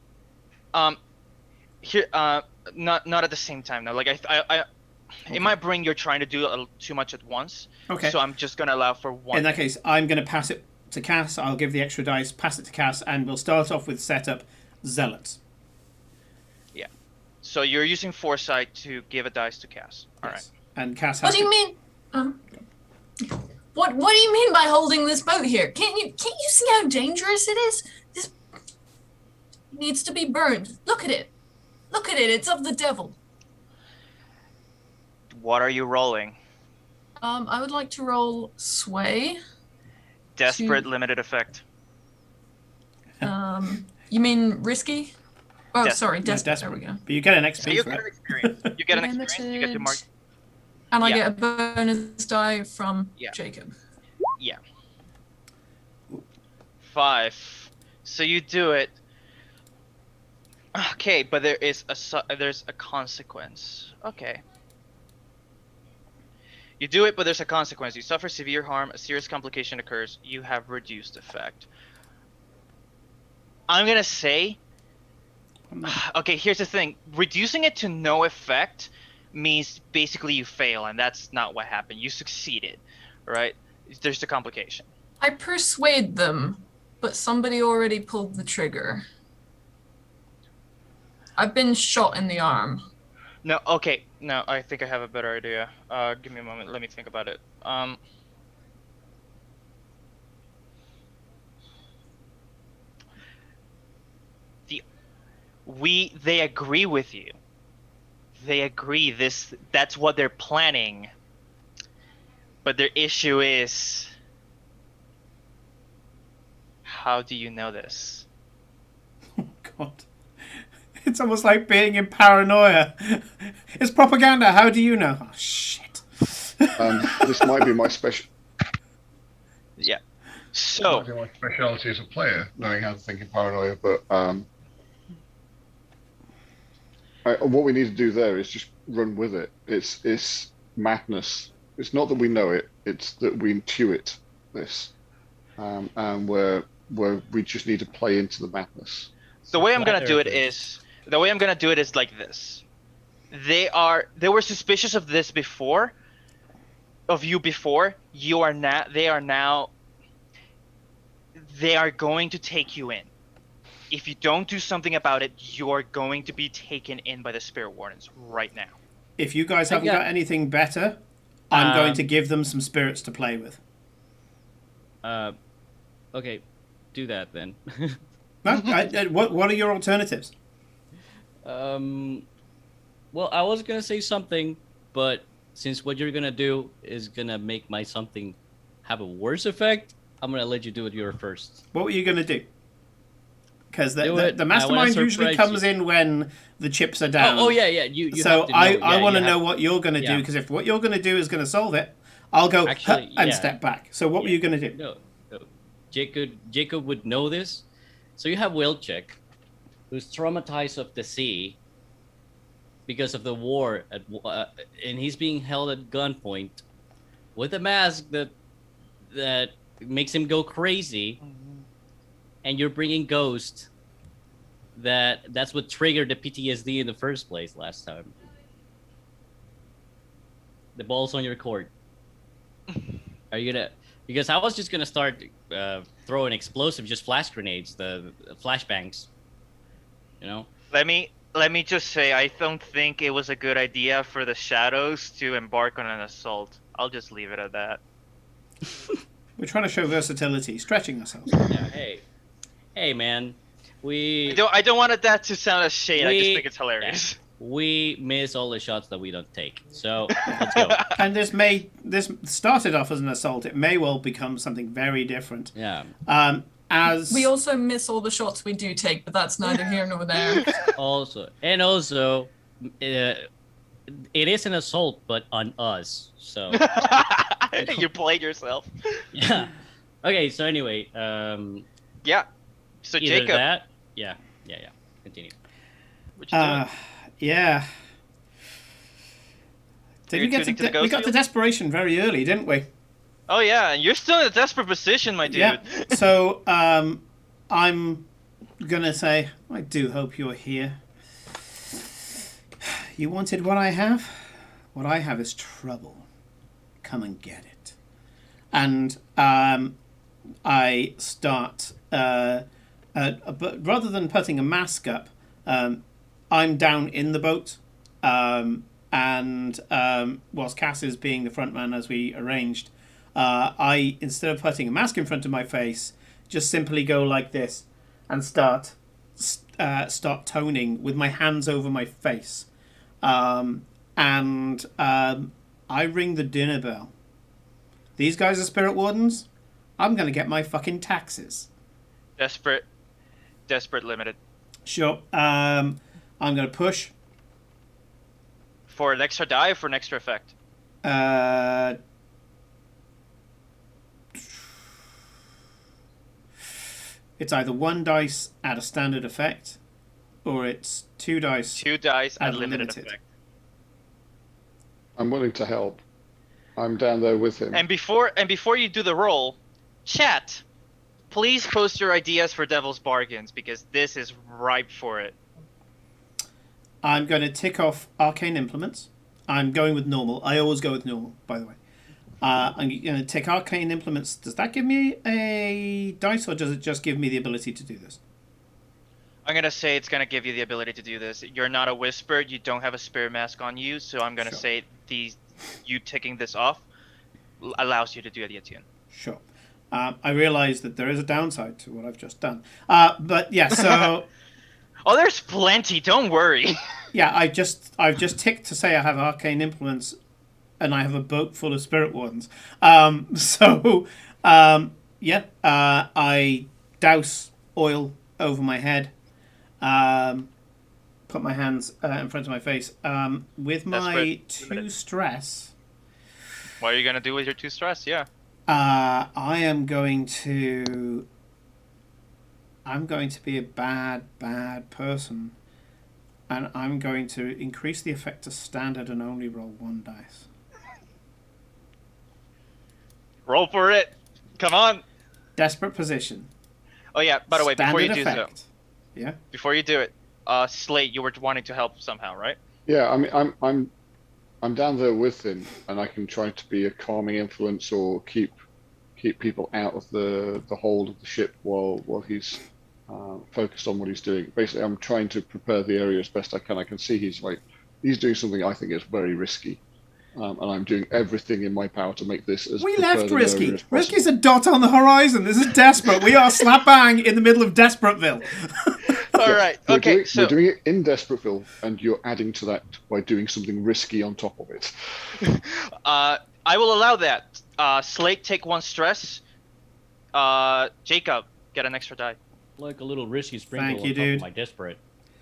Here, not at the same time. No, like I in my brain, you're trying to do too much at once. Okay. So I'm just gonna allow for one. In that case, I'm going to pass it to Cass. I'll give the extra dice, pass it to Cass, and we'll start off with setup Zealots. Yeah. So you're using foresight to give a dice to Cass. All right. Yes. And Cass What has do you mean? What do you mean by holding this boat here? Can't you see how dangerous it is? This needs to be burned. Look at it. Look at it. It's of the devil. What are you rolling? I would like to roll sway. Desperate limited effect. You mean risky? Oh, Desperate. sorry, No, desperate. There we go. But you get an XP So you for get an it. experience. You get an experience. You get to mark. And I Yeah. get a bonus die from Yeah. Jacob. Yeah. 5. So you do it. Okay, but there's a consequence. Okay. You do it, but there's a consequence. You suffer severe harm, a serious complication occurs, you have reduced effect. I'm gonna say... Okay, here's the thing. Reducing it to no effect means basically you fail, and that's not what happened. You succeeded, right? There's the complication. I persuade them, but somebody already pulled the trigger. I've been shot in the arm. No, okay. No, I think I have a better idea. Give me a moment. Let me think about it. They agree with you. They agree that's what they're planning. But their issue is, how do you know this? Oh, God. It's almost like being in paranoia. It's propaganda. How do you know? Oh, shit. This might be my special. Yeah. So, Might be my speciality as a player, knowing how to think in paranoia. But what we need to do there is just run with it. It's madness. It's not that we know it; it's that we intuit this, and where we just need to play into the madness. the way I'm gonna do it is like this. They were suspicious of this before, of you before. You are now. They are going to take you in. If you don't do something about it, you're going to be taken in by the Spirit Wardens right now. If you guys haven't got anything better, I'm going to give them some spirits to play with. Okay, do that then. No? What are your alternatives? Well, I was gonna say something, but since what you're gonna do is gonna make my something have a worse effect, I'm gonna let you do it your first. What were you going to do? Because the I wanna mastermind usually surprise comes you. in when the chips are down. Oh yeah. You So have to know. I want to you know have- what you're going to do, yeah. because if what you're going to do is going to solve it, I'll go Actually, and yeah. step back. So what were you going to do? No. Jacob would know this. So you have Wilczek, who's traumatized of the sea because of the war, and he's being held at gunpoint with a mask that makes him go crazy. And you're bringing Ghost. That's what triggered the PTSD in the first place last time. The ball's on your court. Are you gonna? Because I was just gonna start throwing explosive, just flash grenades, the flashbangs. You know. Let me just say, I don't think it was a good idea for the Shadows to embark on an assault. I'll just leave it at that. We're trying to show versatility, stretching ourselves. Yeah. Hey, man. I don't want that to sound as shade. I just think it's hilarious. We miss all the shots that we don't take. So let's go. And this started off as an assault. It may well become something very different. Yeah. As We also miss all the shots we do take, but that's neither here nor there. Also, it is an assault, but on us. So You played yourself. yeah. Okay. So anyway, Yeah. So either Jacob, that. Yeah. Continue. what you doing? yeah. Are you We got tuning to the ghost to field? desperation very early, didn't we? Oh yeah, and you're still in a desperate position, my dude. Yeah. So I'm gonna say, I do hope you're here. You wanted what I have? What I have is trouble. Come and get it. And I start, but rather than putting a mask up, I'm down in the boat, and whilst Cass is being the front man as we arranged, I, instead of putting a mask in front of my face, just simply go like this and start toning with my hands over my face, and I ring the dinner bell. These guys are spirit wardens. I'm gonna get my fucking taxes. Desperate limited. Sure. I'm gonna push. For an extra die or for an extra effect? It's either 1 dice at a standard effect, or it's 2 dice. 2 dice at limited limited effect. I'm willing to help. I'm down there with him. And before you do the roll, chat, please post your ideas for Devil's Bargains because this is ripe for it. I'm going to tick off arcane implements. I'm going with normal. I always go with normal, by the way. I'm going to tick arcane implements. Does that give me a dice, or does it just give me the ability to do this? I'm going to say it's going to give you the ability to do this. You're not a whisper. You don't have a spirit mask on you, so I'm going to say you ticking this off allows you to do the attune. Sure. I realize that there is a downside to what I've just done. But yeah, so... Oh, there's plenty. Don't worry. Yeah, I've just ticked to say I have arcane implements, and I have a boat full of spirit wardens. I douse oil over my head, put my hands in front of my face. With my 2 stress... What are you going to do with your 2 stress? Yeah. I am going to be a bad person, and I'm going to increase the effect to standard and only roll 1 dice. Roll for it. Come on. Desperate position. Oh yeah. By the way, before you do effect. so, Yeah. before you do it, Slate, you were wanting to help somehow, right? Yeah, I mean, I'm down there with him, and I can try to be a calming influence or keep people out of the hold of the ship while he's focused on what he's doing. Basically, I'm trying to prepare the area as best I can. I can see he's doing something I think is very risky, and I'm doing everything in my power to make this as We prepared left an area risky. as possible. Risky's a dot on the horizon. This is desperate. We are slap bang in the middle of Desperateville. All right. Okay. We're doing it in Desperateville, and you're adding to that by doing something risky on top of it. I will allow that. Slate, take 1 stress. Jacob, get an extra die. Like a little risky sprinkle Thank you, on top dude. of my desperate.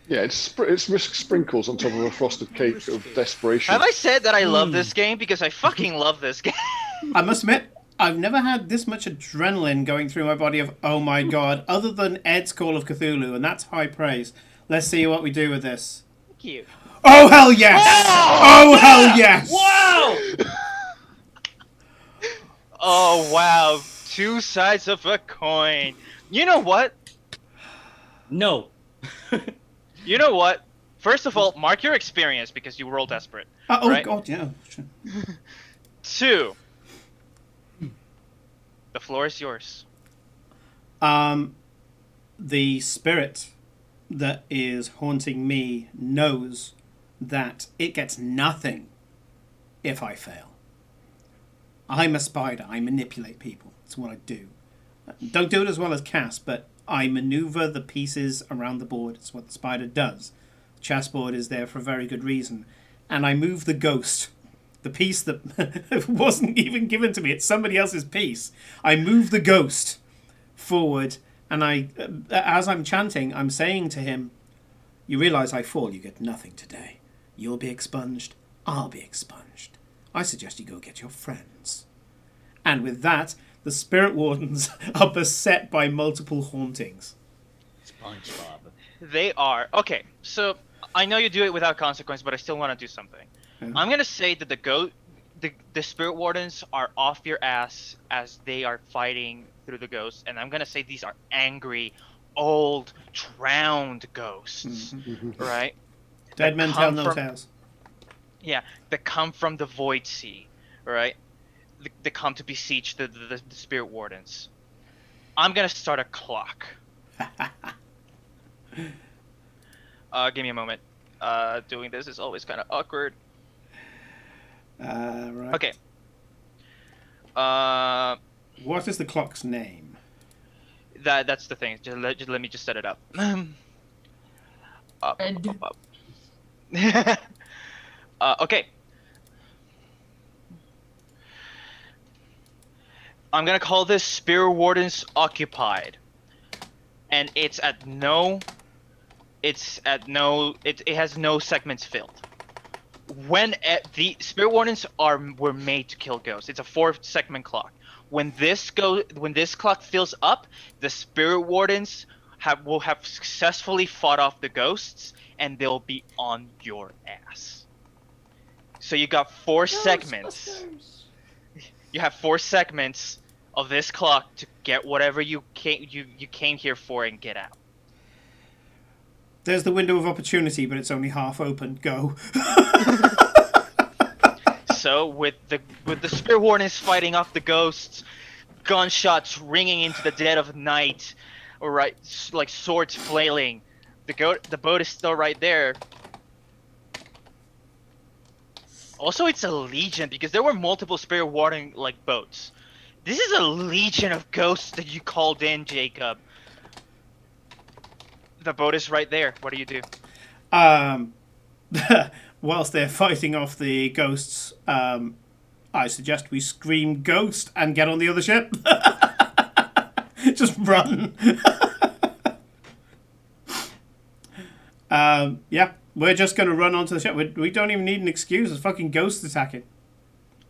Yeah, it's risk sprinkles on top of a frosted cake of desperation. Have I said that I love this game? Because I fucking love this game. I must admit, I've never had this much adrenaline going through my body of, oh my god, other than Ed's Call of Cthulhu, and that's high praise. Let's see what we do with this. Thank you. Oh, hell yes! Oh, hell yes! Wow! Oh, wow. 2 sides of a coin. You know what? No. You know what? First of all, mark your experience because you roll desperate. Oh, right? god, yeah. Sure. 2. The floor is yours. The spirit that is haunting me knows that it gets nothing if I fail. I'm a spider. I manipulate people. That's what I do. Don't do it as well as Cass, but I maneuver the pieces around the board. It's what the spider does. The chessboard is there for a very good reason. And I move the ghost. The piece that wasn't even given to me. It's somebody else's piece. I move the ghost forward, and as I'm chanting, I'm saying to him, you realize I fall, you get nothing today. You'll be expunged. I'll be expunged. I suggest you go get your friends. And with that, the spirit wardens are beset by multiple hauntings. SpongeBob. They are. Okay, so I know you do it without consequence, but I still want to do something. Yeah. I'm going to say that the spirit wardens are off your ass as they are fighting through the ghosts, and I'm going to say these are angry, old, drowned ghosts, right? Dead men tell no tales. Yeah, that come from the void sea, right? They come to beseech the spirit wardens. I'm gonna start a clock. Give me a moment. Doing this is always kind of awkward. Right. Okay. What is the clock's name? That's the thing. Just let me just set it up. Up, Ed. up. Okay. I'm gonna call this Spear Wardens Occupied, and it has no segments filled. When the Spear Wardens were made to kill ghosts, it's a 4-segment clock. When this clock fills up, the Spirit Wardens will have successfully fought off the ghosts, and they'll be on your ass. So you got 4 segments. You have 4 segments of this clock to get whatever you came here for and get out. There's the window of opportunity, but it's only half open. Go. So with the Spirit Wardens fighting off the ghosts, gunshots ringing into the dead of night, or right, like swords flailing, the boat is still right there. Also, it's a legion because there were multiple Spirit Warden like boats. This is a legion of ghosts that you called in, Jacob. The boat is right there. What do you do? Whilst they're fighting off the ghosts, I suggest we scream "ghost" and get on the other ship. Just run. Yeah, we're just going to run onto the ship. We don't even need an excuse. There's fucking ghosts attacking.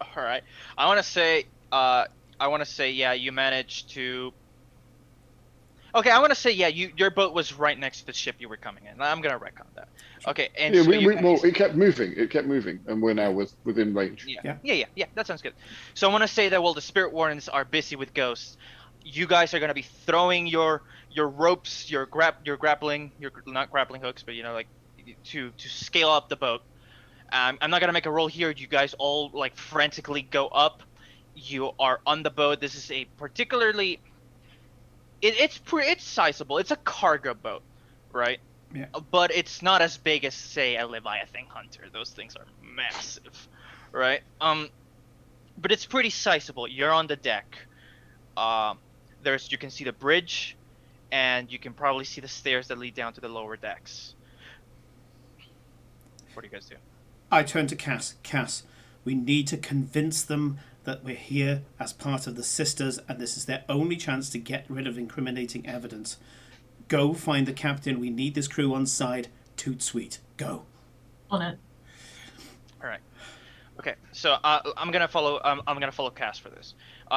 All right. I want to say, yeah, you managed to. Okay, I want to say, yeah, your boat was right next to the ship you were coming in. I'm gonna retcon that. Okay, and Yeah, so it kept moving. It kept moving, and we're now within range. Yeah. That sounds good. So I want to say that while the Spirit Wardens are busy with ghosts, you guys are gonna be throwing your ropes, your not grappling hooks, but like to scale up the boat. I'm not gonna make a roll here. You guys all like frantically go up. You are on the boat. This is a particularly. It's sizable. It's a cargo boat, right? Yeah. But it's not as big as, say, a Leviathan Hunter. Those things are massive, right? But it's pretty sizable. You're on the deck. You can see the bridge, and you can probably see the stairs that lead down to the lower decks. What do you guys do? I turn to Cass. Cass, we need to convince them that we're here as part of the Sisters, and this is their only chance to get rid of incriminating evidence. Go find the captain. We need this crew on side. Toot sweet. Go. On it. All right. Okay. So I'm gonna follow. I'm gonna follow Cass for this.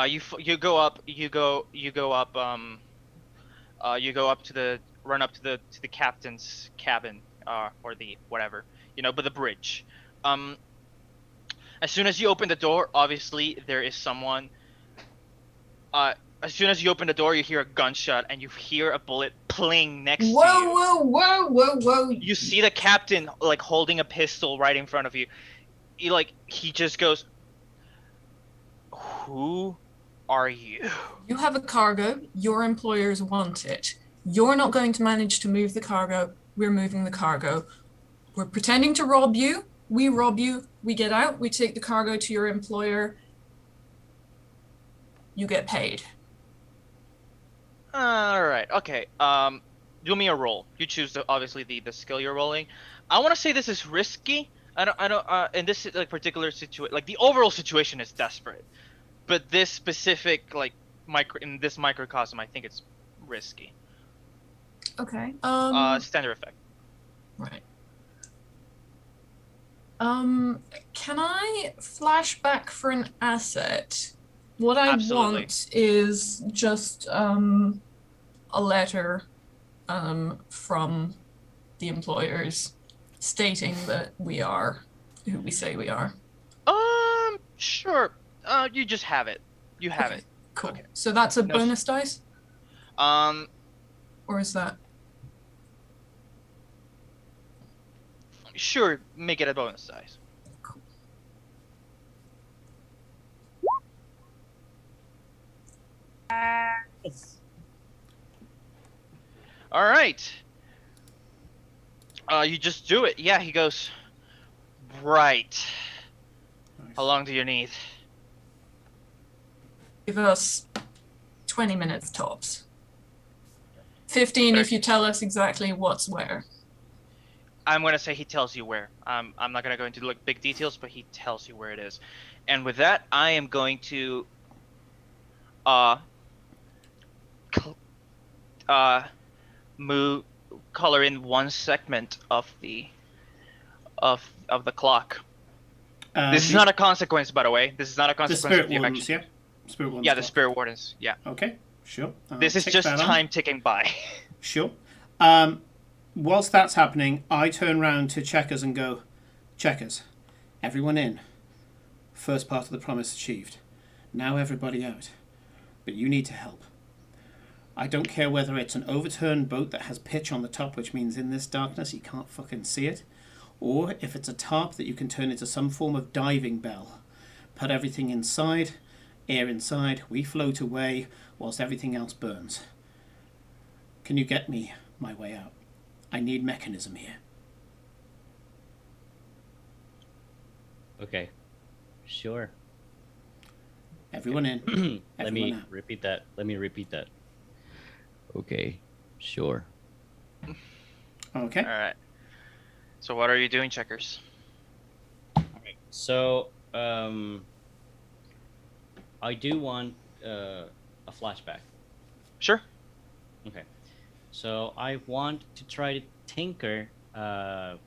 You go up. You go up. You go up to the captain's cabin, or the whatever. But the bridge. As soon as you open the door, obviously there is someone. As soon as you open the door, you hear a gunshot and you hear a bullet pling next to you. Whoa! You see the captain like holding a pistol right in front of you. He just goes, "Who are you?" You have a cargo. Your employers want it. You're not going to manage to move the cargo. We're moving the cargo. We're pretending to rob you. We rob you, we get out, we take the cargo to your employer, you get paid. Alright, okay. Do me a roll. You choose obviously the skill you're rolling. I want to say this is risky. I don't in this particular situation, the overall situation is desperate. But this specific in this microcosm, I think it's risky. Okay. Standard effect. Right. Can I flash back for an asset? What I Absolutely. want is just a letter from the employers stating that we are who we say we are. Sure. You just have it. You have it. Cool. Okay. So that's a No, bonus dice? Or is that Sure, make it a bonus size. cool? All right. You just do it. Yeah, he goes. Right. Nice. How long do you need? Give us 20 minutes tops. 15 if you tell us exactly what's where. I'm gonna say he tells you where. I'm not gonna go into like big details, but he tells you where it is. And with that, I am going to move color in one segment of the clock. This is not a consequence, by the way. This is not a the consequence. spirit wardens, yeah. Spirit wardens. Yeah, the clock. spirit wardens. Yeah. Okay, sure. This is just time ticking by. Sure. Whilst that's happening, I turn round to Checkers and go, Checkers, everyone in. First part of the promise achieved. Now everybody out. But you need to help. I don't care whether it's an overturned boat that has pitch on the top, which means in this darkness you can't fucking see it, or if it's a tarp that you can turn into some form of diving bell. Put everything inside, air inside, we float away whilst everything else burns. Can you get me my way out? I need mechanism here. Okay. Sure. Everyone in. Let Everyone me out. repeat that. Okay. Sure. Okay. All right. So what are you doing, Checkers? So, I do want a flashback. Sure. Okay. So I want to try to tinker, kind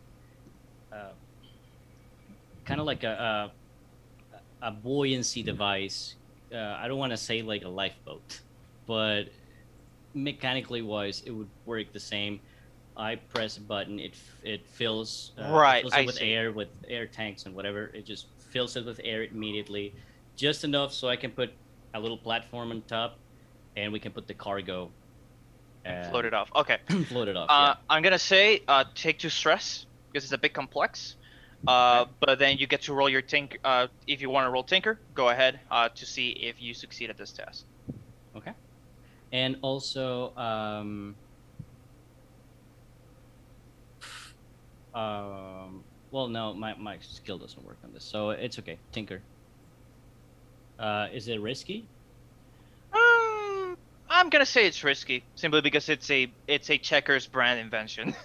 of like a buoyancy device. I don't want to say like a lifeboat, but mechanically wise, it would work the same. I press a button, it fills, Right, fills I it with see. air, with air tanks and whatever. It just fills it with air immediately, just enough so I can put a little platform on top, and we can put the cargo. Float it off. Okay. Float it off. Yeah. I'm gonna say take 2 stress because it's a bit complex. But then you get to roll your tinker. If you want to roll tinker, go ahead to see if you succeed at this test. Okay. And also, well, no, my skill doesn't work on this, so it's okay. Tinker. Is it risky? I'm gonna say it's risky simply because it's a Checkers brand invention.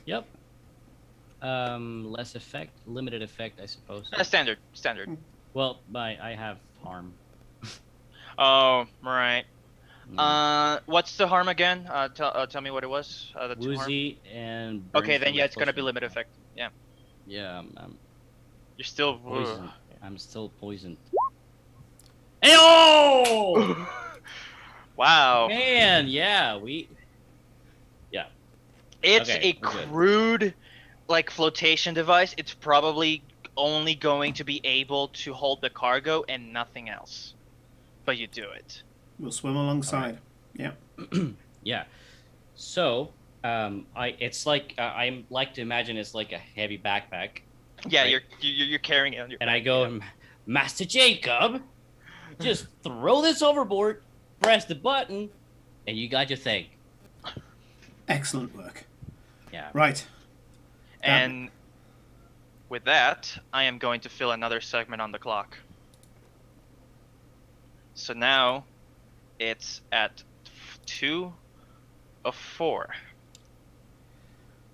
Yep. Less effect, limited effect, I suppose. Standard. Well, I have harm. Oh, right. Mm. What's the harm again? Tell me what it was. The 2 harm. Woozy and burn Okay, then from yeah, it's gonna be explosion. limited effect. Yeah. Yeah, You're still poisoned. I'm still poisoned. Ayo! Wow. Man, yeah, It's Okay, a we're good. crude, like flotation device. It's probably only going to be able to hold the cargo and nothing else. But you do it. We'll swim alongside. Yeah. Yeah. So, it's like I like to imagine it's like a heavy backpack, Yeah, Right. you're carrying it on your and back, I go, yeah. Master Jacob, just throw this overboard, press the button, and you got your thing. Excellent work. Yeah. Right. And with that, I am going to fill another segment on the clock. So now it's at 2 of 4.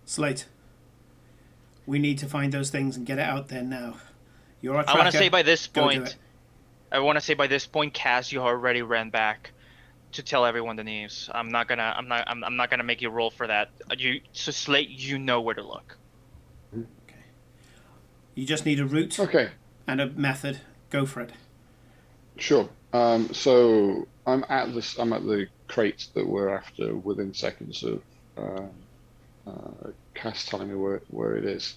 Slate. We need to find those things and get it out there now. You're our I tracker. want to say by this Go do point, it. Cass, you already ran back to tell everyone the news. I'm not gonna make you roll for that. So Slate, you know where to look. Okay. You just need a route Okay, and a method. Go for it. sure. So I'm at the crate that we're after within seconds of Cass telling me where it is.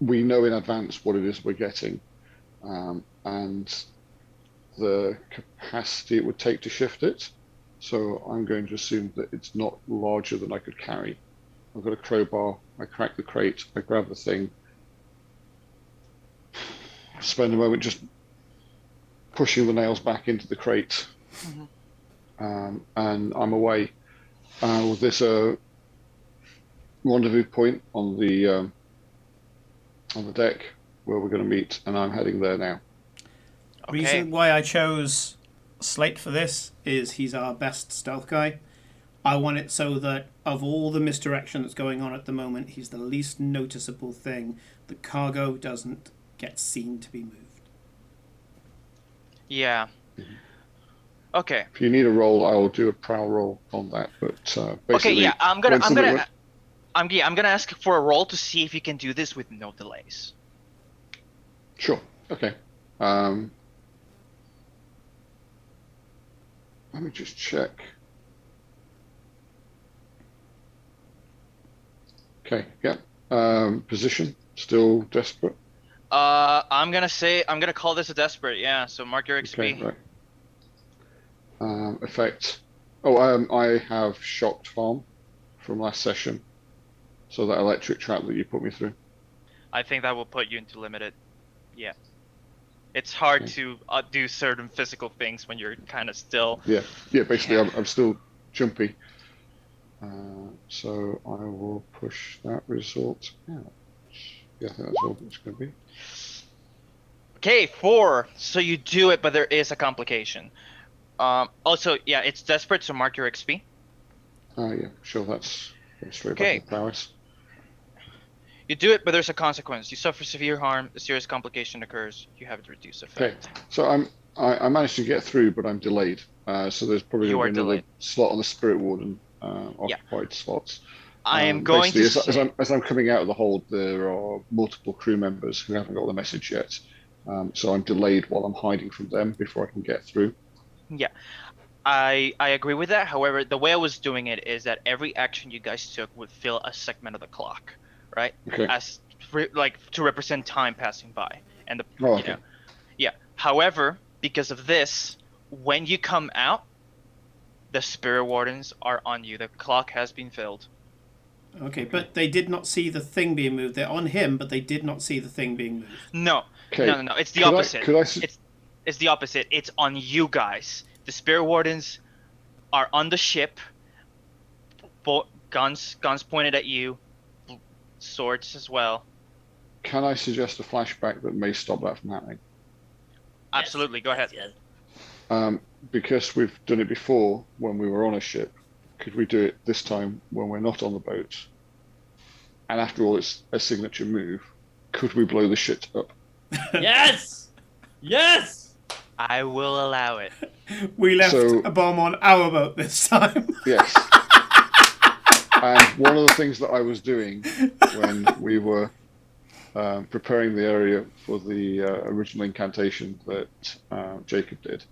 We know in advance what it is we're getting, and the capacity it would take to shift it. So I'm going to assume that it's not larger than I could carry. I've got a crowbar, I crack the crate, I grab the thing, spend a moment just pushing the nails back into the crate, and I'm away. There's a rendezvous point on the deck where we're going to meet, and I'm heading there now. Okay. Reason why I chose Slate for this is he's our best stealth guy. I want it so that of all the misdirection that's going on at the moment, he's the least noticeable thing. The cargo doesn't get seen to be moved. Yeah. Okay. If you need a roll, I will do a prowl roll on that. But basically, Okay. Yeah. I'm when gonna ask for a roll to see if you can do this with no delays. Sure. Okay. Let me just check. Okay. Yeah. Position still desperate. I'm gonna call this a desperate. Yeah. So mark your XP. Okay. Right. Effect. Oh, I have shocked farm from last session. So that electric trap that you put me through. I think that will put you into limited. Yeah. It's hard Okay. to do certain physical things when you're kind of still. Yeah. Yeah. Basically, I'm still jumpy. So I will push that result out. Yeah, I think that's all it's going to be. Okay, 4. So you do it, but there is a complication. Also, yeah, it's desperate, so mark your XP. Yeah, sure, that's straight Okay. back to prowess. You do it, but there's a consequence. You suffer severe harm, a serious complication occurs. You have to reduce effect. So I managed to get through, but I'm delayed. So there's probably You going to be are another delayed. slot on the Spirit Warden occupied slots. I am going to basically, say, as I'm coming out of the hold, there are multiple crew members who haven't got the message yet. So I'm delayed while I'm hiding from them before I can get through. yeah. I agree with that. However, the way I was doing it is that every action you guys took would fill a segment of the clock, right? Okay. As like to represent time passing by, and the Oh, you okay. know, yeah. However, because of this, when you come out, the Spirit Wardens are on you. The clock has been filled. Okay, but they did not see the thing being moved. They're on him, but they did not see the thing being moved. No, Okay. no. It's the Could I- opposite. could I s- It's the opposite. It's on you guys. The Spirit Wardens are on the ship. Guns pointed at you. Swords as well. Can I suggest a flashback that may stop that from happening? Absolutely. Go ahead. Yes. Because we've done it before when we were on a ship, could we do it this time when we're not on the boat? And after all, it's a signature move. Could we blow the shit up? Yes. Yes. I will allow it. We left So- a bomb on our boat this time. Yes. And one of the things that I was doing when we were preparing the area for the original incantation that Jacob did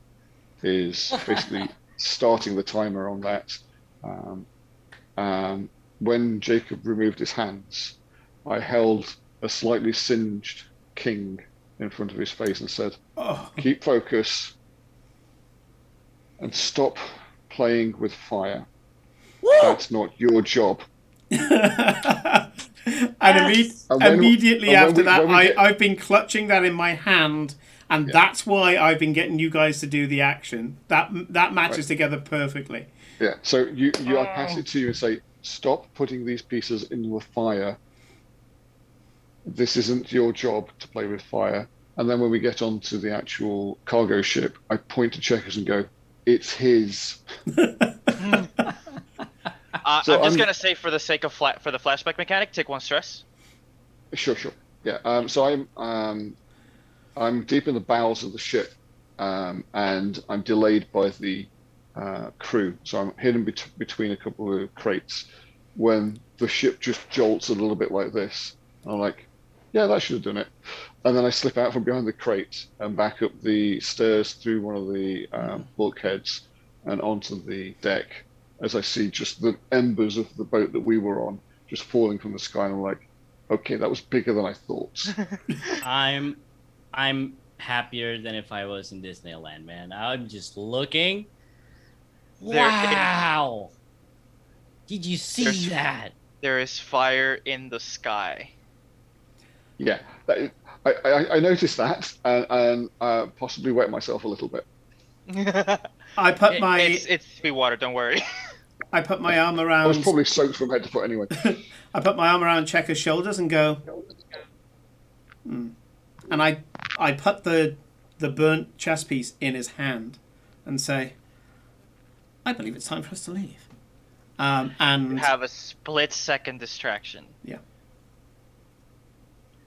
is basically starting the timer on that. When Jacob removed his hands, I held a slightly singed king in front of his face and said, Oh. keep focus and stop playing with fire. That's not your job. And Yes. And when- immediately and when after we- that, when we get- I've been clutching that in my hand, and Yeah. that's why I've been getting you guys to do the action. That matches together perfectly. Yeah, so I pass it to you and say, stop putting these pieces into the fire. This isn't your job to play with fire. And then when we get onto the actual cargo ship, I point to Checkers and go, it's his. So I'm just I'm- gonna say, for the sake of for the flashback mechanic, take 1 stress. Sure. Yeah. So I'm deep in the bowels of the ship, and I'm delayed by the crew. So I'm hidden between a couple of crates. When the ship just jolts a little bit like this, I'm like, yeah, that should have done it. And then I slip out from behind the crate and back up the stairs through one of the bulkheads and onto the deck. As I see just the embers of the boat that we were on just falling from the sky, and I'm like, okay, that was bigger than I thought. I'm happier than if I was in Disneyland, man. I'm just looking. There is- Wow. Did you see There's- that? There is fire in the sky. Yeah, I noticed that and possibly wet myself a little bit. I put my It's sweet water. Don't worry. I put my arm I was around probably soaked from head to foot anyway. I put my arm around Checker's shoulders and go, and I put the burnt chess piece in his hand and say, I believe it's time for us to leave. And Have a split-second distraction. Yeah.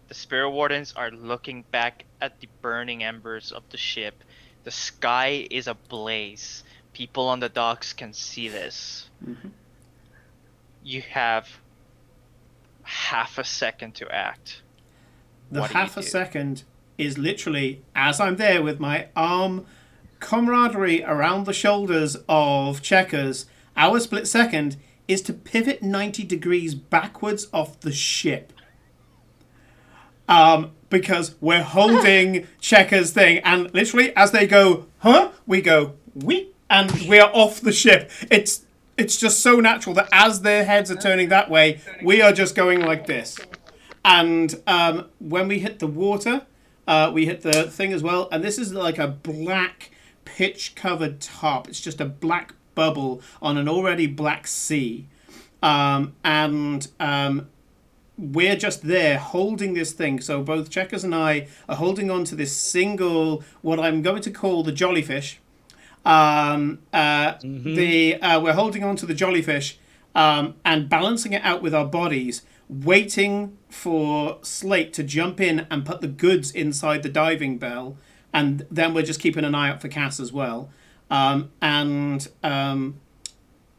The Spirit Wardens are looking back at the burning embers of the ship. The sky is ablaze. People on the docks can see this. Mhm. You have half a second to act. The What do you half a do? second is literally as I'm there with my arm camaraderie around the shoulders of Checkers. Our split second is to pivot 90 degrees backwards off the ship. Because we're holding Checkers' thing, and literally as they go, huh? We go, we, and we're off the ship. It's just so natural that as their heads are turning that way, we are just going like this. And when we hit the water, we hit the thing as well, and this is like a black pitch-covered top. It's just a black bubble on an already black sea. We're just there holding this thing. So both Checkers and I are holding on to this single, what I'm going to call the Jollyfish. We're holding on to the Jollyfish and balancing it out with our bodies, waiting for Slate to jump in and put the goods inside the diving bell. And then we're just keeping an eye out for Cass as well. At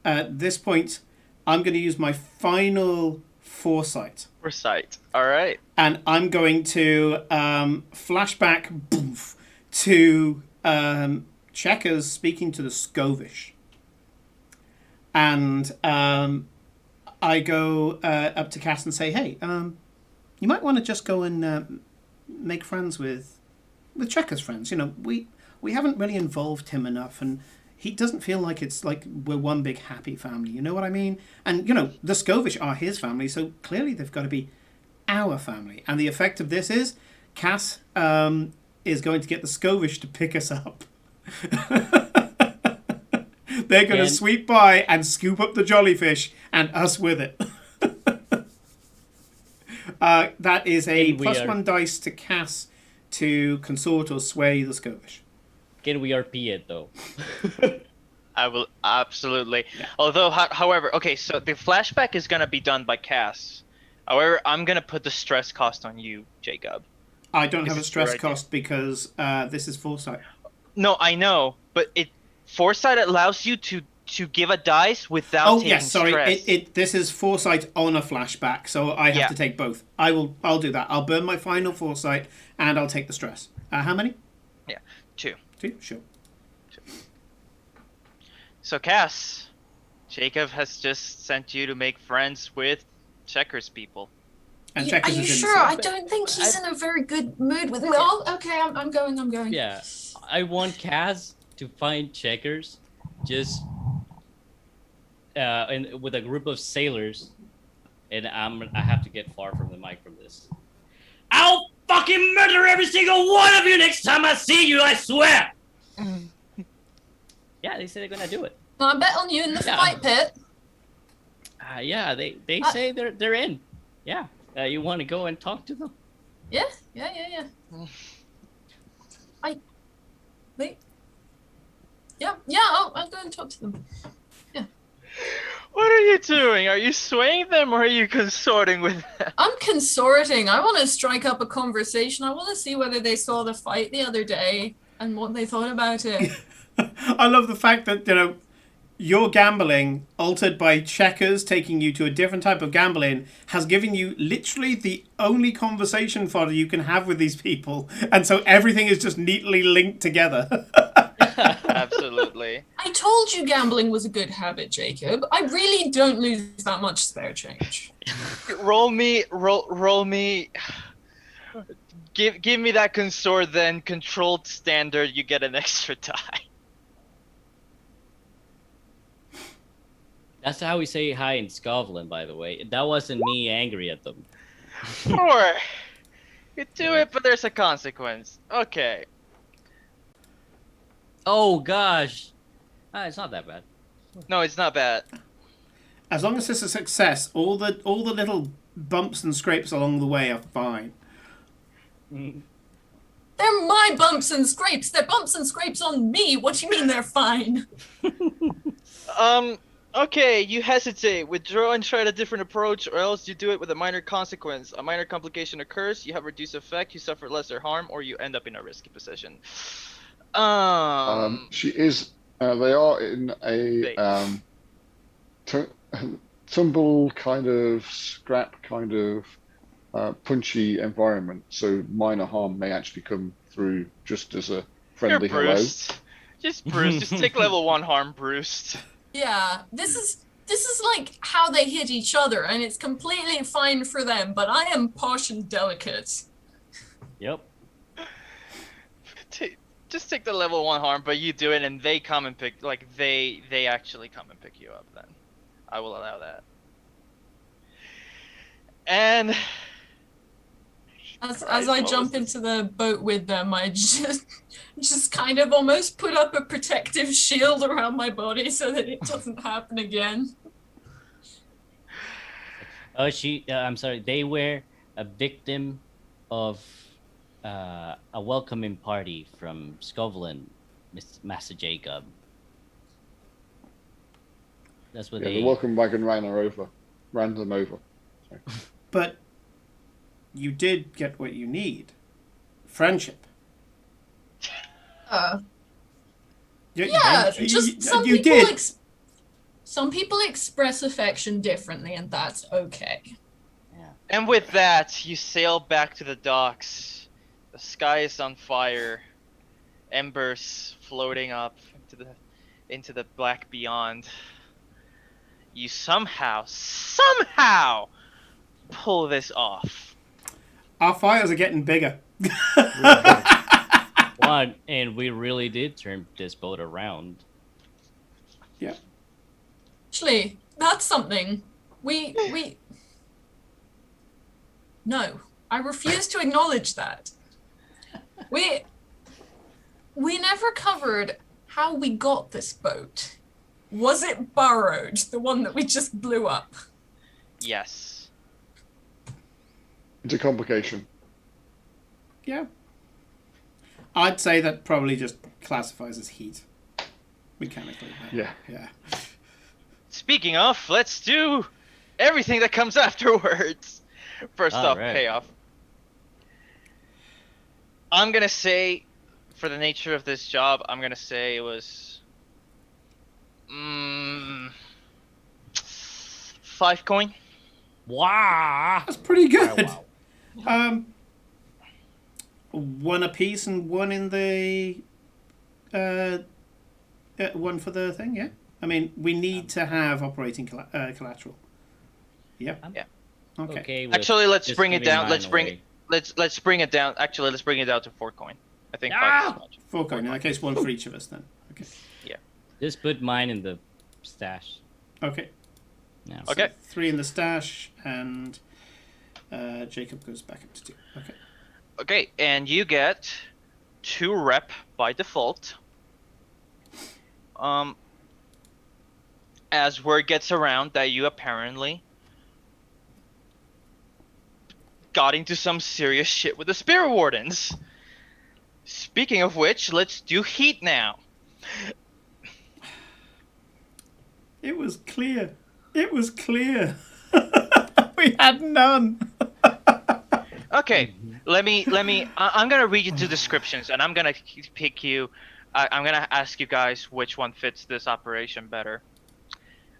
this point, I'm going to use my final foresight. Foresight. All right. And I'm going to flashback to Checkers speaking to the Skovish. And I go up to Cass and say, hey, you might want to just go and make friends with Checkers' friends. You know, we haven't really involved him enough, and he doesn't feel like it's like we're one big happy family. You know what I mean? And, you know, the Skovish are his family, so clearly they've got to be our family. And the effect of this is Cass is going to get the Skovish to pick us up. They're going to sweep by and scoop up the Jollyfish and us with it. That is a +1 dice to Cass to consort or sway the Skovish. Can we RP it though? I will absolutely. Yeah. Although, however, okay, so the flashback is gonna be done by Cass. However, I'm gonna put the stress cost on you, Jacob. I don't have a stress cost because this is foresight. No, I know, but foresight allows you to give a dice without taking stress. This is foresight on a flashback, so I have to take both. I'll do that. I'll burn my final foresight and I'll take the stress. How many? Yeah, 2. 2, sure. 2. So Cass, Jacob has just sent you to make friends with Checkers people. And Are you sure? I don't think he's in a very good mood with me. Oh, okay, I'm going. Yeah, I want Cass to find Checkers, just with a group of sailors, and I have to get far from the mic from this. I'll fucking murder every single one of you next time I see you, I swear! Yeah, they say they're gonna do it. I bet on you in the fight pit. Yeah, they say they're in. Yeah, you want to go and talk to them? Yeah. Wait. Yeah, I'll go and talk to them. Yeah. What are you doing? Are you swaying them or are you consorting with them? I'm consorting. I want to strike up a conversation. I want to see whether they saw the fight the other day and what they thought about it. I love the fact that, you know, your gambling, altered by Checkers taking you to a different type of gambling, has given you literally the only conversation fodder you can have with these people. And so everything is just neatly linked together. Absolutely. I told you gambling was a good habit, Jacob. I really don't lose that much spare change. Roll me. Give me that consort, then controlled standard. You get an extra die. That's how we say hi in Scotland, by the way. That wasn't me angry at them. Sure. You do it, but there's a consequence. Okay. Oh gosh, It's not that bad. No, it's not bad. As long as it's a success, all the little bumps and scrapes along the way are fine. They're my bumps and scrapes. They're bumps and scrapes on me. What do you mean they're fine? Okay, you hesitate, withdraw and try a different approach, or else you do it with a minor consequence. A minor complication occurs, you have reduced effect, you suffer lesser harm, or you end up in a risky position. She is. They are in a tumble kind of scrap kind of punchy environment. So minor harm may actually come through just as a friendly You're hello. bruised. Just bruised. Just take level 1 harm bruised. Yeah, this is like how they hit each other, and it's completely fine for them. But I am posh and delicate. Yep. Just take the level 1 harm, but you do it, and they come and pick. Like they actually come and pick you up. Then I will allow that. And As I jump into the boat with them, I just kind of almost put up a protective shield around my body so that it doesn't happen again. I'm sorry. They were a victim of a welcoming party from Scotland, Master Jacob. That's what Yeah, they. the welcome wagon ran them over. Sorry. But you did get what you need. Friendship. Yeah, some you people did. some people express affection differently, and that's okay. And with that, you sail back to the docks. The sky is on fire. Embers floating up into the black beyond. You somehow pull this off. Our fires are getting bigger. One, and we really did turn this boat around. Yeah. Actually, that's something. No, I refuse to acknowledge that. We never covered how we got this boat. Was it borrowed, the one that we just blew up? Yes. It's a complication. Yeah. I'd say that probably just classifies as heat. Mechanically. Yeah. Yeah. Speaking of, let's do everything that comes afterwards. First off, Alright. payoff. I'm gonna say, for the nature of this job, I'm gonna say it was 5 coin. Wow. That's pretty good. Wow. One apiece and one in the one for the thing. Yeah. I mean, we need to have operating collateral. Yeah. Yeah. Okay. With Actually, let's just bring it giving down. mine Let's bring away. let's bring it down. Actually, let's bring it down to 4 coin. I think 5 is much. 4 coin. In that case, one for each of us then. Okay. Just put mine in the stash. Okay. Yeah. Okay. So 3 in the stash, and Jacob goes back up to 2. Okay. Okay, and you get 2 rep by default. As word gets around that you apparently got into some serious shit with the Spirit Wardens. Speaking of which, let's do heat now. It was clear. It was clear. We had none. Okay, let me. I'm gonna read you 2 descriptions, and I'm gonna pick you. I'm gonna ask you guys which one fits this operation better.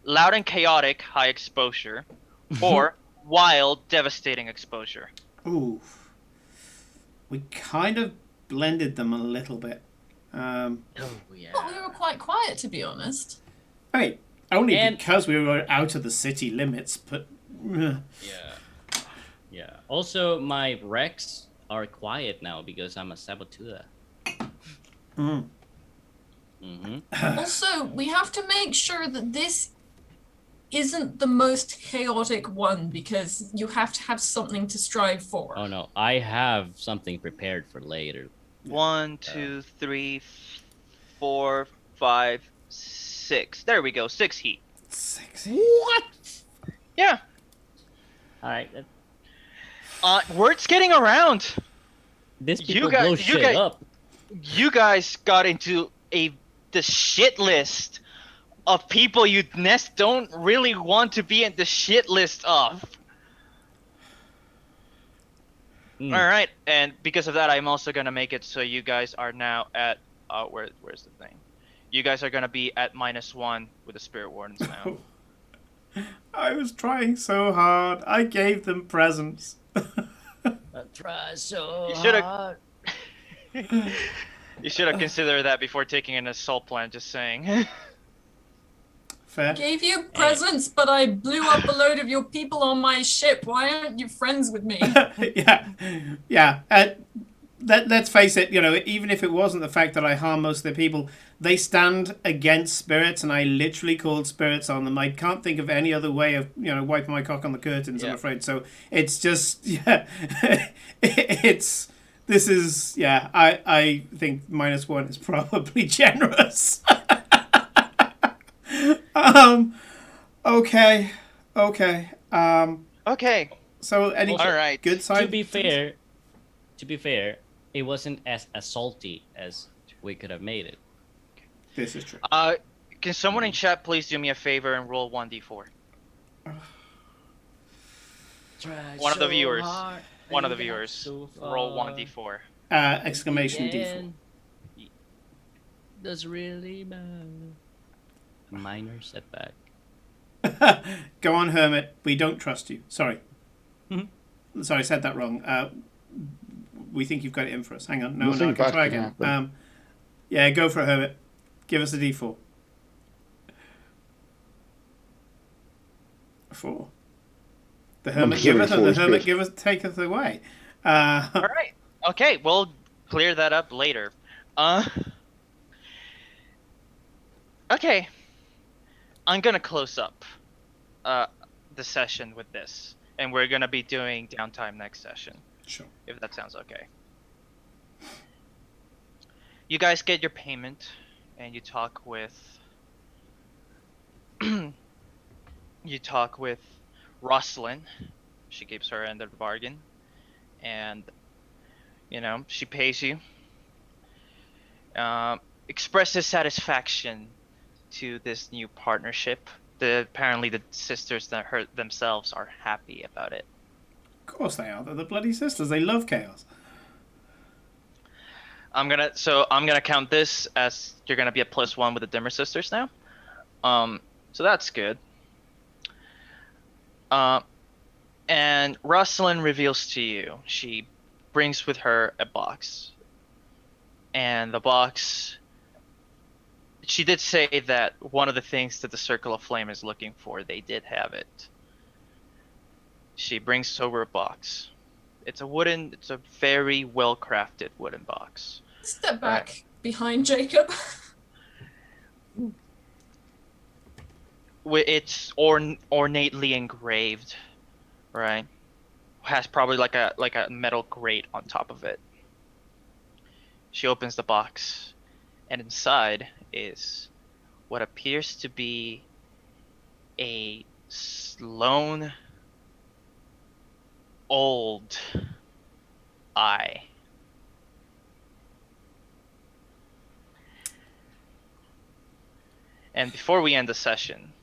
Loud and chaotic, high exposure, or wild, devastating exposure. Ooh. We kind of blended them a little bit. Oh yeah. But we were quite quiet, to be honest. I mean, only And- because we were out of the city limits, but... Yeah. Yeah. Also, my Rex are quiet now because I'm a saboteur. Mm. Mm-hmm. Also, we have to make sure that this isn't the most chaotic one, because you have to have something to strive for. Oh no, I have something prepared for later. 1, 2, 3, 4, 5, 6. There we go. 6 heat. 6. What? Yeah. All right. Word's getting around. This You people guys- blow you shit guys- up. You guys got into the shit list of people you don't really want to be in the shit list of. Mm. All right, and because of that, I'm also gonna make it so you guys are now at where's the thing? You guys are gonna be at -1 with the spirit wardens now. I was trying so hard. I gave them presents. I try so You shoulda- hard. You should have considered that before taking an assault plan. Just saying. Fair. Gave you presents, but I blew up a load of your people on my ship. Why aren't you friends with me? Yeah. Let's face it, even if it wasn't the fact that I harm most of the people, they stand against spirits, and I literally called spirits on them. I can't think of any other way of, wiping my cock on the curtains, I'm Yeah. afraid. So it's just, I think -1 is probably generous. Okay. Okay. So any All right. good side? To be fair, it wasn't as assaulty as we could have made it. This is true. Can someone in chat please do me a favor and roll 1d4? One of the viewers. One of the viewers. Roll 1d4. Exclamation D4. Does really matter. A minor setback. Go on, Hermit. We don't trust you. Sorry. Sorry, I said that wrong. We think you've got it in for us. Hang on. No, Nothing I can bad try can again. happen. Yeah, go for it, Hermit. Give us a D4. 4. The Hermit assuming giveth, and 4 the is Hermit good. giveth taketh away. All right. Okay, we'll clear that up later. Okay. I'm gonna close up the session with this, and we're gonna be doing downtime next session, Sure. if that sounds okay. You guys get your payment, and you talk with Rosalind. She gives her end of the bargain, and she pays you. Expresses satisfaction to this new partnership. Apparently the sisters themselves are happy about it. Of course they are. They're the bloody sisters. They love chaos. I'm gonna count this as you're gonna be a +1 with the Dimmer sisters now. So that's good. And Rosalind reveals to you, she brings with her a box. And the box, she did say that one of the things that the Circle of Flame is looking for, they did have it. She brings over a box. It's a very well crafted wooden box. Step back behind Jacob. It's ornately engraved, right? Has probably like a metal grate on top of it. She opens the box, and inside is what appears to be a lone old eye. And before we end the session,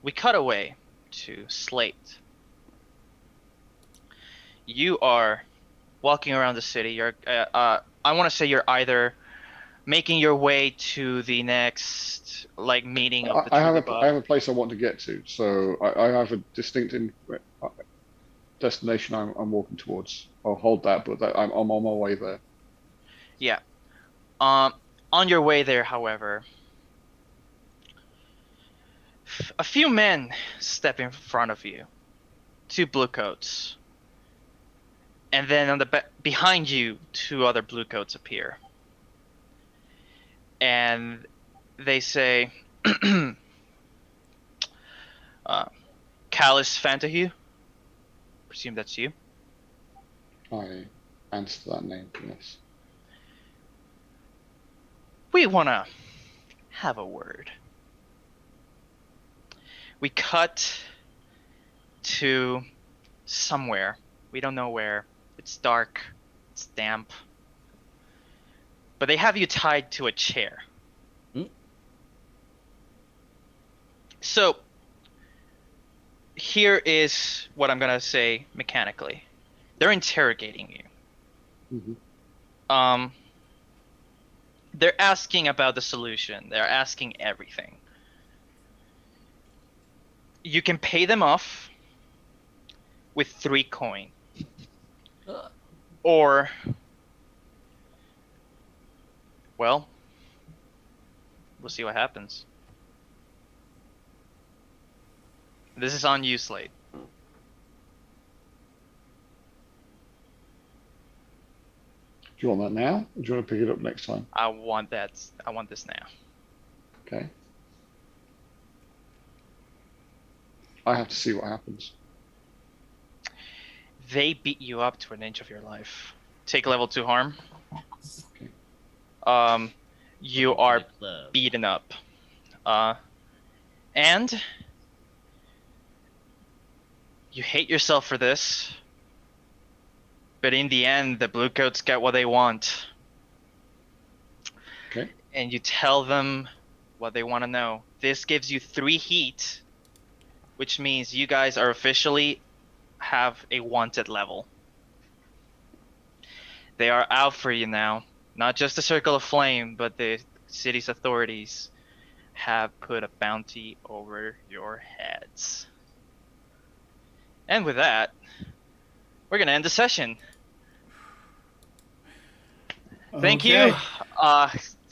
we cut away to Slate. You are walking around the city. You're, I want to say you're either making your way to the next meeting of the I have True a place I want to get to, so I have a distinct destination I'm walking towards. I'll hold that, but I'm on my way there. Yeah. On your way there, however, a few men step in front of you. 2 blue coats. And then on the behind you, 2 other blue coats appear. And they say, Callus Fantahue? Presume that's you. I answer that name, yes. We want to have a word. We cut to somewhere. We don't know where. It's dark. It's damp. But they have you tied to a chair. So, here is what I'm gonna say mechanically. They're interrogating you. They're asking about the solution. They're asking everything. You can pay them off with 3 coin. Or, well, we'll see what happens. This is on you, Slade. Do you want that now? Or do you want to pick it up next time? I want this now. Okay. I have to see what happens. They beat you up to an inch of your life. Take level 2 harm. Okay. You are beaten up. And you hate yourself for this. But in the end, the Bluecoats get what they want. Okay. And you tell them what they want to know. This gives you 3 heat, which means you guys are officially have a wanted level. They are out for you now. Not just the Circle of Flame, but the city's authorities have put a bounty over your heads. And with that, we're going to end the session. Thank you,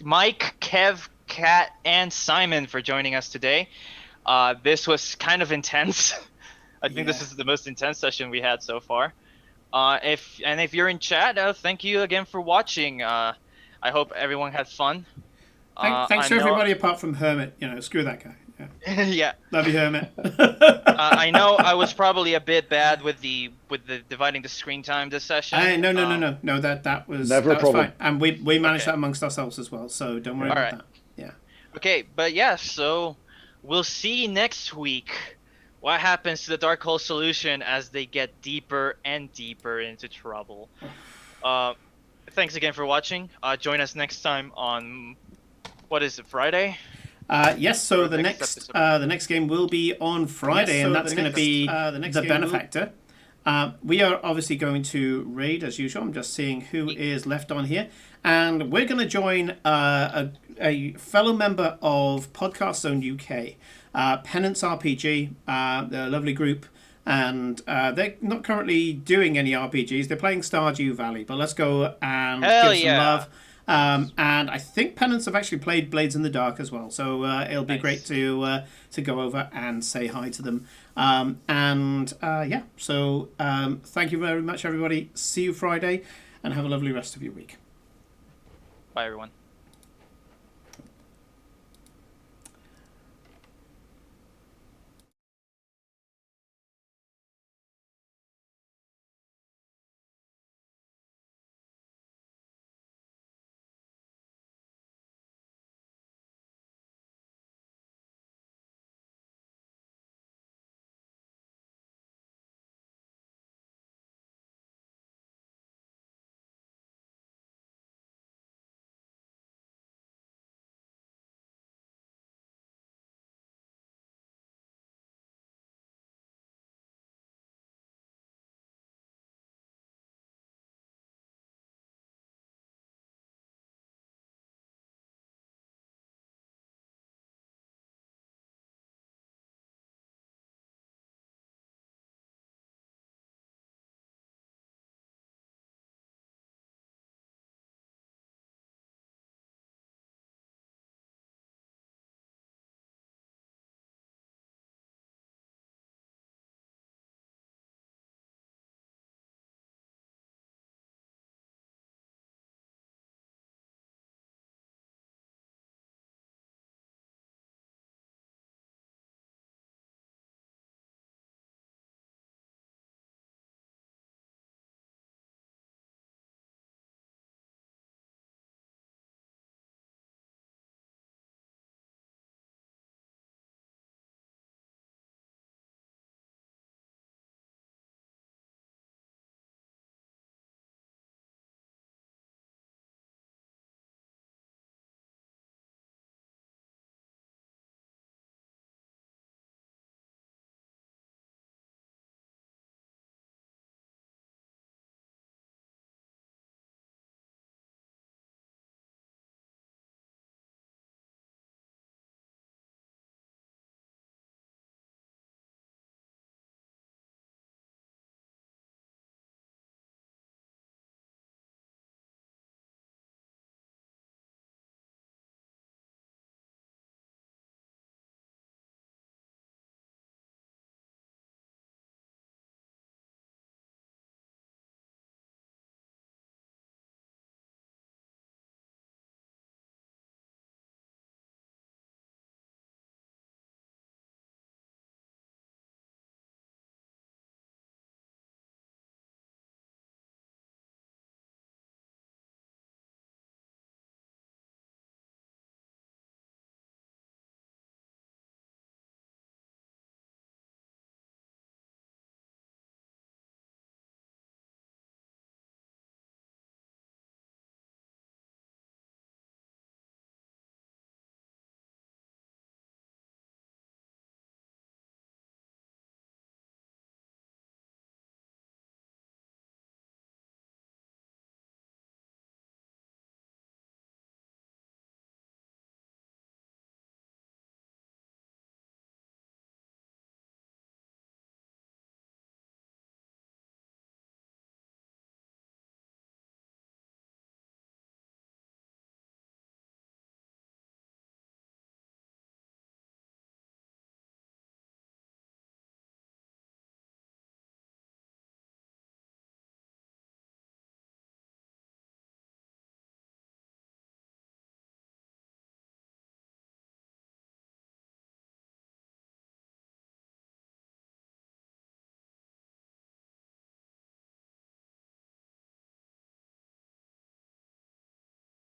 Mike, Kev, Kat, and Simon for joining us today. This was kind of intense. I think this is the most intense session we had so far. If you're in chat, thank you again for watching. I hope everyone had fun. Thanks to everybody apart from Hermit. Screw that guy. Yeah. Yeah. Love you, Hermit. I know I was probably a bit bad with the dividing the screen time this session. No. That was never a problem. fine, and we managed that amongst ourselves as well. So don't worry about that. Yeah. Okay, but yeah, so we'll see next week what happens to the Darkhold solution as they get deeper and deeper into trouble. Thanks again for watching. Join us next time on, what is it, Friday? Yes, so the next game will be on Friday, and that's going to be the Benefactor. We are obviously going to raid as usual. I'm just seeing who is left on here, and we're going to join a fellow member of Podcast Zone UK, Penance RPG, they're a lovely group, and they're not currently doing any RPGs. They're playing Stardew Valley, but let's go and give some love. And I think Penance have actually played Blades in the Dark as well, so it'll be great to go over and say hi to them. So thank you very much, everybody. See you Friday, and have a lovely rest of your week. Bye, everyone.